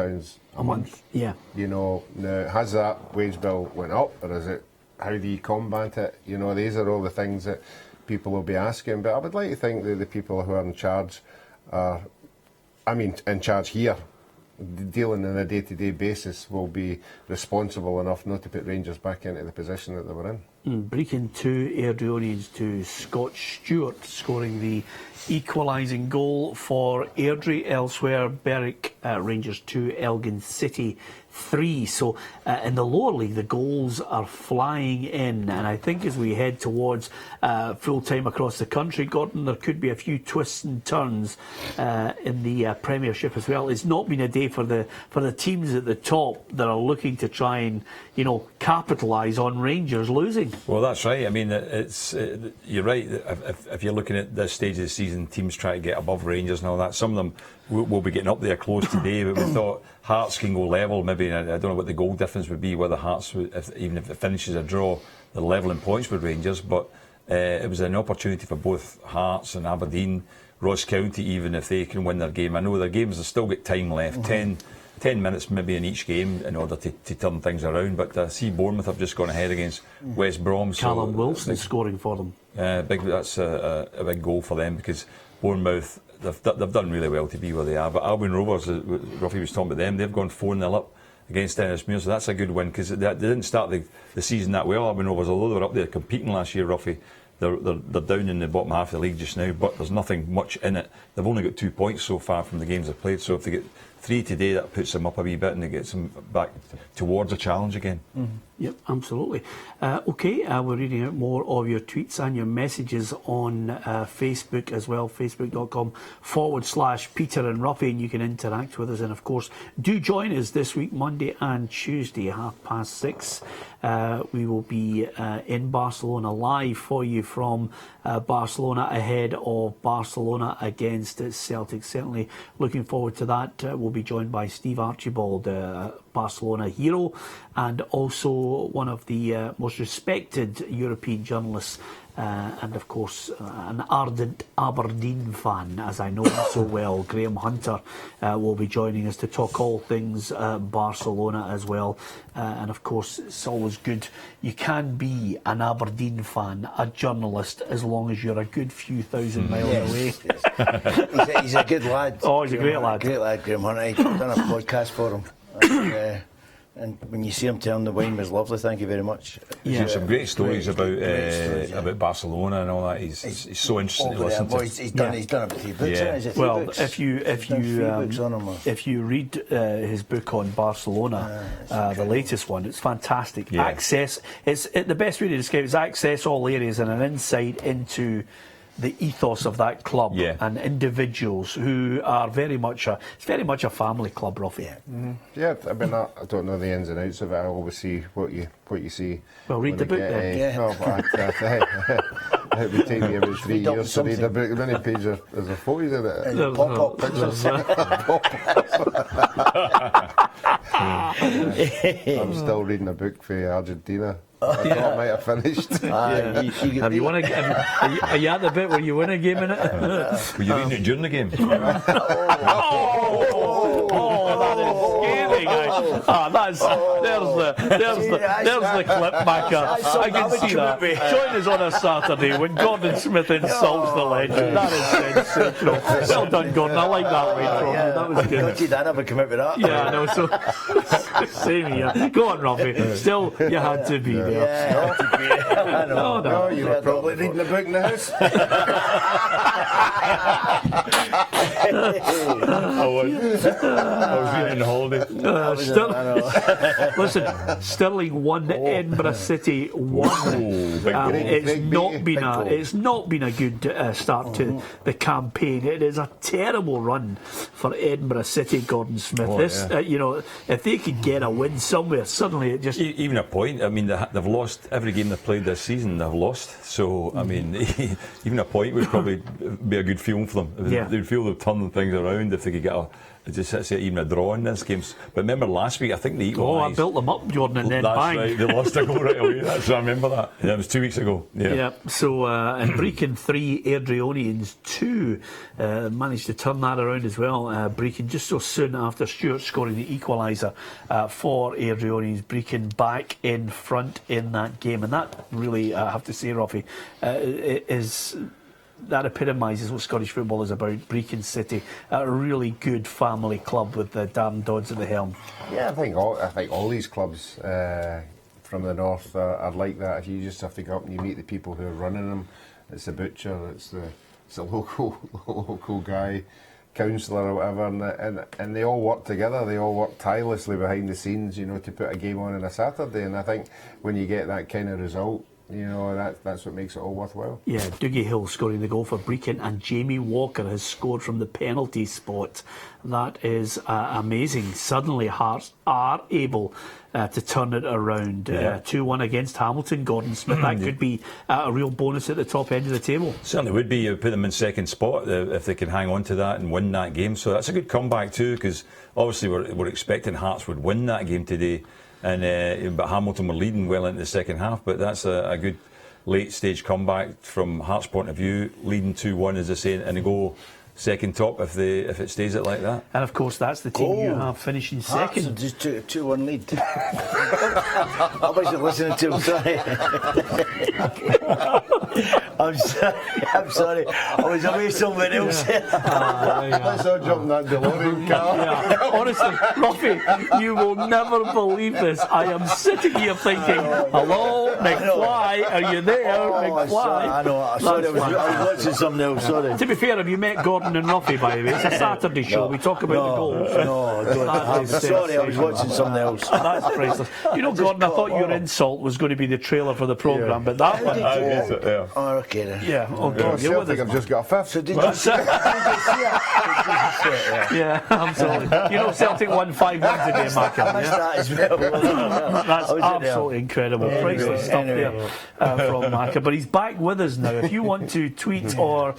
a month. Yeah. Now, has that wage bill went up, or is it? How do you combat it? These are all the things that people will be asking. But I would like to think that the people who are in charge are, in charge here, dealing on a day-to-day basis will be responsible enough not to put Rangers back into the position that they were in. Brecon 2, Airdrieonians 2. Scott Stewart scoring the equalising goal for Airdrie. Elsewhere, Berwick Rangers 2, Elgin City 3. So in the lower league, the goals are flying in, and I think as we head towards full time across the country, Gordon, there could be a few twists and turns in the Premiership as well. It's not been a day for the teams at the top that are looking to try and capitalise on Rangers losing. Well, that's right. I mean, you're right. If you're looking at this stage of the season, teams try to get above Rangers and all that. Some of them will be getting up there close today, but we thought Hearts can go level. Maybe I don't know what the goal difference would be, whether Hearts, even if it finishes a draw, they're level in points with Rangers. But it was an opportunity for both Hearts and Aberdeen, Ross County, even if they can win their game. I know their games have still got time left, 10 minutes maybe in each game in order to turn things around. But I see Bournemouth have just gone ahead against West Brom. Callum Wilson scoring for them. That's a big goal for them, because Bournemouth, they've done really well to be where they are. But Albion Rovers, Ruffy was talking about them, they've gone 4-0 up against Dennismuir, so that's a good win, because they didn't start the season that well, Albion Rovers, although they were up there competing last year, Ruffy. They're down in the bottom half of the league just now, but there's nothing much in it. They've only got 2 points so far from the games they've played, so if they get 3 today, that puts them up a wee bit and it gets them back towards a challenge again. Yep, absolutely. We're reading out more of your tweets and your messages on Facebook as well, facebook.com/Peter and Ruffy, and you can interact with us. And of course, do join us this week, Monday and Tuesday, 6:30. We will be in Barcelona live for you from Barcelona ahead of Barcelona against Celtic. Certainly looking forward to that. We'll be joined by Steve Archibald, Barcelona hero, and also one of the most respected European journalists, and of course an ardent Aberdeen fan, as I know him so well. Graham Hunter will be joining us to talk all things Barcelona as well. And of course, it's always good. You can be an Aberdeen fan, a journalist, as long as you're a good few thousand miles away. Yes. He's a good lad. Oh, he's a great lad. Great lad, Graham Hunter. I've done a podcast for him. And when you see him telling the wine was lovely, thank you very much. He's got some great stories about Barcelona and all that. He's so interesting to listen to. He's done about 3 books. Yeah. Well, books? if you read his book on Barcelona, the latest one, it's fantastic. Yeah. Access. The best way to describe it is access all areas and an insight into the ethos of that club and individuals who are very much a family club, Ruffy. Yeah, I mean, I don't know the ins and outs of it. I always see what you see. Well, read the book then. No, but it would take me about 3 years to read a book. How many pages is there? 40 in it? Pop-up I'm still reading a book for Argentina. I thought I might have finished. Are you at the bit where you win a game in it? Were you reading it during the game? That is scary, guys. There's the clip back up. I can see that. Join us on a Saturday when Gordon Smith insults the legend. That is sensational. Well done, Gordon. I like that way from you. That was good. Did I never come out with that? Yeah, I know. So same here. Go on, Ruffy. Still, you had to be there. Yeah, I know. No, you were probably reading a book in the house. I was reading the holiday. Listen, Stirling 1, Edinburgh City 1. It's not been a good start to the campaign. It is a terrible run for Edinburgh City, Gordon Smith. If they could get a win somewhere, suddenly it just even a point. I mean, they've lost every game they've played this season. They've lost. So I mean, even a point would probably be a good feeling for them. They'd feel they've turned things around if they could get even a draw in this game. But remember last week, I think they equalised. I built them up, Jordan, and then that's bang. Right, they lost a goal right away. I remember that. Yeah, it was 2 weeks ago. Yeah. So in Brecon 3, Airdrieonians 2 managed to turn that around as well. Brecon just so soon after Stewart scoring the equaliser for Airdrieonians. Brecon back in front in that game, and that really, I have to say, Ruffy, is that epitomises what Scottish football is about. Brecon City, a really good family club with the Darren Dodds at the helm. Yeah, I think all these clubs from the north are like that. If you just have to go up and you meet the people who are running them, it's the butcher, it's the local guy, councillor or whatever, and they all work together. They all work tirelessly behind the scenes, to put a game on a Saturday. And I think when you get that kind of result, that's what makes it all worthwhile. Yeah, Dougie Hill scoring the goal for Brecon, and Jamie Walker has scored from the penalty spot. That is amazing. Suddenly Hearts are able to turn it around. 2-1 against Hamilton. Gordon Smith, that could be a real bonus at the top end of the table. Certainly would be. You put them in second spot if they can hang on to that and win that game. So that's a good comeback too, because obviously we're expecting Hearts would win that game today. But Hamilton were leading well into the second half. But that's a good late stage comeback from Hearts' point of view, leading 2-1 as I say, and they go second top if it stays it like that. And of course that's the team you have finishing second. Hearts just took a 2-1 lead. I wasn't listening to him, sorry. I'm sorry. I was away somewhere else. Let's all jump in that DeLorean car. Yeah. Honestly, Ruffy, you will never believe this. I am sitting here thinking, hello, McFly, are you there, McFly? I know. Sorry, I was watching something else, sorry. To be fair, have you met Gordon and Ruffy, by the way? It's a Saturday show. We talk about the goals. I'm sorry, I was watching something else. That's priceless. Gordon, I thought your insult was going to be the trailer for the programme, but that one... Oh, okay then. Yeah, okay. I think I've just got a fifth. So did you see it? Yeah, absolutely. Celtic won 5-1 today, Macca. I missed that as well. That's absolutely incredible. Priceless stuff there from Macca. But he's back with us now. If you want to tweet or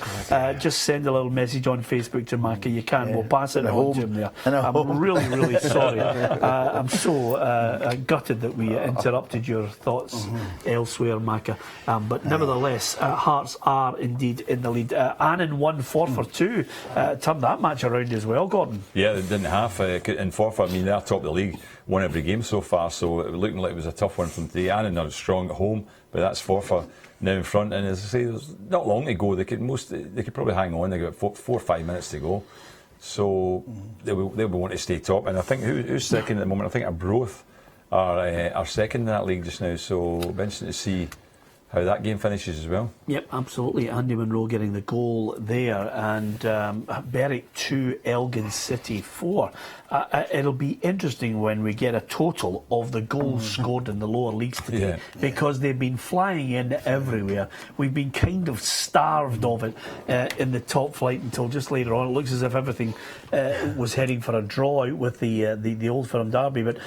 just send a little message on Facebook to Macca, you can. We'll pass it on to him there. I'm really, really sorry. I'm so gutted that we interrupted your thoughts elsewhere, Macca. But nevertheless, Hearts are indeed in the lead. Annan won 4-2. Turned that match around as well, Gordon. Yeah, they didn't have in Forfar. I mean, they're top of the league, won every game so far, so it looking like it was a tough one from today. Annan are strong at home, but that's Forfar now in front. And as I say, there's not long to go. They could probably hang on. They got 4 or 5 minutes to go, so they will want to stay top. And I think who's second at the moment? I think Arbroath are second in that league just now. So it'll be interesting to see how that game finishes as well. Yep, absolutely. Andy Munro getting the goal there, and Berwick 2, Elgin City 4. It'll be interesting when we get a total of the goals scored in the lower leagues today, because they've been flying in everywhere. We've been kind of starved of it in the top flight until just later on. It looks as if everything was heading for a draw out with the Old Firm derby. But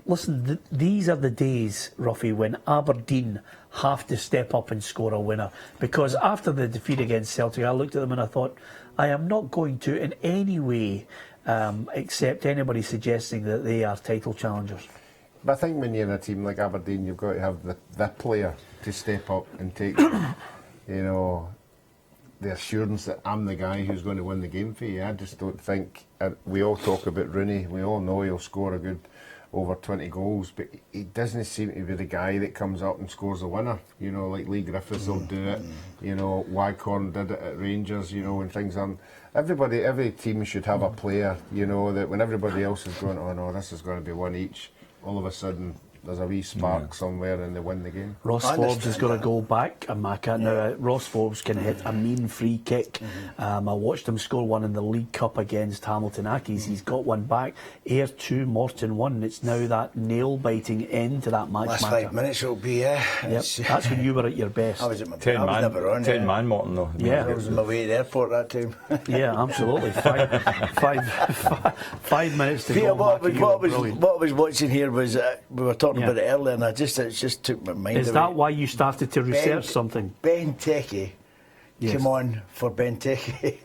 listen, these are the days, Ruffy, when Aberdeen have to step up and score a winner, because after the defeat against Celtic, I looked at them and I thought, I am not going to in any way accept anybody suggesting that they are title challengers. But I think when you're in a team like Aberdeen, you've got to have the player to step up and take the assurance that I'm the guy who's going to win the game for you. I just don't think, we all talk about Rooney, we all know he'll score a good over 20 goals, but he doesn't seem to be the guy that comes up and scores a winner. Like Lee Griffiths will do it. Wycorn did it at Rangers. When things aren't. Every team should have a player. That when everybody else is going, oh no, this is going to be one each. All of a sudden, there's a wee spark somewhere and they win the game. Ross Forbes has got to go back a Macca. Now, Ross Forbes can hit a mean free kick. I watched him score one in the League Cup against Hamilton Accies. He's got one back. Ayr 2, Morton 1. It's now that nail-biting end to that match. Last Macca. 5 minutes it'll be, Yep. That's when you were at your best. I was at my 10 I was man, never on 10 man Morton though. Yeah. I was on my way to the airport that time. Yeah, absolutely. 5 minutes to Peter, go. what I Macca, was watching here was, we were talking about it earlier, and it just took my mind Is away. that why you started to research something? Ben Teke. Yes. Come on for Ben Teke.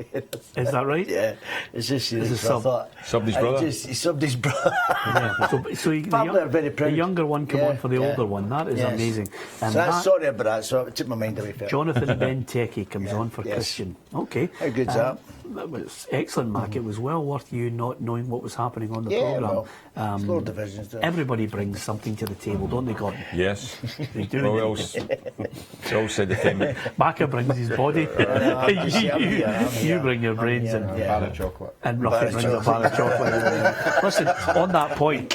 Is that right? Yeah. It's just Is it I thought, somebody's brother? He's somebody's brother. Yeah. So Family are very proud. the younger one come on for the older one. That is amazing. And sorry about that, so it took my mind away from it. Jonathan Benteke comes on for Christian. Okay. How good's that? that was excellent, Mark. It was well worth you not knowing what was happening on the programme. Well, it's lower divisions. There. Everybody brings something to the table, don't they, Gordon? Yes. They do. Well, we all said the thing. Macca brings his body. You bring your brains and A bar of chocolate. And Ruffy brings a bar of chocolate. Listen, on that point,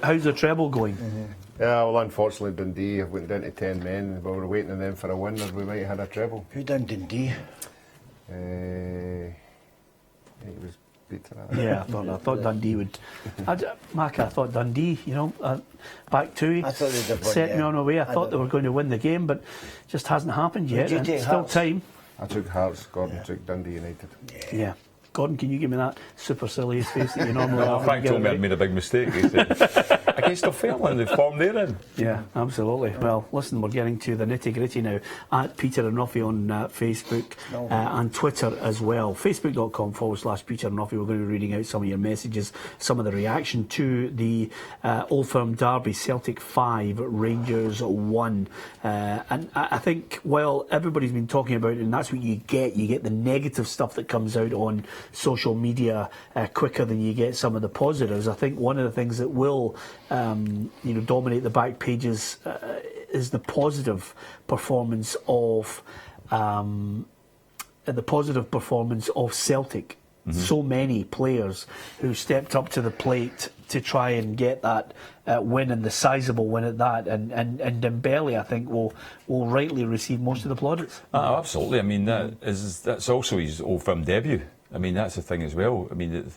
how's the treble going? Yeah, well, unfortunately, Dundee went down to 10 men. We were waiting on them for a win, or we might have had a treble. Who done Dundee? It was Peter. Yeah, I thought Dundee would. Mark, I thought Dundee, back two, I thought they'd have won, set me yeah. on a way. I thought they were going to win the game, but just hasn't happened yet. you And take still Hearts? time. I took Hearts, Gordon took Dundee United. Yeah. Gordon, can you give me that supercilious face that you normally have? Frank told me I'd made a big mistake. He said, against a Fairland, the form they're in. Yeah, absolutely. Well, listen, we're getting to the nitty-gritty now. At Peter and Ruffy on Facebook and Twitter as well. Facebook.com/Peter and Ruffy. We're going to be reading out some of your messages, some of the reaction to the Old Firm Derby. Celtic 5, Rangers 1. And I think, while everybody's been talking about it, and that's what you get the negative stuff that comes out on social media quicker than you get some of the positives. I think one of the things that will dominate the back pages is the positive performance of Celtic. Mm-hmm. So many players who stepped up to the plate to try and get that win, and the sizable win at that. And Dembele, I think, will rightly receive most of the plaudits. Oh, absolutely. I mean, that's also his Old Firm debut. I mean, that's the thing as well. I mean,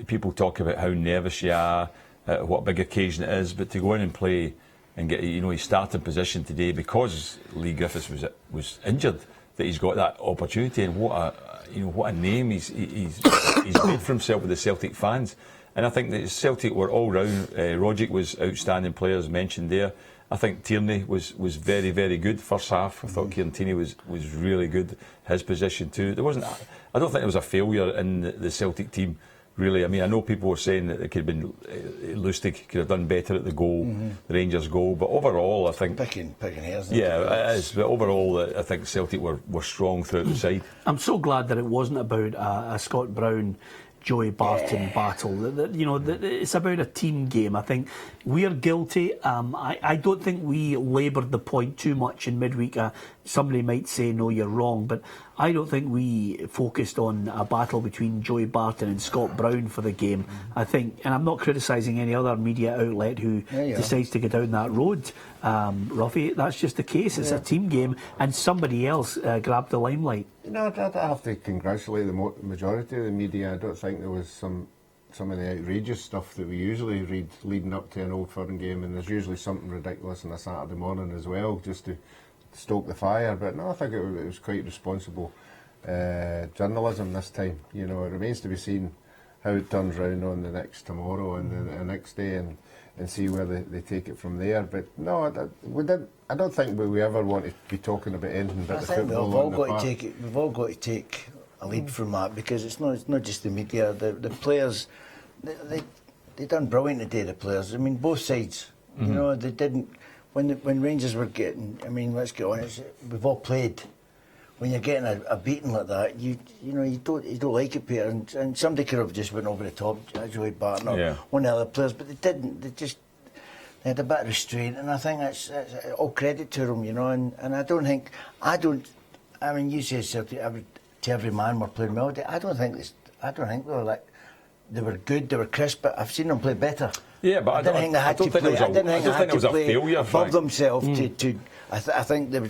people talk about how nervous you are, what a big occasion it is, but to go in and play and get his starting position today, because Lee Griffiths was injured, that he's got that opportunity, and what a name he's made for himself with the Celtic fans. And I think that Celtic were all round. Rogic was outstanding player, as mentioned there. I think Tierney was very, very good first half. I thought Kieran Tierney was really good. His position too. I don't think there was a failure in the Celtic team, really. I mean, I know people were saying that it could have been Lustig could have done better at the goal, the Rangers goal, but overall I think Picking hairs. Yeah, it is. But overall, I think Celtic were strong throughout the side. I'm so glad that it wasn't about a Scott Brown, Joey Barton battle. It's about a team game. I think we're guilty. I don't think we laboured the point too much in midweek. Somebody might say, no, you're wrong, but I don't think we focused on a battle between Joey Barton and Scott Brown for the game. I think, and I'm not criticising any other media outlet who decides to go down that road, Ruffy. That's just the case. It's a team game, and somebody else grabbed the limelight. I have to congratulate the majority of the media. I don't think there was some of the outrageous stuff that we usually read leading up to an Old Firm game, and there's usually something ridiculous on a Saturday morning as well, just to stoke the fire. But no, I think it was quite responsible journalism this time. It remains to be seen how it turns round on the next tomorrow and the next day, and see where they take it from there. But no, I don't think we ever want to be talking about anything but the football. We've all got to take a lead from that, because it's not just the media. The players, they done brilliant today. The players. I mean, both sides. They didn't. When Rangers were getting, I mean, let's get honest, we've all played. When you're getting a beating like that, you don't like it, Peter. And somebody could have just went over the top, Joey Barton or one of the other players, but they didn't. They had a bit of restraint, and I think that's all credit to them, And I mean, you say Celtic, to every man were playing well. I don't think they were like. They were good, they were crisp, but I've seen them play better. Yeah, but I don't think it was a failure above themselves to. I think they were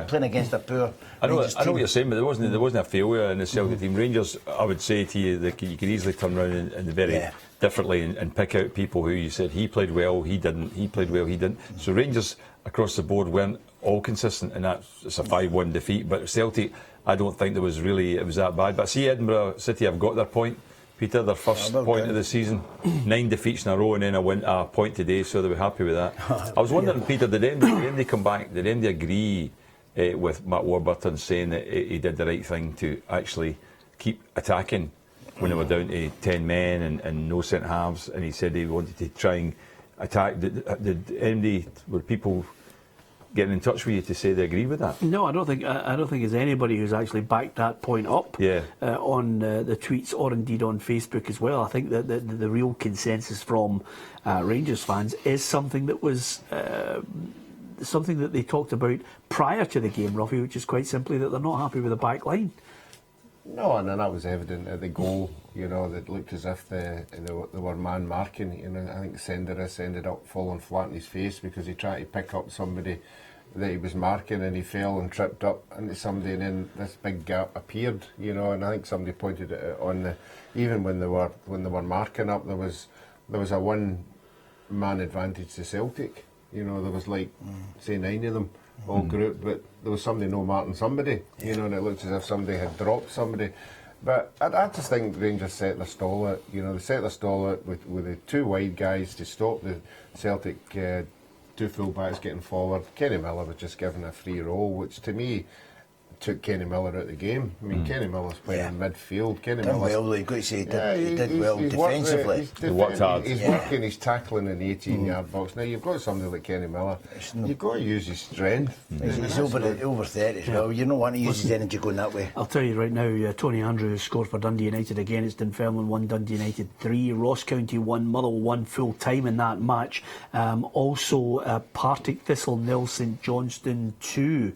playing against a poor. I know what you're saying, but there wasn't a failure in the Celtic team. Rangers, I would say to you, that you could easily turn around and very differently and pick out people who you said he played well, he didn't. He played well, he didn't. So Rangers across the board weren't all consistent, and it's a 5-1 defeat. But Celtic, I don't think it was that bad. But see, Edinburgh City have got their point. Peter, their first point of the season, 9 defeats in a row, and then a point today, so they were happy with that. I was wondering, Peter, did anybody come back? Did anybody agree with Matt Warburton saying that he did the right thing to actually keep attacking when they were down to 10 men and no centre halves? And he said he wanted to try and attack. Were people getting in touch with you to say they agree with that. No, I don't think there's anybody who's actually backed that point up on the tweets or indeed on Facebook as well. I think that the real consensus from Rangers fans is something that was something that they talked about prior to the game, Ruffy, which is quite simply that they're not happy with the back line. No, and that was evident at the goal. That looked as if they were man marking. I think Senderis ended up falling flat on his face because he tried to pick up somebody that he was marking, and he fell and tripped up into somebody, and then this big gap appeared. And I think somebody pointed it out on even when they were marking up, there was a one man advantage to Celtic. There was say 9 of them. All group, but there was somebody no marking somebody, and it looked as if somebody had dropped somebody. But I just think Rangers set their stall out. They set their stall out with the 2 wide guys to stop the Celtic 2 full-backs getting forward. Kenny Miller was just given a free roll, which to me took Kenny Miller out of the game. I mean, Kenny Miller's playing in midfield. Kenny Miller's well, you've got to say he did well defensively. He worked hard. He's working, he's tackling in the 18-yard box. Now, you've got somebody like Kenny Miller. You've got to use his strength. He's over 30 as well. You don't want to use his energy going that way. I'll tell you right now, Tony Andrews scored for Dundee United again. It's Dunfermline 1, Dundee United 3. Ross County 1, Motherwell 1 full time in that match. Also, Partick Thistle 0, St Johnstone 2.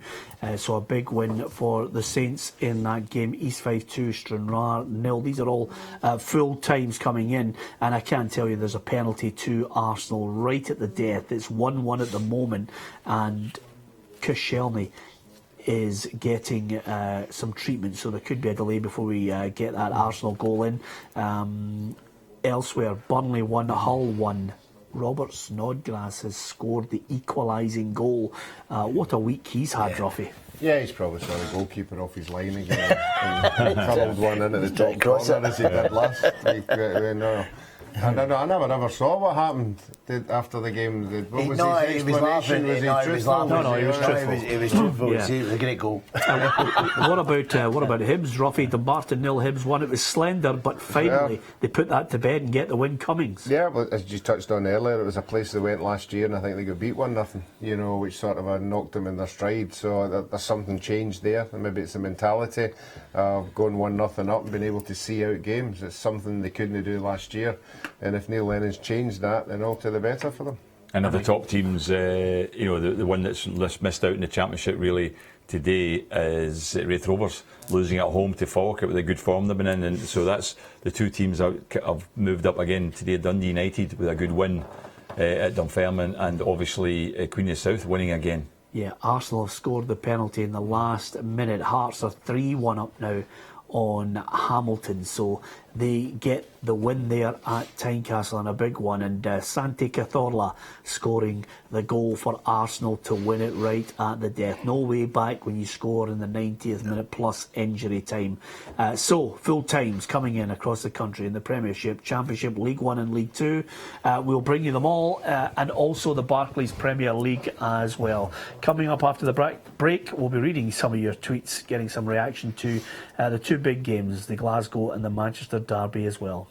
So a big win for the Saints in that game. East Fife 2, Stranraer 0. These are all full times coming in, and I can tell you there's a penalty to Arsenal right at the death. It's 1-1 at the moment, and Koscielny is getting some treatment, so there could be a delay before we get that Arsenal goal in. Elsewhere, Burnley 1, Hull 1. Robert Snodgrass has scored the equalising goal. What a week he's had, Ruffy. Yeah, he's probably saw the goalkeeper off his line again and curled one into the top corner as he did last week. I never ever saw what happened after the game. What was his explanation? Was he truthful? No, he was truthful. He was truthful. Yeah. It was a great goal. What about Hibs, Ruffy? Dumbarton 0, Hibs 1. It was slender, but finally they put that to bed and get the win. Cummings. Yeah, but as you touched on earlier, it was a place they went last year, and I think they got beat 1-0. Which sort of knocked them in their stride. So there's something changed there, and maybe it's the mentality of going 1-0 up and being able to see out games. It's something they couldn't do last year. And if Neil Lennon's changed that, then all to the better for them. And of the top teams, the one that's missed out in the Championship really today is Wraith Rovers, losing at home to Falkirk with a good form they've been in. And so that's the 2 teams that have moved up again today. Dundee United with a good win at Dunfermline, and obviously Queen of the South winning again. Yeah, Arsenal have scored the penalty in the last minute. Hearts are 3-1 up now on Hamilton, so they get the win there at Tynecastle, and a big one. And Santi Cazorla scoring the goal for Arsenal to win it right at the death. No way back when you score in the 90th minute plus injury time. So full times coming in across the country in the Premiership, Championship, League 1 and League 2. We'll bring you them all, and also the Barclays Premier League as well. Coming up after the break, we'll be reading some of your tweets, getting some reaction to the 2 big games, the Glasgow and the Manchester derby as well.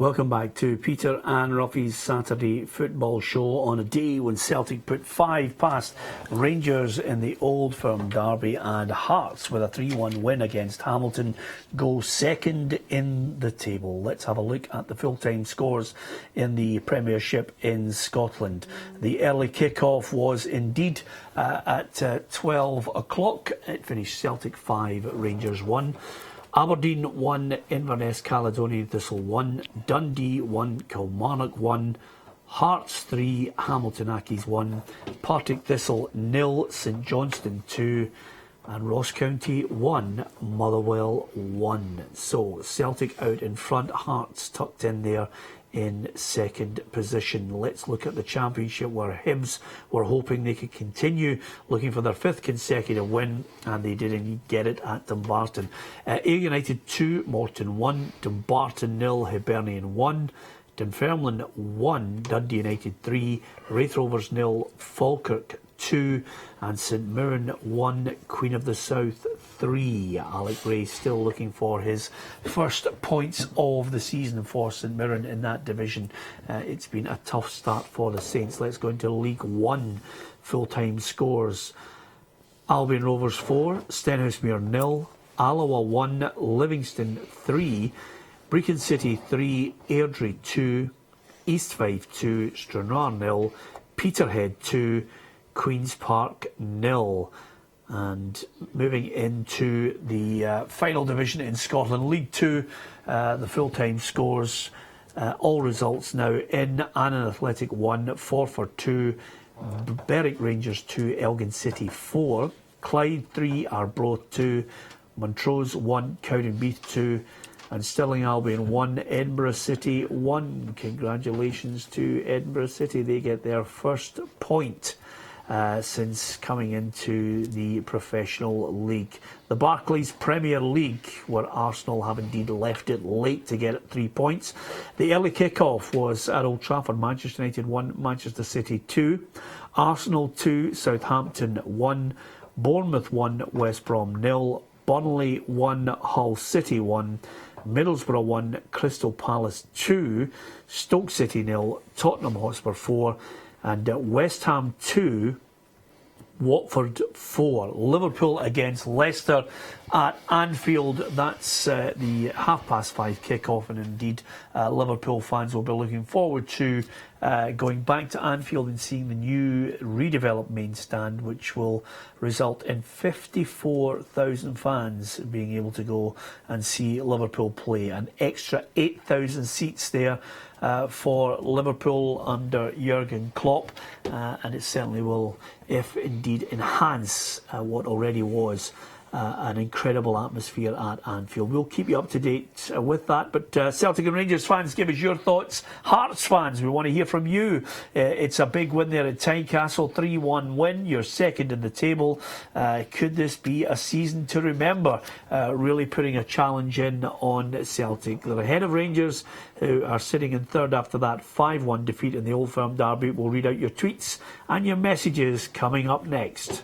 Welcome back to Peter and Ruffy's Saturday football show on a day when Celtic put 5 past Rangers in the Old Firm derby, and Hearts with a 3-1 win against Hamilton go second in the table. Let's have a look at the full-time scores in the Premiership in Scotland. The early kick-off was indeed at 12 o'clock. It finished Celtic 5, Rangers 1. Aberdeen 1, Inverness Caledonian Thistle 1, Dundee 1, Kilmarnock 1, Hearts 3, Hamilton Accies 1, Partick Thistle 0, St Johnstone 2, and Ross County 1, Motherwell 1. So Celtic out in front, Hearts tucked in there in second position. Let's look at the Championship, where Hibs were hoping they could continue looking for their 5th consecutive win, and they did indeed get it at Dumbarton. Ayr United 2, Morton 1, Dumbarton 0, Hibernian 1, Dunfermline 1, Dundee United 3, Wraith Rovers 0, Falkirk 2, and St Mirren 1, Queen of the South 3. Alec Ray still looking for his first points of the season for St Mirren in that division. It's been a tough start for the Saints. Let's go into League 1 full-time scores. Albion Rovers 4, Stenhousemuir 0, Alloa 1, Livingston 3, Brecon City 3, Airdrie 2, East Fife 2, Stranraer 0, Peterhead 2, Queen's Park 0. And moving into the final division in Scotland, League 2, the full-time scores, all results now in: Annan Athletic 1, Forfar 2, Berwick Rangers 2, Elgin City 4, Clyde 3, Arbroath 2, Montrose 1, Cowdenbeath 2, and Stirling Albion 1, Edinburgh City 1. Congratulations to Edinburgh City, they get their first point since coming into the professional league. The Barclays Premier League, where Arsenal have indeed left it late to get 3 points. The early kick-off was at Old Trafford. Manchester United 1, Manchester City 2, Arsenal 2, Southampton 1, Bournemouth 1, West Brom 0, Burnley 1, Hull City 1, Middlesbrough 1, Crystal Palace 2, Stoke City 0, Tottenham Hotspur 4, and West Ham 2, Watford 4. Liverpool against Leicester at Anfield. That's the 5:30 kick-off, and indeed Liverpool fans will be looking forward to going back to Anfield and seeing the new redeveloped main stand, which will result in 54,000 fans being able to go and see Liverpool play. An extra 8,000 seats there for Liverpool under Jurgen Klopp, and it certainly will, if indeed, enhance what already was an incredible atmosphere at Anfield. We'll keep you up to date with that, but Celtic and Rangers fans, give us your thoughts. Hearts fans, we want to hear from you. It's a big win there at Tynecastle, 3-1 win. You're second in the table. Could this be a season to remember? Really putting a challenge in on Celtic. They're ahead of Rangers, who are sitting in third after that 5-1 defeat in the Old Firm derby. We'll read out your tweets and your messages coming up next.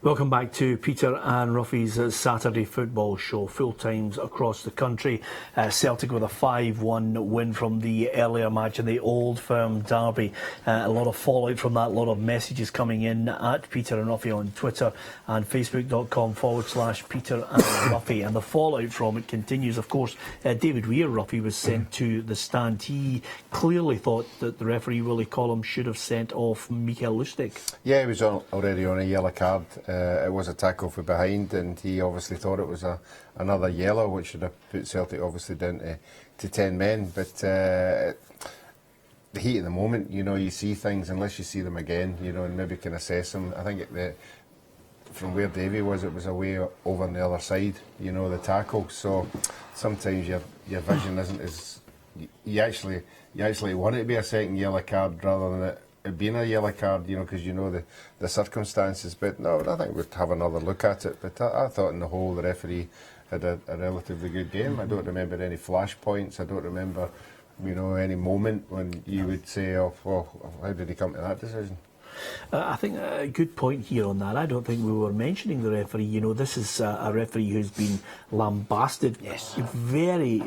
Welcome back to Peter and Ruffy's Saturday football show. Full times across the country. Celtic with a 5-1 win from the earlier match in the Old Firm derby. A lot of fallout from that, a lot of messages coming in at Peter and Ruffy on Twitter and facebook.com/Peter and Ruffy. And the fallout from it continues. Of course, David Weir, Ruffy, was sent to the stand. He clearly thought that the referee, Willie Collum, should have sent off Mikael Lustig. Yeah, he was already on a yellow card. It was a tackle from behind, and he obviously thought it was another yellow, which should have put Celtic obviously down to 10 men. But the heat of the moment, you see things unless you see them again, and maybe can assess them. I think from where Davy was, it was away over on the other side, the tackle. So sometimes your vision isn't as you actually want it to be a second yellow card rather than it being a yellow card, because the circumstances. But no, I think we'd have another look at it. But I thought in the whole the referee had a relatively good game. I don't remember any flash points. I don't remember, any moment when you would say, "Oh, well, how did he come to that decision?" I think a good point here on that. I don't think we were mentioning the referee. This is a referee who's been lambasted. Yes. Very,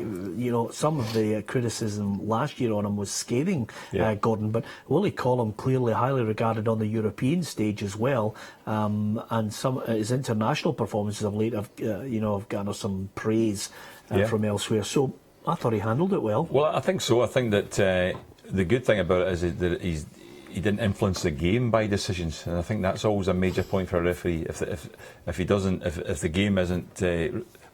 some of the criticism last year on him was scathing, Gordon. But Willie Collum clearly highly regarded on the European stage as well. And some his international performances of late have garnered some praise from elsewhere. So I thought he handled it well. Well, I think so. I think that the good thing about it is that he didn't influence the game by decisions, and I think that's always a major point for a referee. If he doesn't, if the game isn't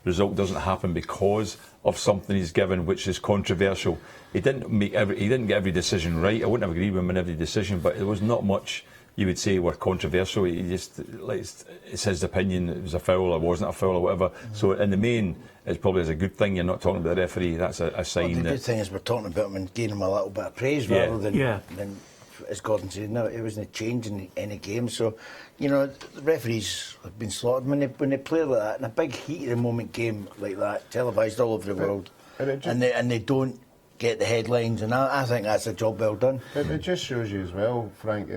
result doesn't happen because of something he's given, which is controversial, he didn't get every decision right. I wouldn't have agreed with him in every decision, but there was not much you would say were controversial. He just it's his opinion. It was a foul or wasn't a foul or whatever. So in the main, it's probably a good thing you're not talking about the referee. That's a sign. Well, the that good thing is we're talking about him and giving him a little bit of praise rather than as Gordon said, no, it wasn't changing any game. So, the referees have been slaughtered when they play like that in a big heat of the moment game like that, televised all over the world, and they don't get the headlines. And I think that's a job well done. It just shows you as well, Frank.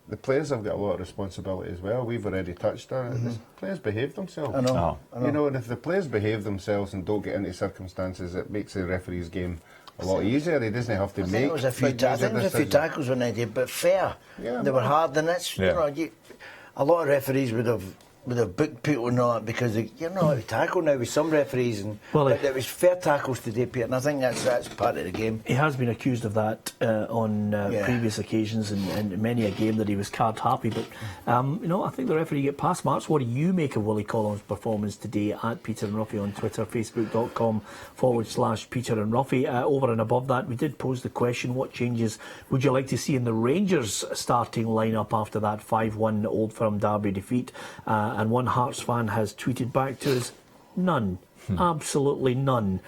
The players have got a lot of responsibility as well. We've already touched on it. The players behave themselves. I know. And if the players behave themselves and don't get into circumstances, it makes the referee's game a lot easier. He doesn't have to make. There was a few tackles when they did, but fair. Yeah, they were hard, and that's a lot of referees would have booked people on because you're not how to tackle now with some referees, but it was fair tackles today, Peter, and I think that's part of the game. He has been accused of that on previous occasions and many a game that he was card happy. But I think the referee get pass marks. What do you make of Willie Collum's performance today? At Peter and Ruffy on Twitter, facebook.com/Peter and Ruffy. Over and above that, we did pose the question: what changes would you like to see in the Rangers starting lineup after that 5-1 Old Firm derby defeat? And one Hearts fan has tweeted back to us, none. Absolutely none.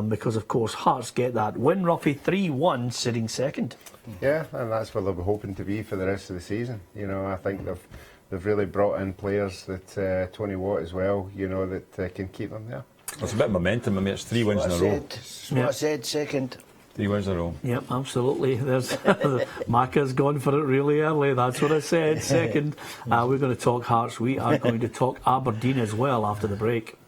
Because, of course, Hearts get that win, Ruffy, 3-1, sitting second. Yeah, and that's where they'll be hoping to be for the rest of the season. I think they've really brought in players that Tony Watt as well, that can keep them there. There's a bit of momentum. I mean, it's 3 wins in a row. That's what I said, second. 3 wins in a row. Yep, absolutely. There's Macca's gone for it really early. That's what I said. Second, we're going to talk Hearts. We are going to talk Aberdeen as well after the break.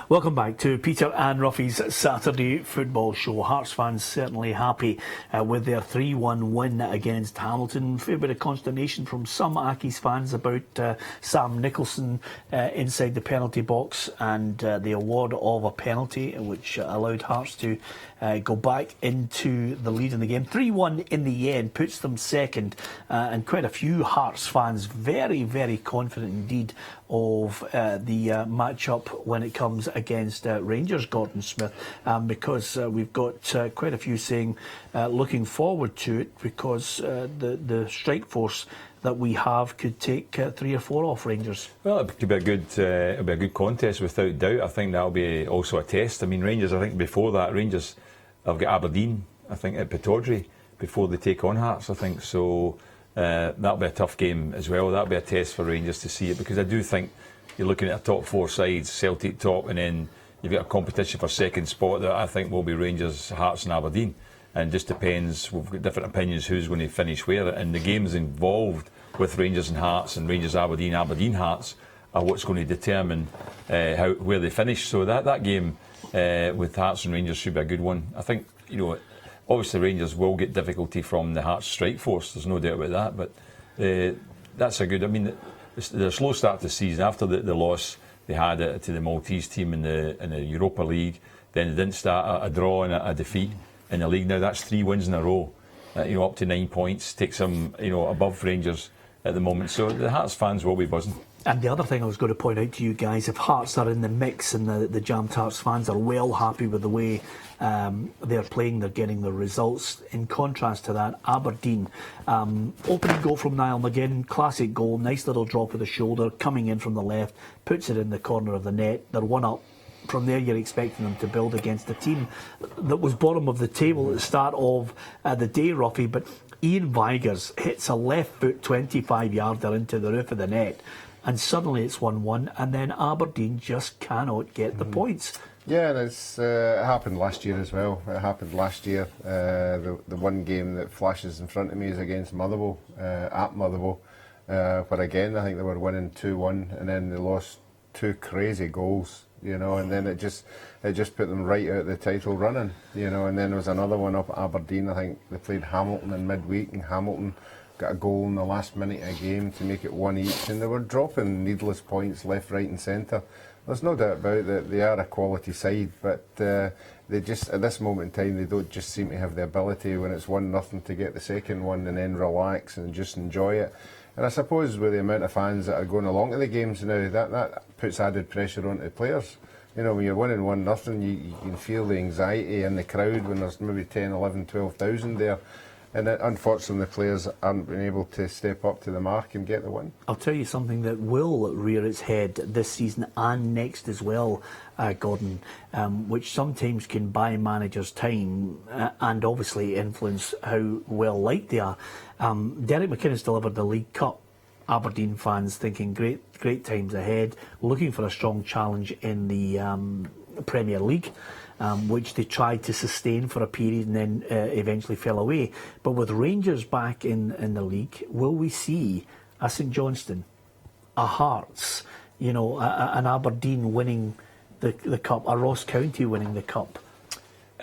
Welcome back to Peter and Ruffy's Saturday Football Show. Hearts fans certainly happy with their 3-1 win against Hamilton. Fair bit of consternation from some Accies fans about Sam Nicholson inside the penalty box and the award of a penalty, which allowed Hearts to go back into the lead in the game. 3-1 in the end puts them second, and quite a few Hearts fans very, very confident indeed of the match-up when it comes against Rangers, Gordon Smith, because we've got quite a few saying looking forward to it, because the strike force that we have could take 3 or 4 off Rangers. Well, it could be it'll be a good contest without doubt. I think that'll be also a test. I mean, Rangers, I think before that, Rangers have got Aberdeen, I think, at Pittodrie before they take on Hearts, I think. So that'll be a tough game as well. That'll be a test for Rangers to see it, because I do think you're looking at a top 4 sides, Celtic top, and then you've got a competition for second spot that I think will be Rangers, Hearts and Aberdeen. And it just depends, we've got different opinions who's going to finish where, and the games involved with Rangers and Hearts and Rangers Aberdeen, Aberdeen Hearts are what's going to determine where they finish. So that game with Hearts and Rangers should be a good one. I think, obviously Rangers will get difficulty from the Hearts strike force, there's no doubt about that, but that's a good, I mean, the slow start to the season after the loss they had to the Maltese team in the Europa League, then they didn't start a draw and a defeat in the league. Now that's 3 wins in a row, up to 9 points, takes them above Rangers at the moment. So the Hearts fans will be buzzing. And the other thing I was going to point out to you guys, if Hearts are in the mix and the Jammed Hearts fans are well happy with the way they're playing, they're getting the results. In contrast to that, Aberdeen, opening goal from Niall McGinn, classic goal, nice little drop of the shoulder, coming in from the left, puts it in the corner of the net. They're 1-up. From there, you're expecting them to build against a team that was bottom of the table at the start of the day, Ruffy. But Ian Vigurs hits a left foot 25-yarder into the roof of the net, and suddenly it's 1-1, and then Aberdeen just cannot get the points. Yeah, and it happened last year as well. It happened last year. The one game that flashes in front of me is against Motherwell, at Motherwell, where again I think they were winning 2-1, and then they lost 2 crazy goals. And then it just put them right out of the title running, and then there was another one up at Aberdeen. I think they played Hamilton in midweek, and Hamilton got a goal in the last minute of a game to make it 1 each, and they were dropping needless points left, right and centre. There's no doubt about it that they are a quality side, but they just, at this moment in time, they don't just seem to have the ability when it's 1-0 to get the second one and then relax and just enjoy it. And I suppose with the amount of fans that are going along to the games now, that puts added pressure onto the players. When you're winning 1-0, you can feel the anxiety in the crowd when there's maybe 10, 11, 12,000 there. And unfortunately, the players aren't been able to step up to the mark and get the win. I'll tell you something that will rear its head this season and next as well, Gordon, which sometimes can buy managers time and obviously influence how well liked they are. Derek McInnes delivered the League Cup. Aberdeen fans thinking great times ahead, looking for a strong challenge in the Premier League, which they tried to sustain for a period and then eventually fell away. But with Rangers back in the league, will we see a St Johnstone, a Hearts, an Aberdeen winning the cup, a Ross County winning the cup?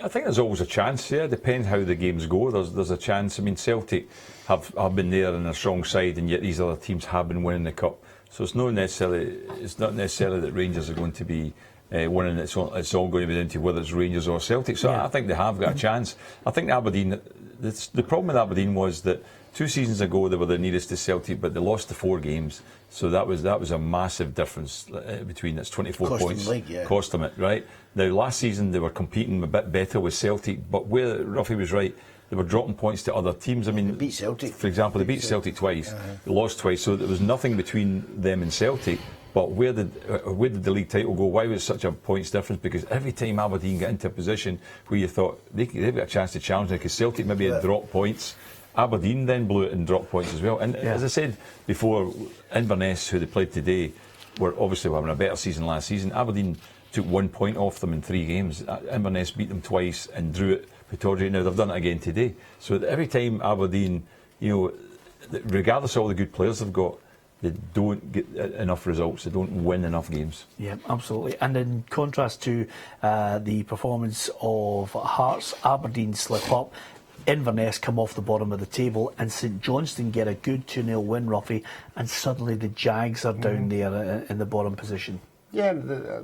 I think there's always a chance, yeah. Depends how the games go. There's a chance. I mean, Celtic have been there in a strong side, and yet these other teams have been winning the cup. So it's not necessarily that Rangers are going to be winning. It's all going to be down to whether it's Rangers or Celtic. So yeah. I think they have got a chance. I think Aberdeen. The problem with Aberdeen was that 2 seasons ago they were the nearest to Celtic, but they lost the 4 games. So that was a massive difference between that's 24 cost points. League, yeah. Cost them it, right? Now last season they were competing a bit better with Celtic, but where Ruffy was right, they were dropping points to other teams. I mean, they beat Celtic. For example, they beat Celtic twice. They lost twice, so there was nothing between them and Celtic. But where did the league title go? Why was it such a points difference? Because every time Aberdeen got into a position where you thought they've got a chance to challenge them, because Celtic maybe had dropped points, Aberdeen then blew it and dropped points as well. And as I said before, Inverness, who they played today, were obviously having a better season last season. Aberdeen took 1 point off them in 3 games. Inverness beat them twice and drew it Pittodrie. Now they've done it again today. So every time Aberdeen, regardless of all the good players they've got, they don't get enough results, they don't win enough games. Yeah, absolutely. And in contrast to the performance of Hearts, Aberdeen slip up, Inverness come off the bottom of the table, and St Johnstone get a good 2-0 win, Ruffy, and suddenly the Jags are down there in the bottom position. Yeah,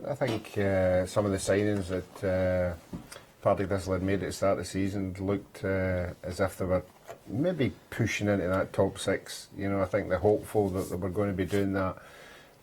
I think some of the signings that Partick Thistle had made at the start of the season looked as if they were maybe pushing into that top 6. You know, I think they're hopeful that they were going to be doing that.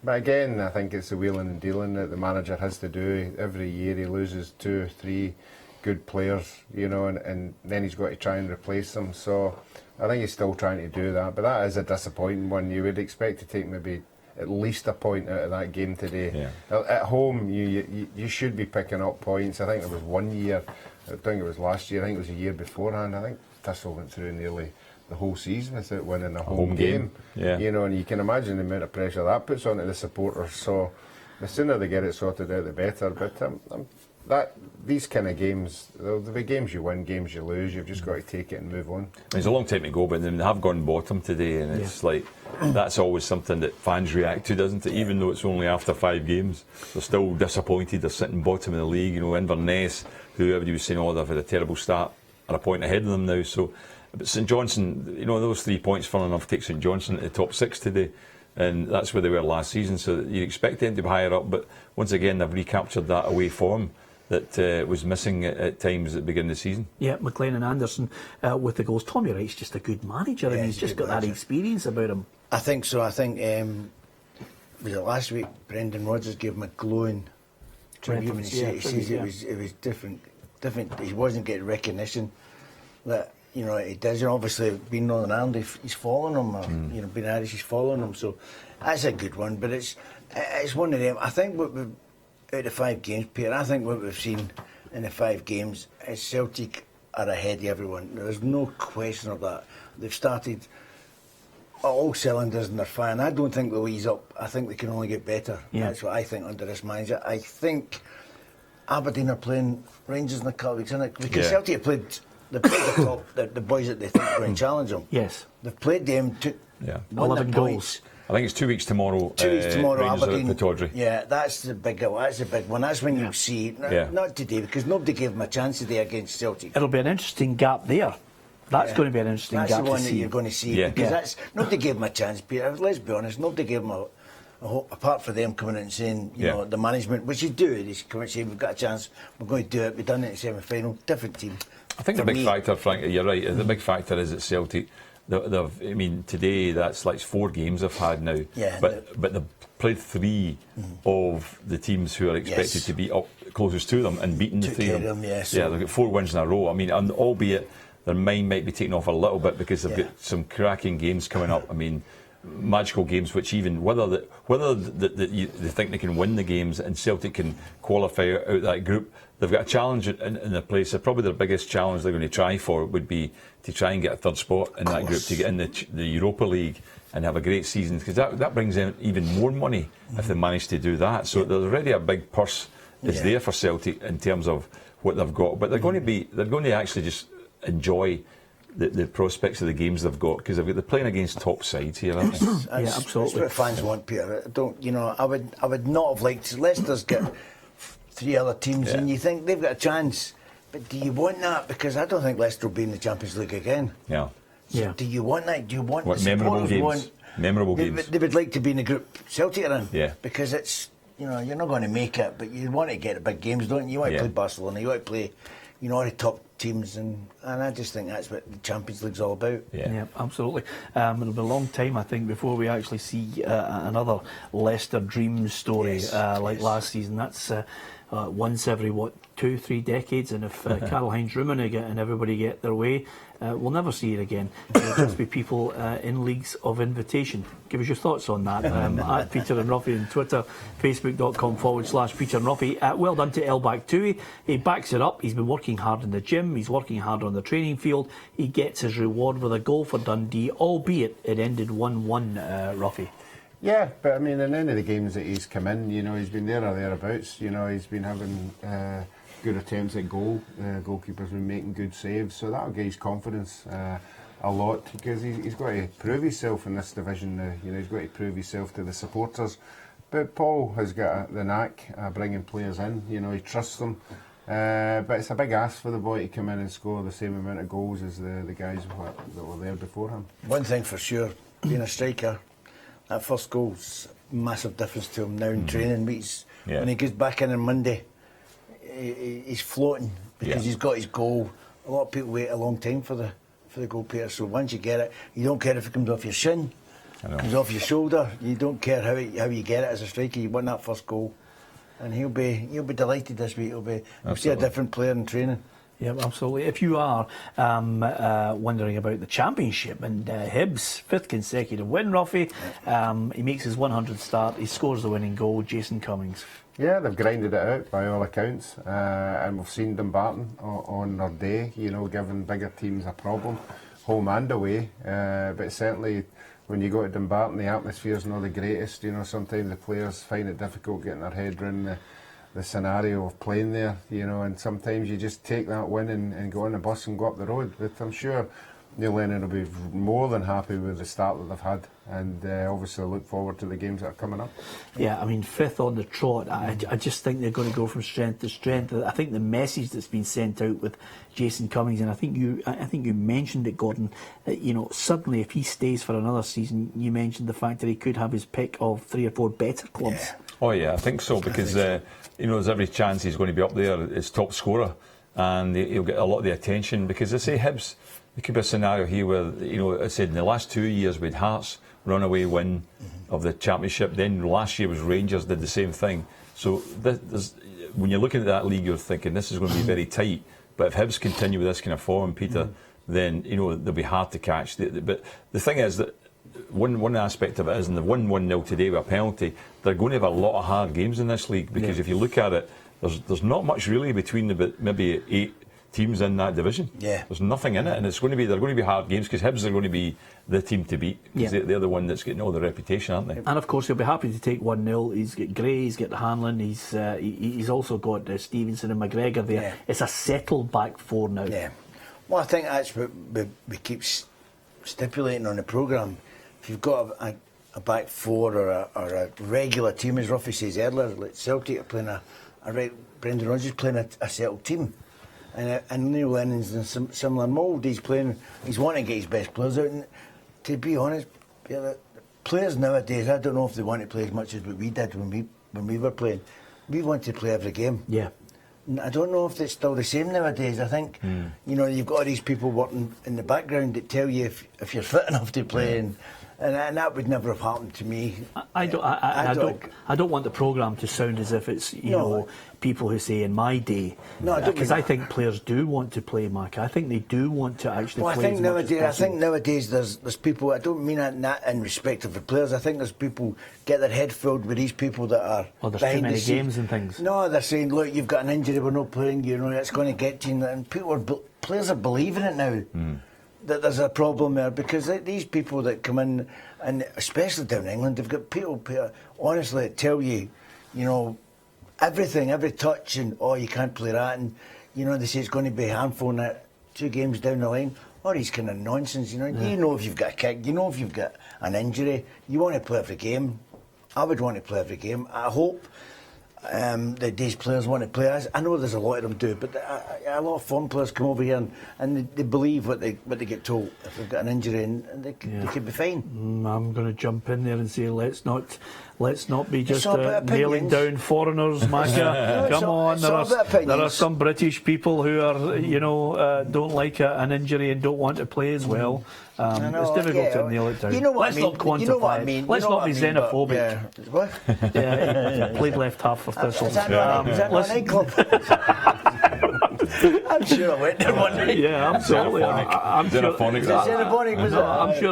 But again, I think it's the wheeling and dealing that the manager has to do. Every year he loses 2 or 3 good players, you know, and then he's got to try and replace them. So I think he's still trying to do that. But that is a disappointing one. You would expect to take maybe at least a point out of that game today. Yeah. At home, you should be picking up points. I think there was one year, I don't think it was last year, I think it was a year beforehand. I think Thistle went through nearly the whole season without winning a home game. Yeah. You know, and you can imagine the amount of pressure that puts onto the supporters. So the sooner they get it sorted out, the better. But these kind of games, there'll be games you win, games you lose. You've just got to take it and move on. It's a long time to go, but they have gone bottom today, and it's like that's always something that fans react to, doesn't it? Even though it's only after 5 games, they're still disappointed. They're sitting bottom of the league. You know, Inverness, who everybody was saying, they've had a terrible start, are a point ahead of them now. So, but St Johnstone, you know, those 3 points, fun enough, take St Johnstone to the top 6 today. And that's where they were last season, so you expect them to be higher up. But once again, they've recaptured that away form that was missing at times at the beginning of the season. Yeah, McLean and Anderson with the goals. Tommy Wright's just a good manager, and he's just got that experience about him. I think so. I think, was it last week, Brendan Rodgers gave him a glowing tribute when he says it was different. He wasn't getting recognition that, you know, he does. And obviously, being Northern Ireland, he's following him, or, you know, being Irish, he's following him. So that's a good one. But it's one of them. I think out of 5 games, Peter, I think what we've seen in the 5 games is Celtic are ahead of everyone. There's no question of that. They've started all cylinders and they're fine. I don't think they'll ease up. I think they can only get better. Yeah. That's what I think under this manager. I think Aberdeen are playing Rangers in a couple of weeks, isn't it? Because Celtic have played the top, the boys that they think are going to challenge them. Yes. They've played them, 11 goals. I think it's 2 weeks tomorrow. 2 weeks tomorrow, Aberdeen. Pittodrie. Yeah, that's the big one. That's when you see, not today, because nobody gave them a chance today against Celtic. It'll be an interesting gap there. That's going to be an interesting gap to see. That's the one that you're going to see, because nobody gave them a chance, Peter. Let's be honest, nobody gave them a hope, apart from them coming in and saying, you know, the management, which you do, they come and say, we've got a chance, we're going to do it, we've done it in the semi-final, different team. I think the big factor, Frank, you're right, the big factor is at Celtic. I mean, today that's like 4 games they've had now. Yeah, but they've played 3 of the teams who are expected to be up closest to them and beaten the 3 of them. Yeah, they've got 4 wins in a row. I mean, and albeit their mind might be taken off a little bit because they've got some cracking games coming up. I mean, magical games, which even whether they think they can win the games and Celtic can qualify out that group, they've got a challenge in their place. Probably their biggest challenge they're going to try for would be to try and get a 3rd spot in that group, to get in the Europa League and have a great season, because that brings in even more money if they manage to do that. So there's already a big purse that's there for Celtic in terms of what they've got, but they're going to actually just enjoy the prospects of the games they've got, because they're playing against top sides here, aren't they? Absolutely. That's what fans want, Peter. I would not have liked Leicester's got 3 other teams, and you think they've got a chance. But do you want that? Because I don't think Leicester will be in the Champions League again. Yeah. So do you want that? Do you want what, the memorable games? Memorable games. They would like to be in the group Celtic are in. Yeah. Because it's, you know, you're not going to make it, but you want to get the big games, don't you? You want to play Barcelona, you want to play, you know, all the top teams, and I just think that's what the Champions League's all about. Yeah, absolutely. It'll be a long time, I think, before we actually see another Leicester dream story like last season. That's once every 2-3 decades, and if Karl-Heinz Rummenigge and everybody get their way, we'll never see it again. It'll just be people in leagues of invitation. Give us your thoughts on that. At Peter and Ruffy on Twitter, facebook.com/Peter and Ruffy. Well done to El Baktui. He backs it up. He's been working hard in the gym. He's working hard on the training field. He gets his reward with a goal for Dundee, albeit it ended 1-1, Ruffy. Yeah, but I mean, in any of the games that he's come in, you know, he's been there or thereabouts. You know, he's been having good attempts at goal. Goalkeepers been making good saves, so that'll give his confidence. I a lot because he's got to prove himself in this division now. You know, he's got to prove himself to the supporters. But Paul has got the knack of bringing players in. You know, he trusts them. But it's a big ask for the boy to come in and score the same amount of goals as the guys that were there before him. One thing for sure, being a striker, that first goal's massive difference to him now in training meets. Yeah. When he goes back in on Monday, he's floating because he's got his goal. A lot of people wait a long time for the goal, Peter. So once you get it, you don't care if it comes off your shin, comes off your shoulder. You don't care how you get it as a striker. You want that first goal, and he'll be delighted this week. He'll see a different player in training. Yeah, absolutely. If you are wondering about the championship and Hibs' 5th consecutive win, Ruffy, he makes his 100th start. He scores the winning goal. Jason Cummings. Yeah, they've grinded it out by all accounts, and we've seen Dumbarton on their day, you know, giving bigger teams a problem, home and away. But certainly, when you go to Dumbarton, the atmosphere's not the greatest. You know, sometimes the players find it difficult getting their head around the scenario of playing there. You know, and sometimes you just take that win and go on the bus and go up the road. But I'm sure Neil Lennon will be more than happy with the start that they've had, and obviously look forward to the games that are coming up. Yeah, I mean, 5th on the trot. I just think they're going to go from strength to strength. I think the message that's been sent out with Jason Cummings, and I think you mentioned it, Gordon. You know, suddenly if he stays for another season, you mentioned the fact that he could have his pick of 3 or 4 better clubs. Yeah. Oh yeah, I think so, because you know, there's every chance he's going to be up there as top scorer, and he'll get a lot of the attention, because I say Hibs, there could be a scenario here where, you know, I said in the last 2 years with Hearts runaway win of the championship, then last year was Rangers did the same thing. So when you're looking at that league, you're thinking this is going to be very tight. But if Hibs continue with this kind of form, Peter, then, you know, they'll be hard to catch. But the thing is that one aspect of it is, and they've won 1-0 today with a penalty, they're going to have a lot of hard games in this league, because if you look at it, there's not much really between the maybe 8 teams in that division. Yeah. There's nothing in it, and they're going to be hard games, because Hibs are going to be the team to beat, because they're the one that's getting all the reputation, aren't they? And of course he'll be happy to take 1-0. He's got Gray, he's got Hanlon, he's also got Stevenson and McGregor there. It's a settled back 4 now. Yeah. Well, I think that's what we keep stipulating on the programme. If you've got a back 4 or a regular team, as Ruffy says earlier, like Celtic are playing Brendan Rodgers playing a settled team. And Neil Lennon's in a similar mould. He's wanting to get his best players out. And to be honest, players nowadays, I don't know if they want to play as much as what we did when we were playing. We want to play every game. Yeah. I don't know if it's still the same nowadays. I think, you know, you've got all these people working in the background that tell you if you're fit enough to play, and that would never have happened to me. I don't want the programme to sound as if it's you know, people who say in my day. No, because I think players do want to play, Mark. I think they do want to actually play. I think nowadays there's people. I don't mean that in respect of the players. I think there's people get their head filled with these people that are. Oh, there's too many games and things. No, they're saying, look, you've got an injury, we're not playing. You know, it's going to get to you, and players are believing it now. That there's a problem there, because these people that come in, and especially down in England, they've got people honestly that tell you, you know, everything, every touch, and you can't play that, and you know, they say it's going to be harmful in that 2 games down the line. All these kind of nonsense, you know. You know if you've got a kick, you know if you've got an injury, you want to play every game. I would want to play every game. I hope that these players want to play. I know there's a lot of them do, but a lot of foreign players come over here and they believe what they get told. If they've got an injury, and they could be fine. I'm going to jump in there and say let's not be just nailing down foreigners, Micah. Come on, there are some British people who are, you know, don't like an injury and don't want to play as well. It's difficult to nail it down. You know what Let's not quantify you know what I mean. it. Let's not be xenophobic. What? He played left half for Thistle. Is that not a nightclub? I'm sure I went there one night. Yeah, absolutely. I'm sure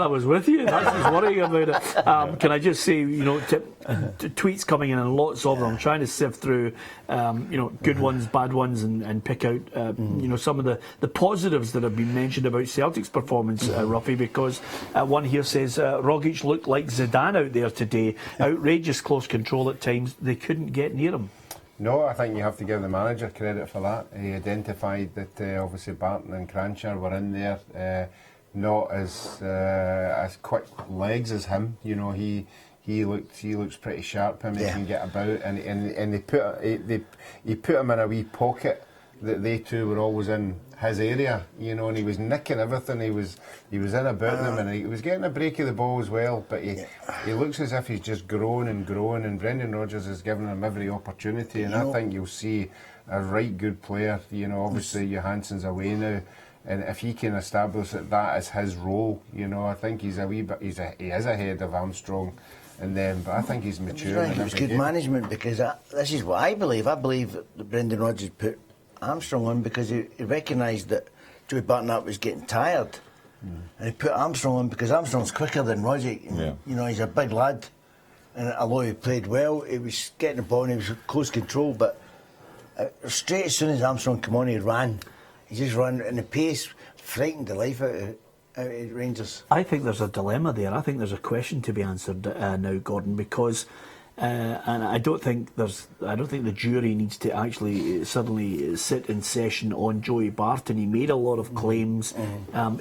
I was with you. That's what's worrying about it. Can I just say, you know, tweets coming in and lots of them. I'm trying to sift through, you know, good ones, bad ones, and pick out, you know, some of the positives that have been mentioned about Celtic's performance, Ruffy. Because one here says Rogic looked like Zidane out there today. Outrageous close control at times. They couldn't get near him. No, I think you have to give the manager credit for that. He identified that obviously Barton and Crancher were in there not as quick legs as him. You know, he looks pretty sharp. Him, he can get about, and he put him in a wee pocket that they two were always in his area. You know, and he was nicking everything. He was in about them, and he was getting a break of the ball as well. But he looks as if he's just growing, and Brendan Rodgers is giving him every opportunity. And I think you'll see a right good player. You know, obviously Johansson's away now. And if he can establish that as his role, you know, I think he's a wee bit. He is ahead of Armstrong, and then, but I think he's mature. I think it was good management, because this is what I believe. I believe that Brendan Rodgers put Armstrong on because he recognised that Joey Barton was getting tired, and he put Armstrong on because Armstrong's quicker than Rodgers. You know, he's a big lad, and although he played well, he was getting the ball and he was close control. But straight as soon as Armstrong came on, he ran. He just ran, and the pace frightened the life out of Rangers. I think there's a dilemma there. I think there's a question to be answered now, Gordon, because and I don't think the jury needs to actually suddenly sit in session on Joey Barton. He made a lot of claims.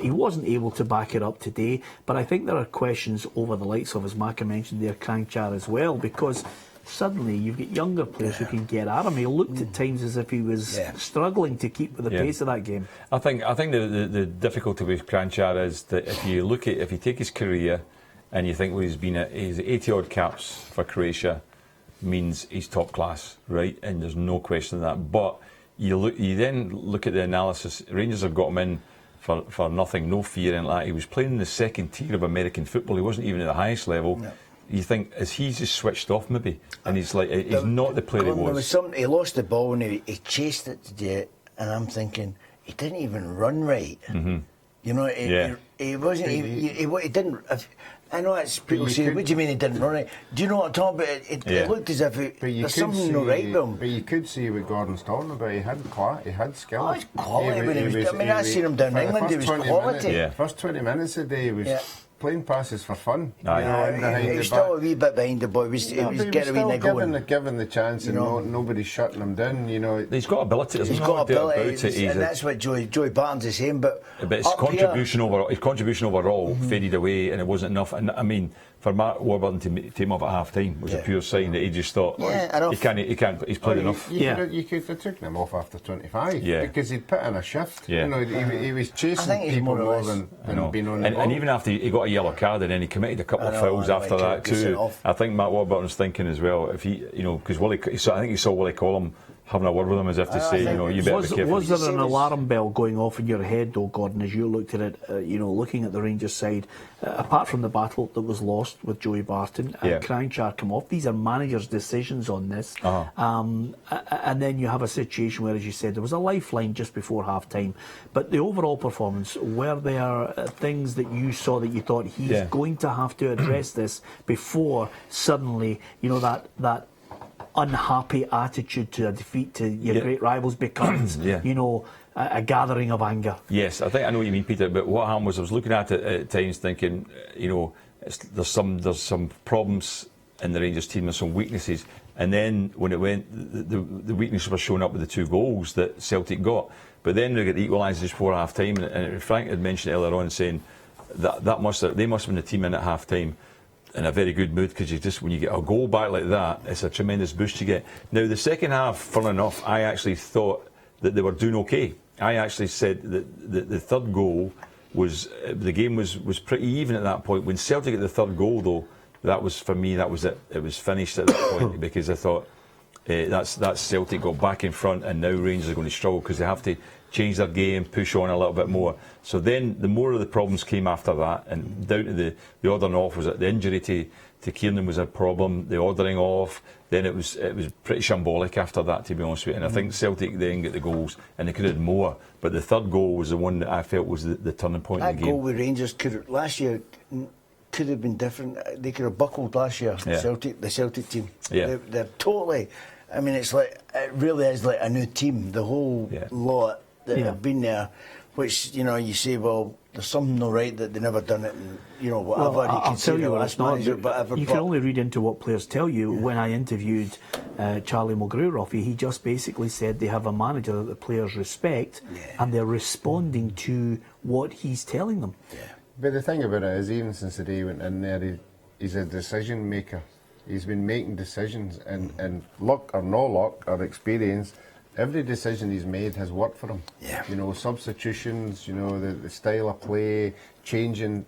He wasn't able to back it up today, but I think there are questions over the likes of, as Maka mentioned there, Kranjčar as well, because suddenly you've got younger players who can get at him. He looked at times as if he was struggling to keep with the pace of that game. I think the difficulty with Kranjčar is that if you take his career and you think, well, he's 80 odd caps for Croatia, means he's top class, right? And there's no question of that. But you then look at the analysis. Rangers have got him in for nothing, no fear and that. He was playing in the second tier of American football. He wasn't even at the highest level. No. You think, is he just switched off maybe? And he's not the player he was. There was something, he lost the ball and he chased it to do it, and I'm thinking, he didn't even run right. You know, he wasn't. He didn't. I know it's people say, what do you mean he didn't run right? Do you know what I'm talking about? It looked as if there's something not right with him. But you could see what Gordon's talking about. He had skill. Oh, it's quality when he was. I mean, I've seen him down in England. He was quality. First 20 minutes a day, he was playing passes for fun. He was still a wee bit behind the ball. He was getting a wee going. Given the chance, and nobody's shutting him down. You know, he's got ability. He's got ability, and that's what Joey Barton's is saying. But his contribution overall faded away, and it wasn't enough. And I mean, for Mark Warburton to take him off at half time was a pure sign that he just thought, he can't. He's played enough. You could have taken him off after 25 because he'd put in a shift. You know, he was chasing people more than being on the ball. And even after he got a yellow card, and then he committed a couple of fouls after that too. I think Matt Warburton's thinking as well, if he, because I think he saw Willie Collum having a word with him as if to say, you better be careful. Was there an alarm bell going off in your head though, Gordon, as you looked at it, looking at the Rangers side, apart from the battle that was lost with Joey Barton and Kranjčar come off? These are managers' decisions on this. And then you have a situation where, as you said, there was a lifeline just before half-time. But the overall performance, were there things that you saw that you thought he's going to have to address this before suddenly, that unhappy attitude to a defeat to your great rivals becomes, a gathering of anger? Yes, I think I know what you mean, Peter. But what happened was, I was looking at it at times, thinking, there's some problems in the Rangers team, there's some weaknesses, and then when it went, the weaknesses were showing up with the 2 goals that Celtic got. But then they got the equaliser just before half time, and Frank had mentioned earlier on, saying that they must have been the team in at half time in a very good mood, because when you get a goal back like that, it's a tremendous boost you get. Now the second half, funnily enough, I actually thought that they were doing okay. I actually said that the third goal was, the game was pretty even at that point. When Celtic got the third goal though, that was, for me, that was it. It was finished at that point, because I thought that's Celtic got back in front, and now Rangers are going to struggle because they have to change their game, push on a little bit more. So then the more of the problems came after that, and down to the ordering off, was that the injury to Kiernan was a problem, the ordering off, then it was pretty shambolic after that, to be honest with you. And I think Celtic then get the goals, and they could have had more, but the third goal was the one that I felt was the turning point in the game. That goal with Rangers last year could have been different. They could have buckled last year, the Celtic team. They're totally, I mean, it really is like a new team, the whole lot that have been there. which, you know, you say, well, there's something no right that they never done it, and, you know, whatever. Well, you I'll can tell say you what, last it's not. manager, whatever. You can only read into what players tell you. When I interviewed Charlie Mulgrew, Roffey, he just basically said they have a manager that the players respect, and they're responding to what he's telling them. Yeah. But the thing about it is, even since the day he went in there, he's a decision maker. He's been making decisions, and luck or no luck or experience, every decision he's made has worked for him. Yeah. You know, substitutions, you know, the style of play, changing,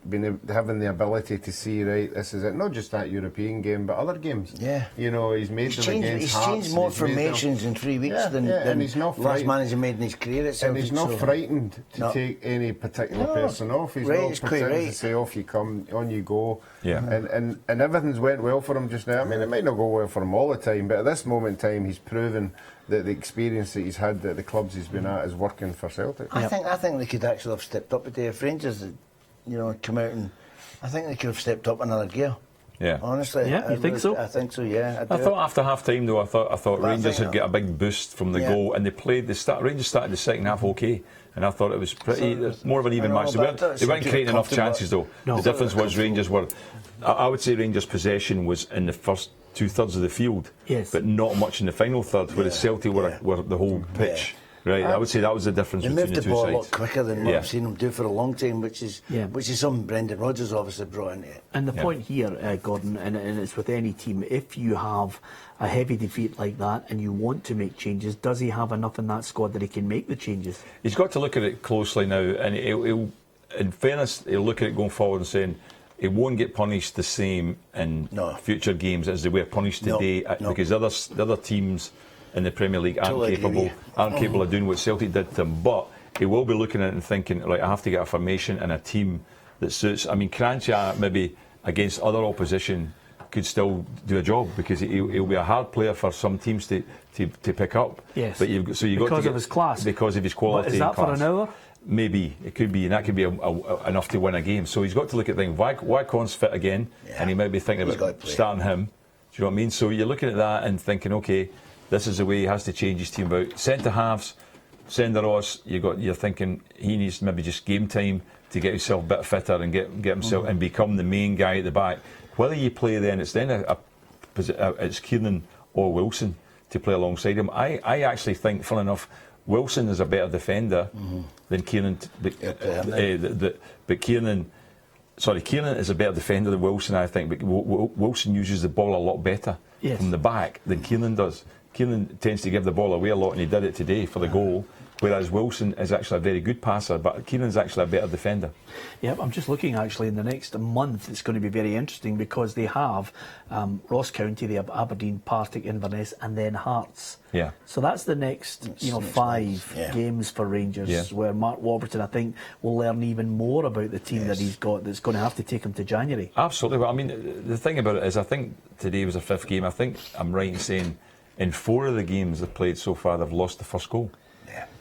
having the ability to see, right, this is it. Not just that European game, but other games. Yeah. You know, he's made them against He's Hearts. changed more he's made them- formations in 3 weeks than and he's not last frightened. manager made in his career at Celtic. And he's not so- frightened to No. take any particular No. person off. He's Right, not it's quite pretending right. to say, off you come, on you go. Yeah. And everything's went well for him just now. I mean, it might not go well for him all the time, but at this moment in time, he's proven that the experience that he's had at the clubs he's been at is working for Celtic. I think they could actually have stepped up today if Rangers had, you know, come out, and I think they could have stepped up another gear. Yeah. Honestly. Yeah, you think so? I think so, yeah. I thought after half time though, I thought Well, I Rangers think would get a big boost from the goal, and they played. Rangers started the second half okay, and I thought it was pretty more of an even I know, match. but I thought They weren't it creating enough comfortable. chances though. No. The difference was Rangers were. I would say Rangers' possession was in the first 2/3 of the field, Yes. but not much in the final third, whereas Celtic were the whole pitch. Right, I would say that was the difference They between moved the the two ball a sides. lot quicker than what Yeah. I've seen them do for a long time, which is something Brendan Rodgers obviously brought into it. And the Yeah. point here, Gordon, and it's with any team, if you have a heavy defeat like that and you want to make changes, does he have enough in that squad that he can make the changes? He's got to look at it closely now, and he'll in fairness, he'll look at it going forward and saying he won't get punished the same in future games as they were punished today, because the other teams in the Premier League aren't capable of doing what Celtic did to them. But he will be looking at it and thinking, right, I have to get a formation and a team that suits. I mean, Kranjčar maybe against other opposition could still do a job, because he'll be a hard player for some teams to pick up. Yes. But you've got to get, of his class, because of his quality. But is that and class. for an hour? Maybe it could be, and that could be enough to win a game. So he's got to look at things. Wycon's fit again, and he might be thinking about starting him. Do you know what I mean? So you're looking at that and thinking, okay, this is the way he has to change his team about. Centre halves, Senderos, you're thinking he needs maybe just game time to get himself a bit fitter and get himself and become the main guy at the back. Whether you play it's Kiernan or Wilson to play alongside him. I actually think, funnily enough, Wilson is a better defender than Kiernan. But Kiernan is a better defender than Wilson, I think. But Wilson uses the ball a lot better from the back than Kiernan does. Kiernan tends to give the ball away a lot, and he did it today for the goal. Whereas Wilson is actually a very good passer, but Kieran's actually a better defender. Yeah, I'm just looking actually in the next month. It's going to be very interesting because they have Ross County, they have Aberdeen, Partick, Inverness, and then Hearts. Yeah. So that's the next, five games for Rangers, where Mark Warburton, I think, will learn even more about the team that he's got. That's going to have to take him to January. Absolutely. Well, I mean, the thing about it is, I think today was a fifth game. I think I'm right in saying in 4 of the games they've played so far, they've lost the first goal.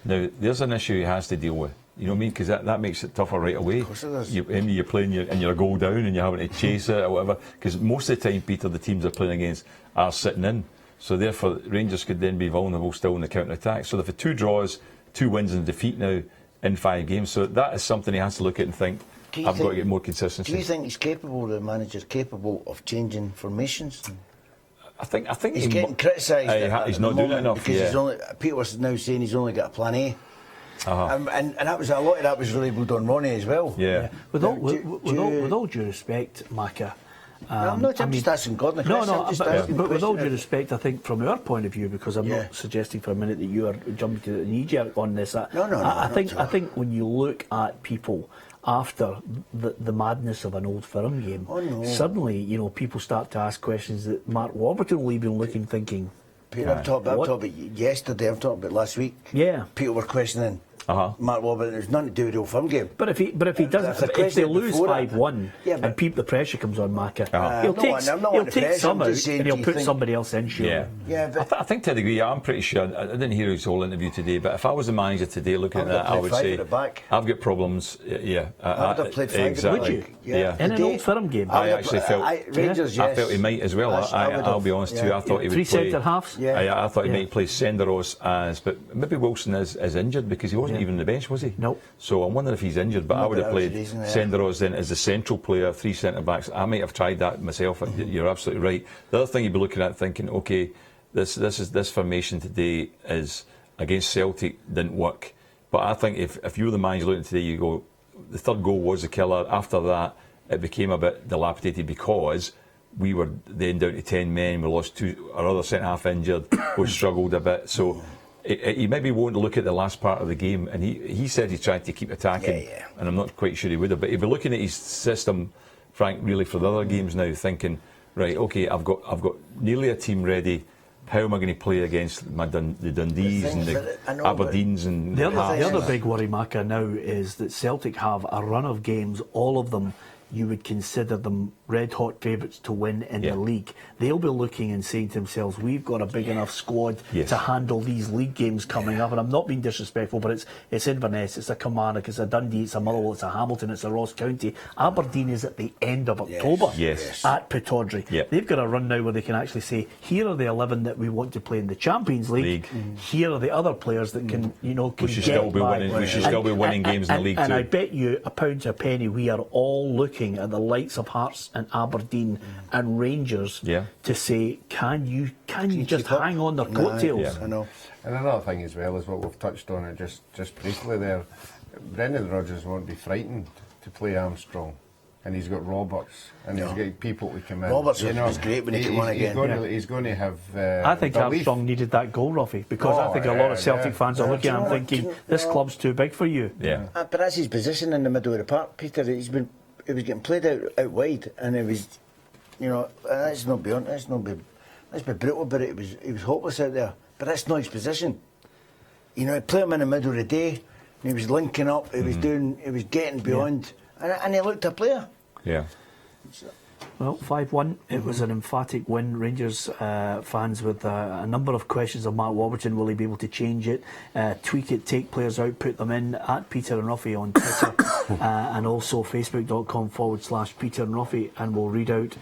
Now, there's an issue he has to deal with. You know what I mean? Because that makes it tougher right away. Of course it does. You're playing and you're a goal down and you're having to chase it or whatever. Because most of the time, Peter, the teams they're playing against are sitting in. So therefore, Rangers could then be vulnerable still in the counter-attack. So they've had 2 draws, 2 wins and defeat now in 5 games. So that is something he has to look at and think, I've got to get more consistency. Do you think he's capable, the manager's capable of changing formations? I think he's getting criticised. He's not doing it enough. Because Peter was now saying he's only got a plan A. And that was a lot of that was labelled on Ronnie as well. Yeah. With all due respect, Macca. I'm not just asking Gordon a question. But with all due respect, I think from our point of view, because I'm not suggesting for a minute that you are jumping to the knee jerk on this. I think when you look at people after the madness of an Old Firm game, suddenly people start to ask questions that Mark Warburton will even looking thinking. Peter, I'm talking about yesterday. I'm talking about last week. Yeah, people were questioning Mark Warburton. There's nothing to do with the Old Firm game. But if he does, if they lose 5-1 and the pressure comes on Macca, he'll take some out and he'll put somebody else in. Sure. But I think to a degree, I'm pretty sure. I didn't hear his whole interview today, but if I was the manager today looking at that, I would say I've got problems. Yeah, I would have played 5 exactly. Would you? Yeah. In an Old Firm game. I actually felt Rangers. I felt he might as well. I'll be honest too. I thought he would play 3 centre halves. I thought he might play Senderos but maybe Wilson is injured because he wasn't wasn't even on the bench, was he? Nope. So I'm wondering if he's injured, but I would have that was played the reason, yeah. Senderos then as the central player, 3 centre-backs. I might have tried that myself. You're absolutely right. The other thing you'd be looking at thinking, okay, this formation today is against Celtic, didn't work. But I think if you were the manager looking today, you go, the third goal was the killer. After that, it became a bit dilapidated because we were then down to 10 men. We lost our other centre-half injured, who struggled a bit. So he maybe won't look at the last part of the game. And he said he tried to keep attacking, and I'm not quite sure he would have. But he'd be looking at his system, Frank, really for the other games now, thinking, right, okay, I've got nearly a team ready. How am I going to play against the Dundees and the Aberdeens and The Hearts? other big worry, Maka, now is that Celtic have a run of games, all of them you would consider them red-hot favourites to win in the league. They'll be looking and saying to themselves, we've got a big enough squad to handle these league games coming up. And I'm not being disrespectful, but it's Inverness, it's a Kilmarnock, it's a Dundee, it's a Motherwell, it's a Hamilton, it's a Ross County. Aberdeen is at the end of October at Pittodrie. They've got a run now where they can actually say, here are the 11 that we want to play in the Champions League. Here are the other players that can, we should still be winning. We should still be winning games in the league too. And I bet you a pound to a penny, we are all looking at the likes of Hearts and Aberdeen and Rangers to say, can you just hang on their coattails? I know. And another thing as well is what we've touched on it just briefly there. Brendan Rodgers won't be frightened to play Armstrong, and he's got Roberts, and he's got people to come in. Roberts was great when he came on again. He's going to have. I think Armstrong needed that goal, Ruffy, because I think a lot of Celtic fans are looking and thinking, this club's too big for you. But that's his position in the middle of the park, Peter. It was getting played out wide, and it was, let's not be honest, let's be brutal, but it was hopeless out there. But that's not his position. Play him in the middle of the day, and he was linking up, he was getting beyond, and he looked a player. Yeah. Well, 5-1. It was an emphatic win. Rangers fans with a number of questions of Mark Warburton. Will he be able to change it, tweak it, take players out, put them in? At Peter and Ruffy on Twitter and also facebook.com/Peter and Ruffy, and we'll read out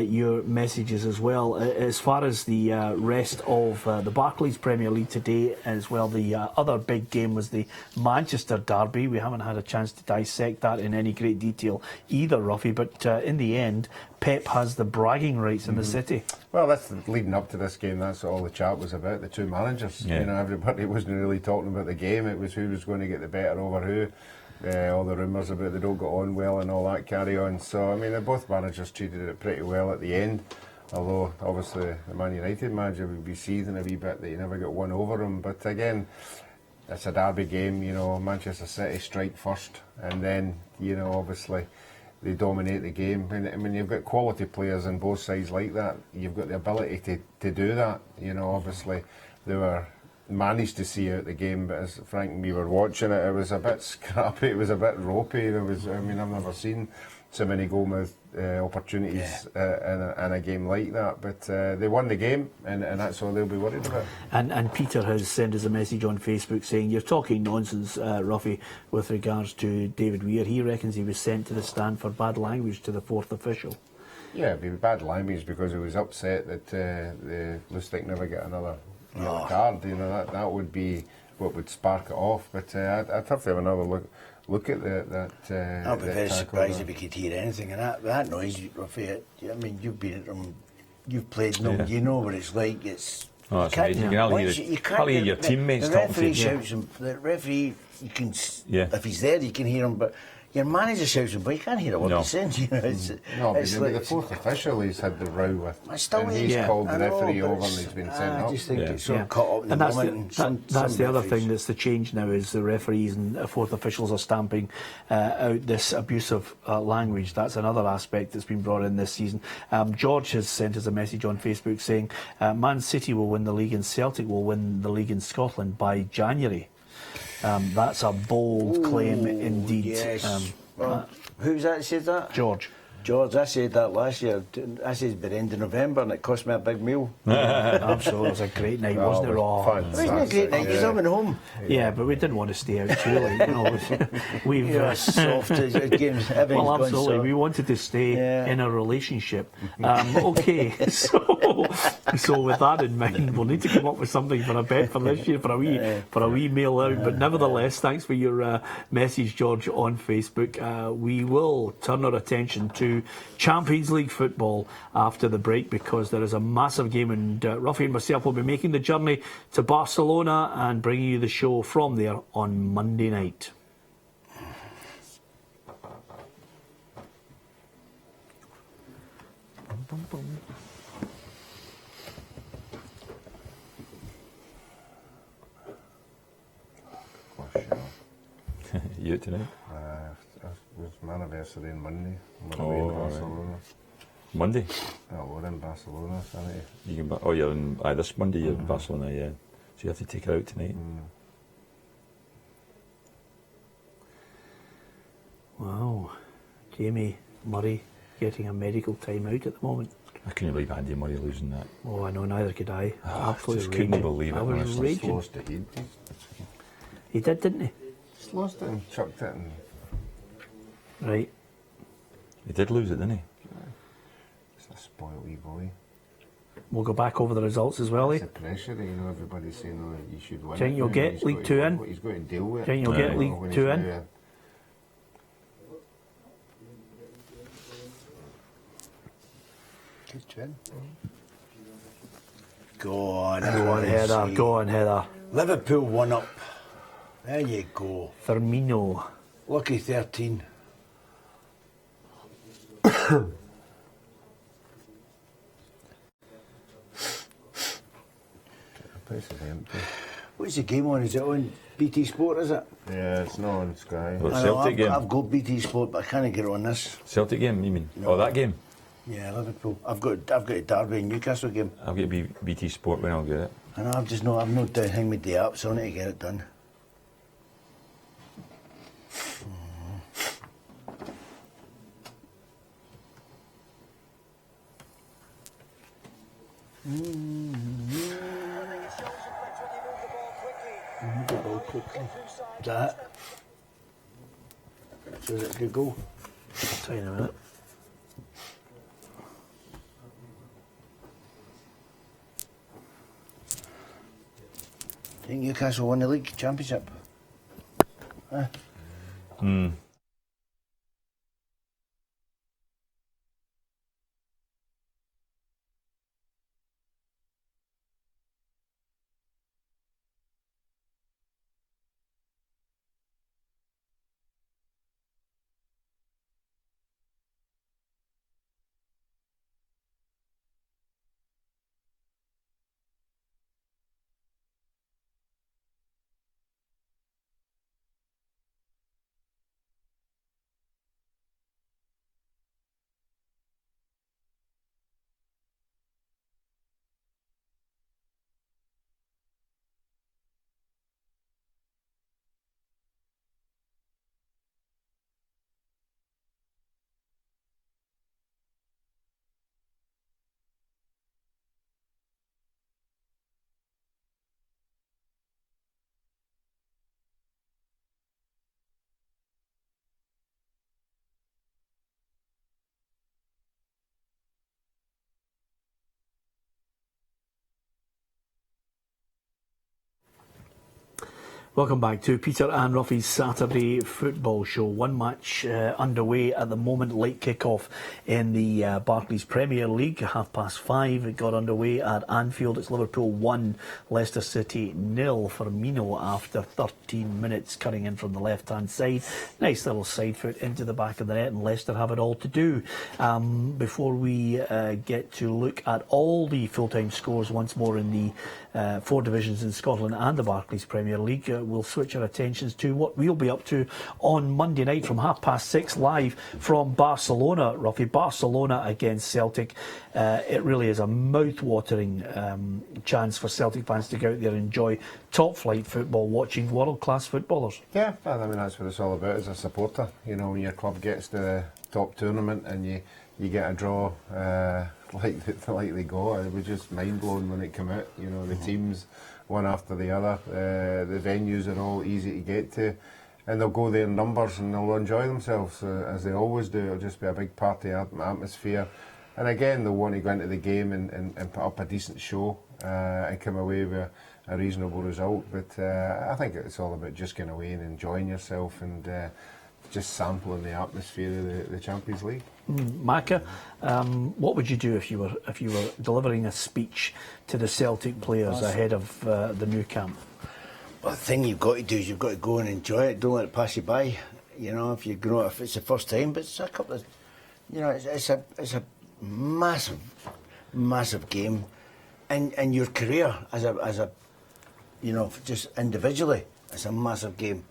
your messages as well. As far as the rest of the Barclays Premier League today as well, the other big game was the Manchester derby. We haven't had a chance to dissect that in any great detail either, Ruffy, but in the end, Pep has the bragging rights in the city. Well, that's leading up to this game. That's all the chat was about. The two managers. Everybody wasn't really talking about the game. It was who was going to get the better over who. All the rumours about they don't get on well and all that carry on. So I mean, both managers treated it pretty well at the end. Although obviously the Man United manager would be seething a wee bit that you never got one over him. But again, it's a derby game. Manchester City strike first, and then obviously they dominate the game. And I mean, you've got quality players on both sides like that. You've got the ability to do that. Obviously they were managed to see out the game, but as Frank and me were watching it, it was a bit scrappy, it was a bit ropey. I've never seen so many goal-mouth opportunities in a game like that, but they won the game, and that's all they'll be worried about. And Peter has sent us a message on Facebook saying, you're talking nonsense, Ruffy, with regards to David Weir. He reckons he was sent to the stand for bad language to the fourth official. Yeah, it'd be bad language because he was upset that the Lustig never get another card. That would be what would spark it off. But I'd have to have another look at that. I'd be very surprised if we could hear anything of that noise, Ruffy. I mean, you've been at them, you've played them, you know what it's like. It's amazing. You can't hear your teammates talking to you. Shouts him. The referee, you can, if he's there, you can hear him, but your manager shouts him, but you can't hear a word he's saying. The fourth official he's had the row with, and he's called the referee over and he's been sent up. I just think it's sort of caught up in the moment. That's the other thing that's the change now, is the referees and fourth officials are stamping out this abusive language. That's another aspect that's been brought in this season. George has sent us a message on Facebook saying Man City will win the league and Celtic will win the league in Scotland by January. That's a bold claim indeed. Yes. Who's that said that? George. George, I said that last year. I said by the end of November, and it cost me a big meal. Absolutely, it was a great night, wasn't it? Wasn't it a great night? You're coming home. Yeah, but we didn't want to stay out too late. You know, we've soft as games. Everything's well, gone absolutely. soft. We wanted to stay in a relationship. Okay, so with that in mind, we'll need to come up with something for a bet for this year, for a wee mail out. But nevertheless, thanks for your message, George, on Facebook. We will turn our attention to Champions League football after the break, because there is a massive game, and Ruffy and myself will be making the journey to Barcelona and bringing you the show from there on Monday night. You out tonight? It's my anniversary on Monday. I'm away in Barcelona. Monday? We're in Barcelona, Saturday. You're in this Monday. You're in Barcelona, yeah. So you have to take her out tonight. Wow, Jamie Murray getting a medical timeout at the moment. I couldn't believe Andy Murray losing that. Oh, I know, neither could I. Absolutely just couldn't raging. believe it, I was honestly. raging. Lost the head. He did, didn't he? Just lost it and chucked it. And Right. He did lose it, didn't he? it's a spoiled wee boy. We'll go back over the results as well, eh? It's the pressure, everybody's saying, oh, you should win. Do you think you'll get He's League got to Two go- in? He's got to deal with it. Do you think you'll get Yeah. League When he's Two now, in? Good win. Go on, Heather. Go on, Heather. Liverpool 1 up. There you go. Firmino. Lucky 13. The place is empty. What's the game on? Is it on BT Sport, is it? Yeah, it's not on Sky. Well, I know, Celtic game. I've got BT Sport, but I can't get it on this. Celtic game, you mean? No. Oh, that game? Yeah, Liverpool. I've got a Derby and Newcastle game. I'll get BT Sport when I'll get it. I know, I've not done hang my day up, so I need to get it done. Move the ball quickly. Is that it? So is it a good goal? I'll tell you in a minute. Think Newcastle won the league championship? Huh? Welcome back to Peter and Ruffy's Saturday Football Show. One match underway at the moment, late kick-off in the Barclays Premier League, 5:30. It got underway at Anfield. It's Liverpool 1, Leicester City 0. Firmino, after 13 minutes, cutting in from the left-hand side. Nice little side foot into the back of the net, and Leicester have it all to do. Before we get to look at all the full-time scores once more in the 4 divisions in Scotland and the Barclays Premier League, we'll switch our attentions to what we'll be up to on Monday night from 6:30 live from Barcelona. Ruffy, Barcelona against Celtic. It really is a mouth-watering chance for Celtic fans to go out there and enjoy top-flight football, watching world-class footballers. Yeah, I mean that's what it's all about as a supporter. You know, when your club gets to the top tournament and you get a draw like they go, it was just mind-blowing when it came out. You know, the teams one after the other, the venues are all easy to get to, and they'll go there in numbers and they'll enjoy themselves as they always do. It'll just be a big party atmosphere, and again they'll want to go into the game and put up a decent show and come away with a reasonable result. But I think it's all about just getting away and enjoying yourself and just sampling the atmosphere of the Champions League. Maka, what would you do if you were delivering a speech to the Celtic players ahead of the new camp? Well, the thing you've got to do is you've got to go and enjoy it. Don't let it pass you by. You know, if it's the first time, but it's a couple of, you know, it's a massive game, and your career as a, you know, just individually, it's a massive game.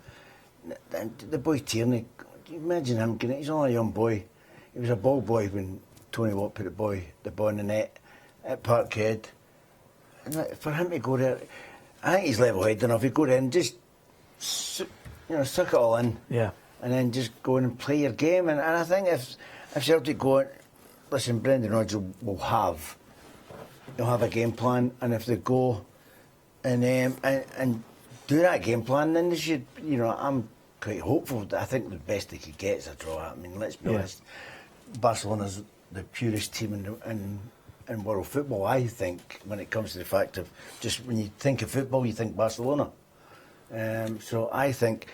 And the boy Tierney, can you imagine him? He's only a young boy. He was a ball boy when Tony Watt put the ball in the net at Parkhead. And for him to go there, I think he's level-headed enough. He'd go there and just, you know, suck it all in. Yeah. And then just go in and play your game. And I think if Celtic go, listen, Brendan Rodgers will have a game plan. And if they go and do that game plan, then they should, you know, I'm quite hopeful. I think the best they could get is a draw. I mean, let's be honest. Barcelona's the purest team in world football, I think, when it comes to the fact of just when you think of football, you think Barcelona. So I think,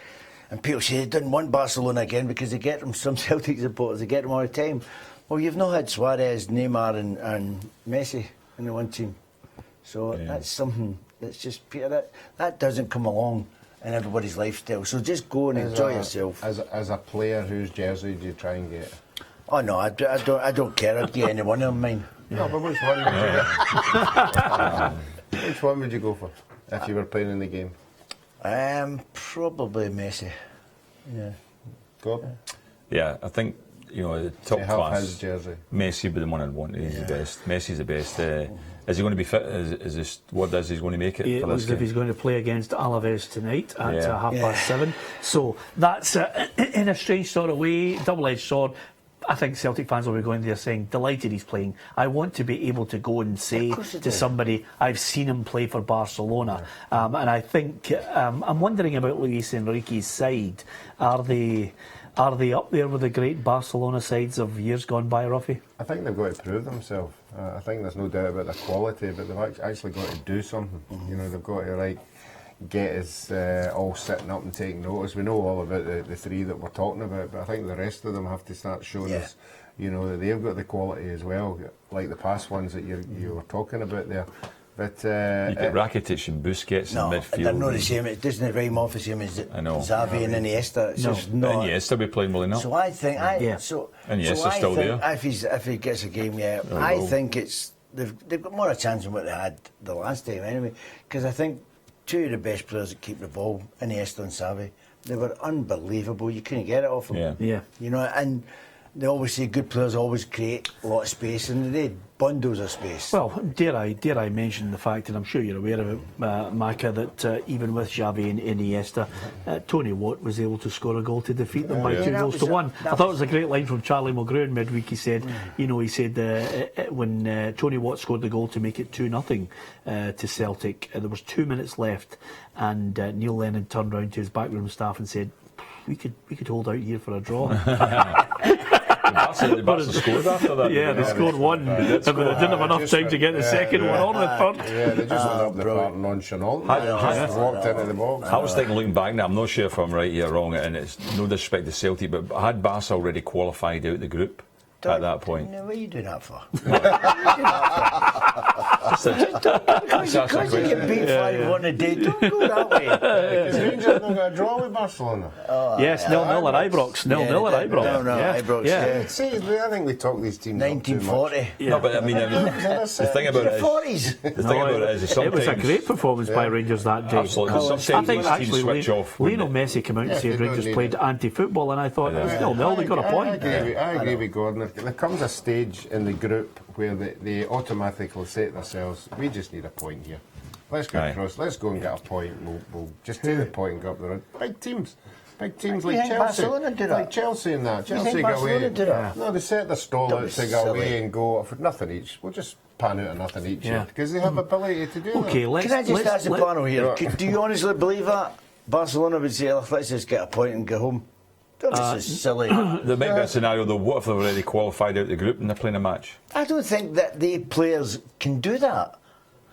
and people say they didn't want Barcelona again because they get them, some Celtic supporters, they get them all the time. Well, you've not had Suarez, Neymar and Messi in the one team. So that's something that's just, Peter, that doesn't come along in everybody's lifestyle. So just go and enjoy yourself. As a player, whose jersey do you try and get? Oh no, I don't care. I'd get any one of them mine. No, but which one would you which one would you go for if you were playing in the game? Probably Messi. Yeah. Gordon? Yeah, I think, you know, the top class. His jersey. Messi would be the one I'd want. He's the best. Messi's the best. Is he going to be fit? Is this what is he's going to make it? It looks as if he's going to play against Alaves tonight at 7:30. So that's in a strange sort of way, double-edged sword. I think Celtic fans will be going there saying, delighted he's playing. I want to be able to go and say to somebody, I've seen him play for Barcelona. And I think, I'm wondering about Luis Enrique's side. Are they up there with the great Barcelona sides of years gone by, Ruffy? I think they've got to prove themselves. I think there's no doubt about their quality, but they've actually got to do something. You know, they've got to get us all sitting up and taking notice. We know all about the three that we're talking about, but I think the rest of them have to start showing us, you know, that they've got the quality as well, like the past ones that you were talking about there. But you get Rakitic and Busquets in midfield. They're not the same. It doesn't rhyme off the same as Xavi and Iniesta. It's just not. Iniesta be playing, will he not? So I think, Iniesta's still there. If he gets a game, I think they've got more a chance than what they had the last time anyway. Because I think two of the best players that keep the ball, Iniesta and Xavi, they were unbelievable. You couldn't get it off them. Yeah. You know, and they always say good players always create a lot of space, and they had bundles of space. Well, dare I mention the fact, and I'm sure you're aware of it, Maka, that even with Xavi and Iniesta, Tony Watt was able to score a goal to defeat them by 2-1. I thought it was a great line from Charlie Mulgrew in midweek. He said, when Tony Watt scored the goal to make it 2-0 to Celtic, there was 2 minutes left, and Neil Lennon turned round to his backroom staff and said, we could hold out here for a draw. Barca scored after that. Yeah, they scored one, but they didn't have enough time to get the second one or the third. Yeah, they just went up the part nonchalant. Walked into the box. I was thinking, looking back now, I'm not sure if I'm right here or wrong, and it's no disrespect to Celtic, but had Barca already qualified out the group at that point? What are you doing that for? Because you get beat 5-1 a day, don't go that way. Because Rangers not got a draw with Barcelona. Yes, 0-0 at Ibrox. 0-0 at Ibrox. No, Yeah. Ibrox, Yeah. yeah. See, I think we talk these teams up too much. 1940. No, but I mean, the thing about it is, 40s. the thing about it is, It was a sometimes great performance by Rangers that day. Absolutely. Oh, Sometimes I think these teams actually switch off. when Lionel they- Messi came out and Yeah, said they don't Rangers need played it. anti-football, and I thought it was 0-0. They got a point. I agree with Gordon. There comes a stage in the group where they automatically say to themselves, we just need a point here. Let's go Aye. across, let's go and get a point. We'll just take the point and go up the road. Big teams You like think Chelsea. Barcelona do that? Like Chelsea and that. You Chelsea think got Barcelona away. do that? No, they set the stall Don't out be to go away silly. and go for nothing each. We'll just pan out a nothing each Yeah. because they have ability to do Okay, that. let's. Can I just ask the let- panel here? Yeah. Do you honestly believe that? Barcelona would say, let's just get a point and go home. Don't be so silly. There might be a scenario though. What if they've already qualified out the group and they're playing a match? I don't think that the players can do that.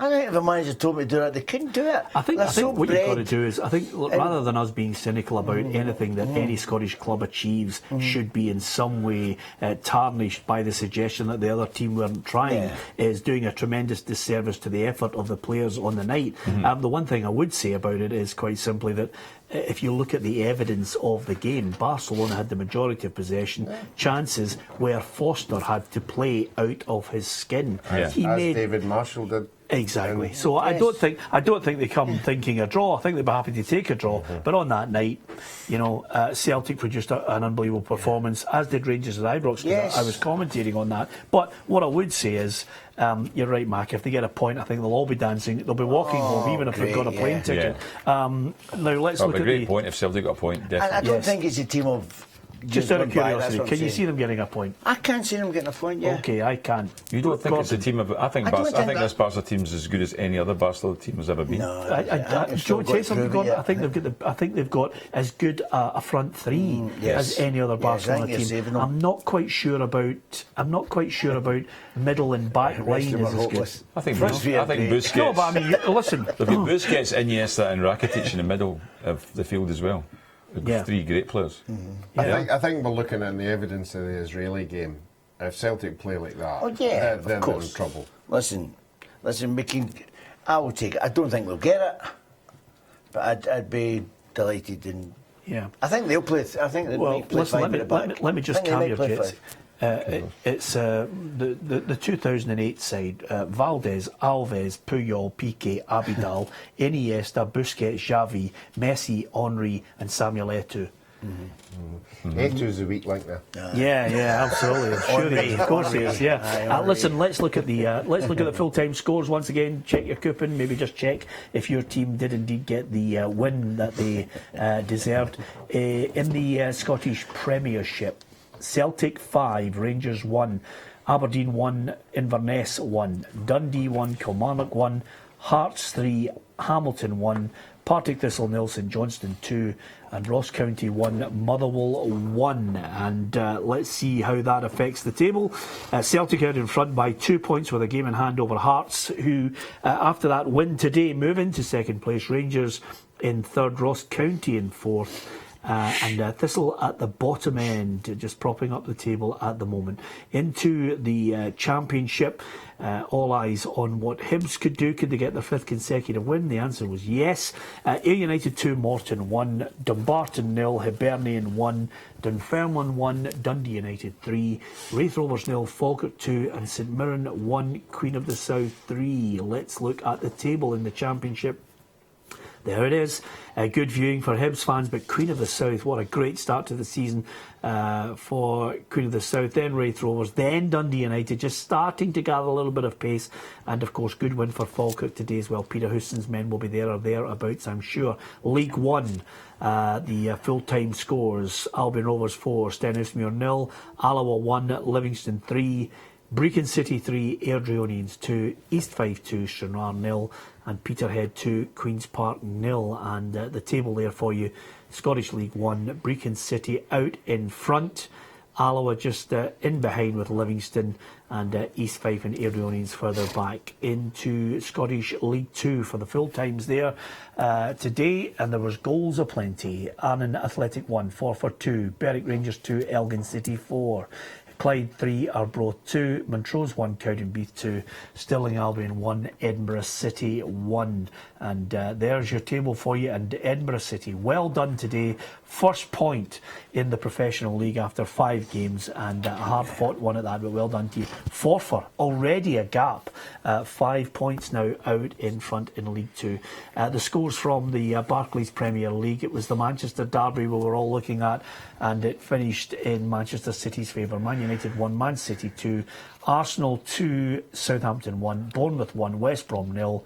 I think if a manager told me to do that, they couldn't do it. I think They're so what you've got to bred. do is, I think, look, rather than us being cynical about anything that any Scottish club achieves should be in some way tarnished by the suggestion that the other team weren't trying, is doing a tremendous disservice to the effort of the players on the night. The one thing I would say about it is quite simply that if you look at the evidence of the game, Barcelona had the majority of possession, chances where Foster had to play out of his skin. Yeah. He As made David Marshall did. Exactly. So I don't think they come thinking a draw. I think they'd be happy to take a draw. But on that night, Celtic produced an unbelievable performance, as did Rangers at Ibrox. 'Cause Yes. I was commentating on that. But what I would say is, you're right, Mac. If they get a point, I think they'll all be dancing. They'll be walking home, even if they've got a great, plane yeah. ticket. Now let's Well, look a at great the. point if Celtic got a point. I Definitely. don't Yes. think it's a team of. Just out of went by, that's curiosity, what I'm can you saying. see them getting a point? I can't see them getting a point, yeah. Okay, I can. You don't think it's a team of? I think I don't think this that- Barca team's as good as any other Barcelona team has ever been. No, I, think do they've you want still to got say something, prove it Gordon? yet. I think they've got as good a front three yes. as any other Yes, I Barcelona think you're saving team. them. I'm not quite sure about middle and back The rest line of them is are as good. hopeless. I think Front three are great. Busquets. No, but I mean, listen. They've got Busquets, Iniesta, and Rakitic in the middle of the field as well. They've got Yeah. three great players. I think we're looking at the evidence of the Israeli game. If Celtic play like that, Oh, yeah, then of course. they're in trouble. Listen, I will take it. I don't think they'll get it, but I'd be delighted. And Yeah. I think they'll play. I think they Well, might play listen. five at the back. Let me just I think they might play caveat five. it's the 2008 side: Valdez, Alves, Puyol, Piqué, Abidal, Iniesta, Busquets, Xavi, Messi, Henry, and Samuel Eto'o. Eto'o's a weak link there. Yeah, absolutely. I'm sure he is. Of course he is. Yeah. Listen, let's look at the full-time scores once again. Check your coupon. Maybe just check if your team did indeed get the win that they deserved in the Scottish Premiership. Celtic 5, Rangers 1, Aberdeen 1, Inverness 1, Dundee 1, Kilmarnock 1, Hearts 3, Hamilton 1, Partick Thistle 0, St Johnstone 2, and Ross County 1, Motherwell 1. And let's see how that affects the table. Celtic out in front by 2 points with a game in hand over Hearts, who after that win today move into second place. Rangers in third, Ross County in fourth. And Thistle at the bottom end, just propping up the table at the moment. Into the Championship, all eyes on what Hibs could do. Could they get their fifth consecutive win? The answer was yes. Ayr United 2, Morton 1, Dumbarton 0, Hibernian 1, Dunfermline 1, Dundee United 3, Raith Rovers 0, Falkirk 2, and St Mirren 1, Queen of the South 3. Let's look at the table in the Championship. There it is. Good viewing for Hibs fans, but Queen of the South, what a great start to the season for Queen of the South, then Raith Rovers, then Dundee United, just starting to gather a little bit of pace. And of course, good win for Falkirk today as well. Peter Houston's men will be there or thereabouts, I'm sure. League One, the full-time scores: Albion Rovers 4, Stenhousemuir 0, Alloa 1, Livingston 3, Brecon City 3, Airdrieonians 2, East Fife 2, Stranraer 0, and Peterhead 2, Queen's Park 0. And the table there for you: Scottish League 1, Brecon City out in front, Alloa just in behind with Livingston, and East Fife and Airdrieonians further back. Into Scottish League 2 for the full times there today, and there was goals aplenty. Annan Athletic 1, Forfar 2, Berwick Rangers 2, Elgin City 4, Clyde 3, Arbroath 2, Montrose 1, Cowdenbeath 2, Stirling Albion 1, Edinburgh City 1. And there's your table for you. And Edinburgh City, well done today. First point in the professional league after 5 games, and a hard-fought one at that, but well done to you. Forfar, already a gap. 5 points now out in front in League 2. The scores from the Barclays Premier League, it was the Manchester derby we were all looking at, and it finished in Manchester City's favour. Man United 1, Man City 2, Arsenal 2, Southampton 1, Bournemouth 1, West Brom 0,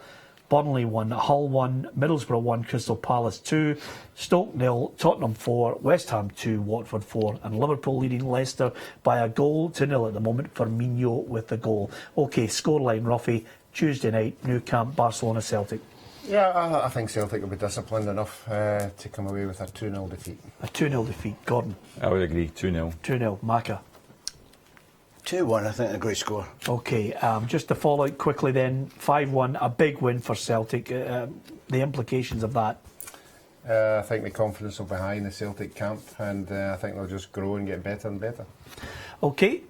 Burnley 1, Hull 1, Middlesbrough 1, Crystal Palace 2, Stoke 0, Tottenham 4, West Ham 2, Watford 4, and Liverpool leading Leicester by a goal to nil at the moment. Firmino with the goal. OK, scoreline, Ruffy, Tuesday night, Nou Camp, Barcelona Celtic. Yeah, I think Celtic will be disciplined enough to come away with a 2-0 defeat. A 2-0 defeat. Gordon? I would agree, 2-0. 2-0. Macca? 2-1, I think, a great score. OK, just to follow out quickly then, 5-1, a big win for Celtic. The implications of that? I think the confidence will be high in the Celtic camp, and I think they'll just grow and get better and better. OK,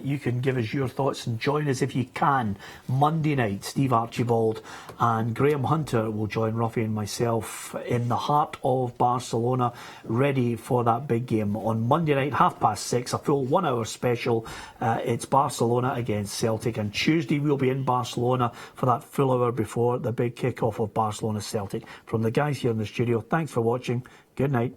you can give us your thoughts and join us if you can. Monday night, Steve Archibald and Graham Hunter will join Ruffy and myself in the heart of Barcelona, ready for that big game on Monday night, 6:30, a full 1 hour special. It's Barcelona against Celtic, and Tuesday we'll be in Barcelona for that full hour before the big kick-off of Barcelona Celtic. From the guys here in the studio, thanks for watching. Good night.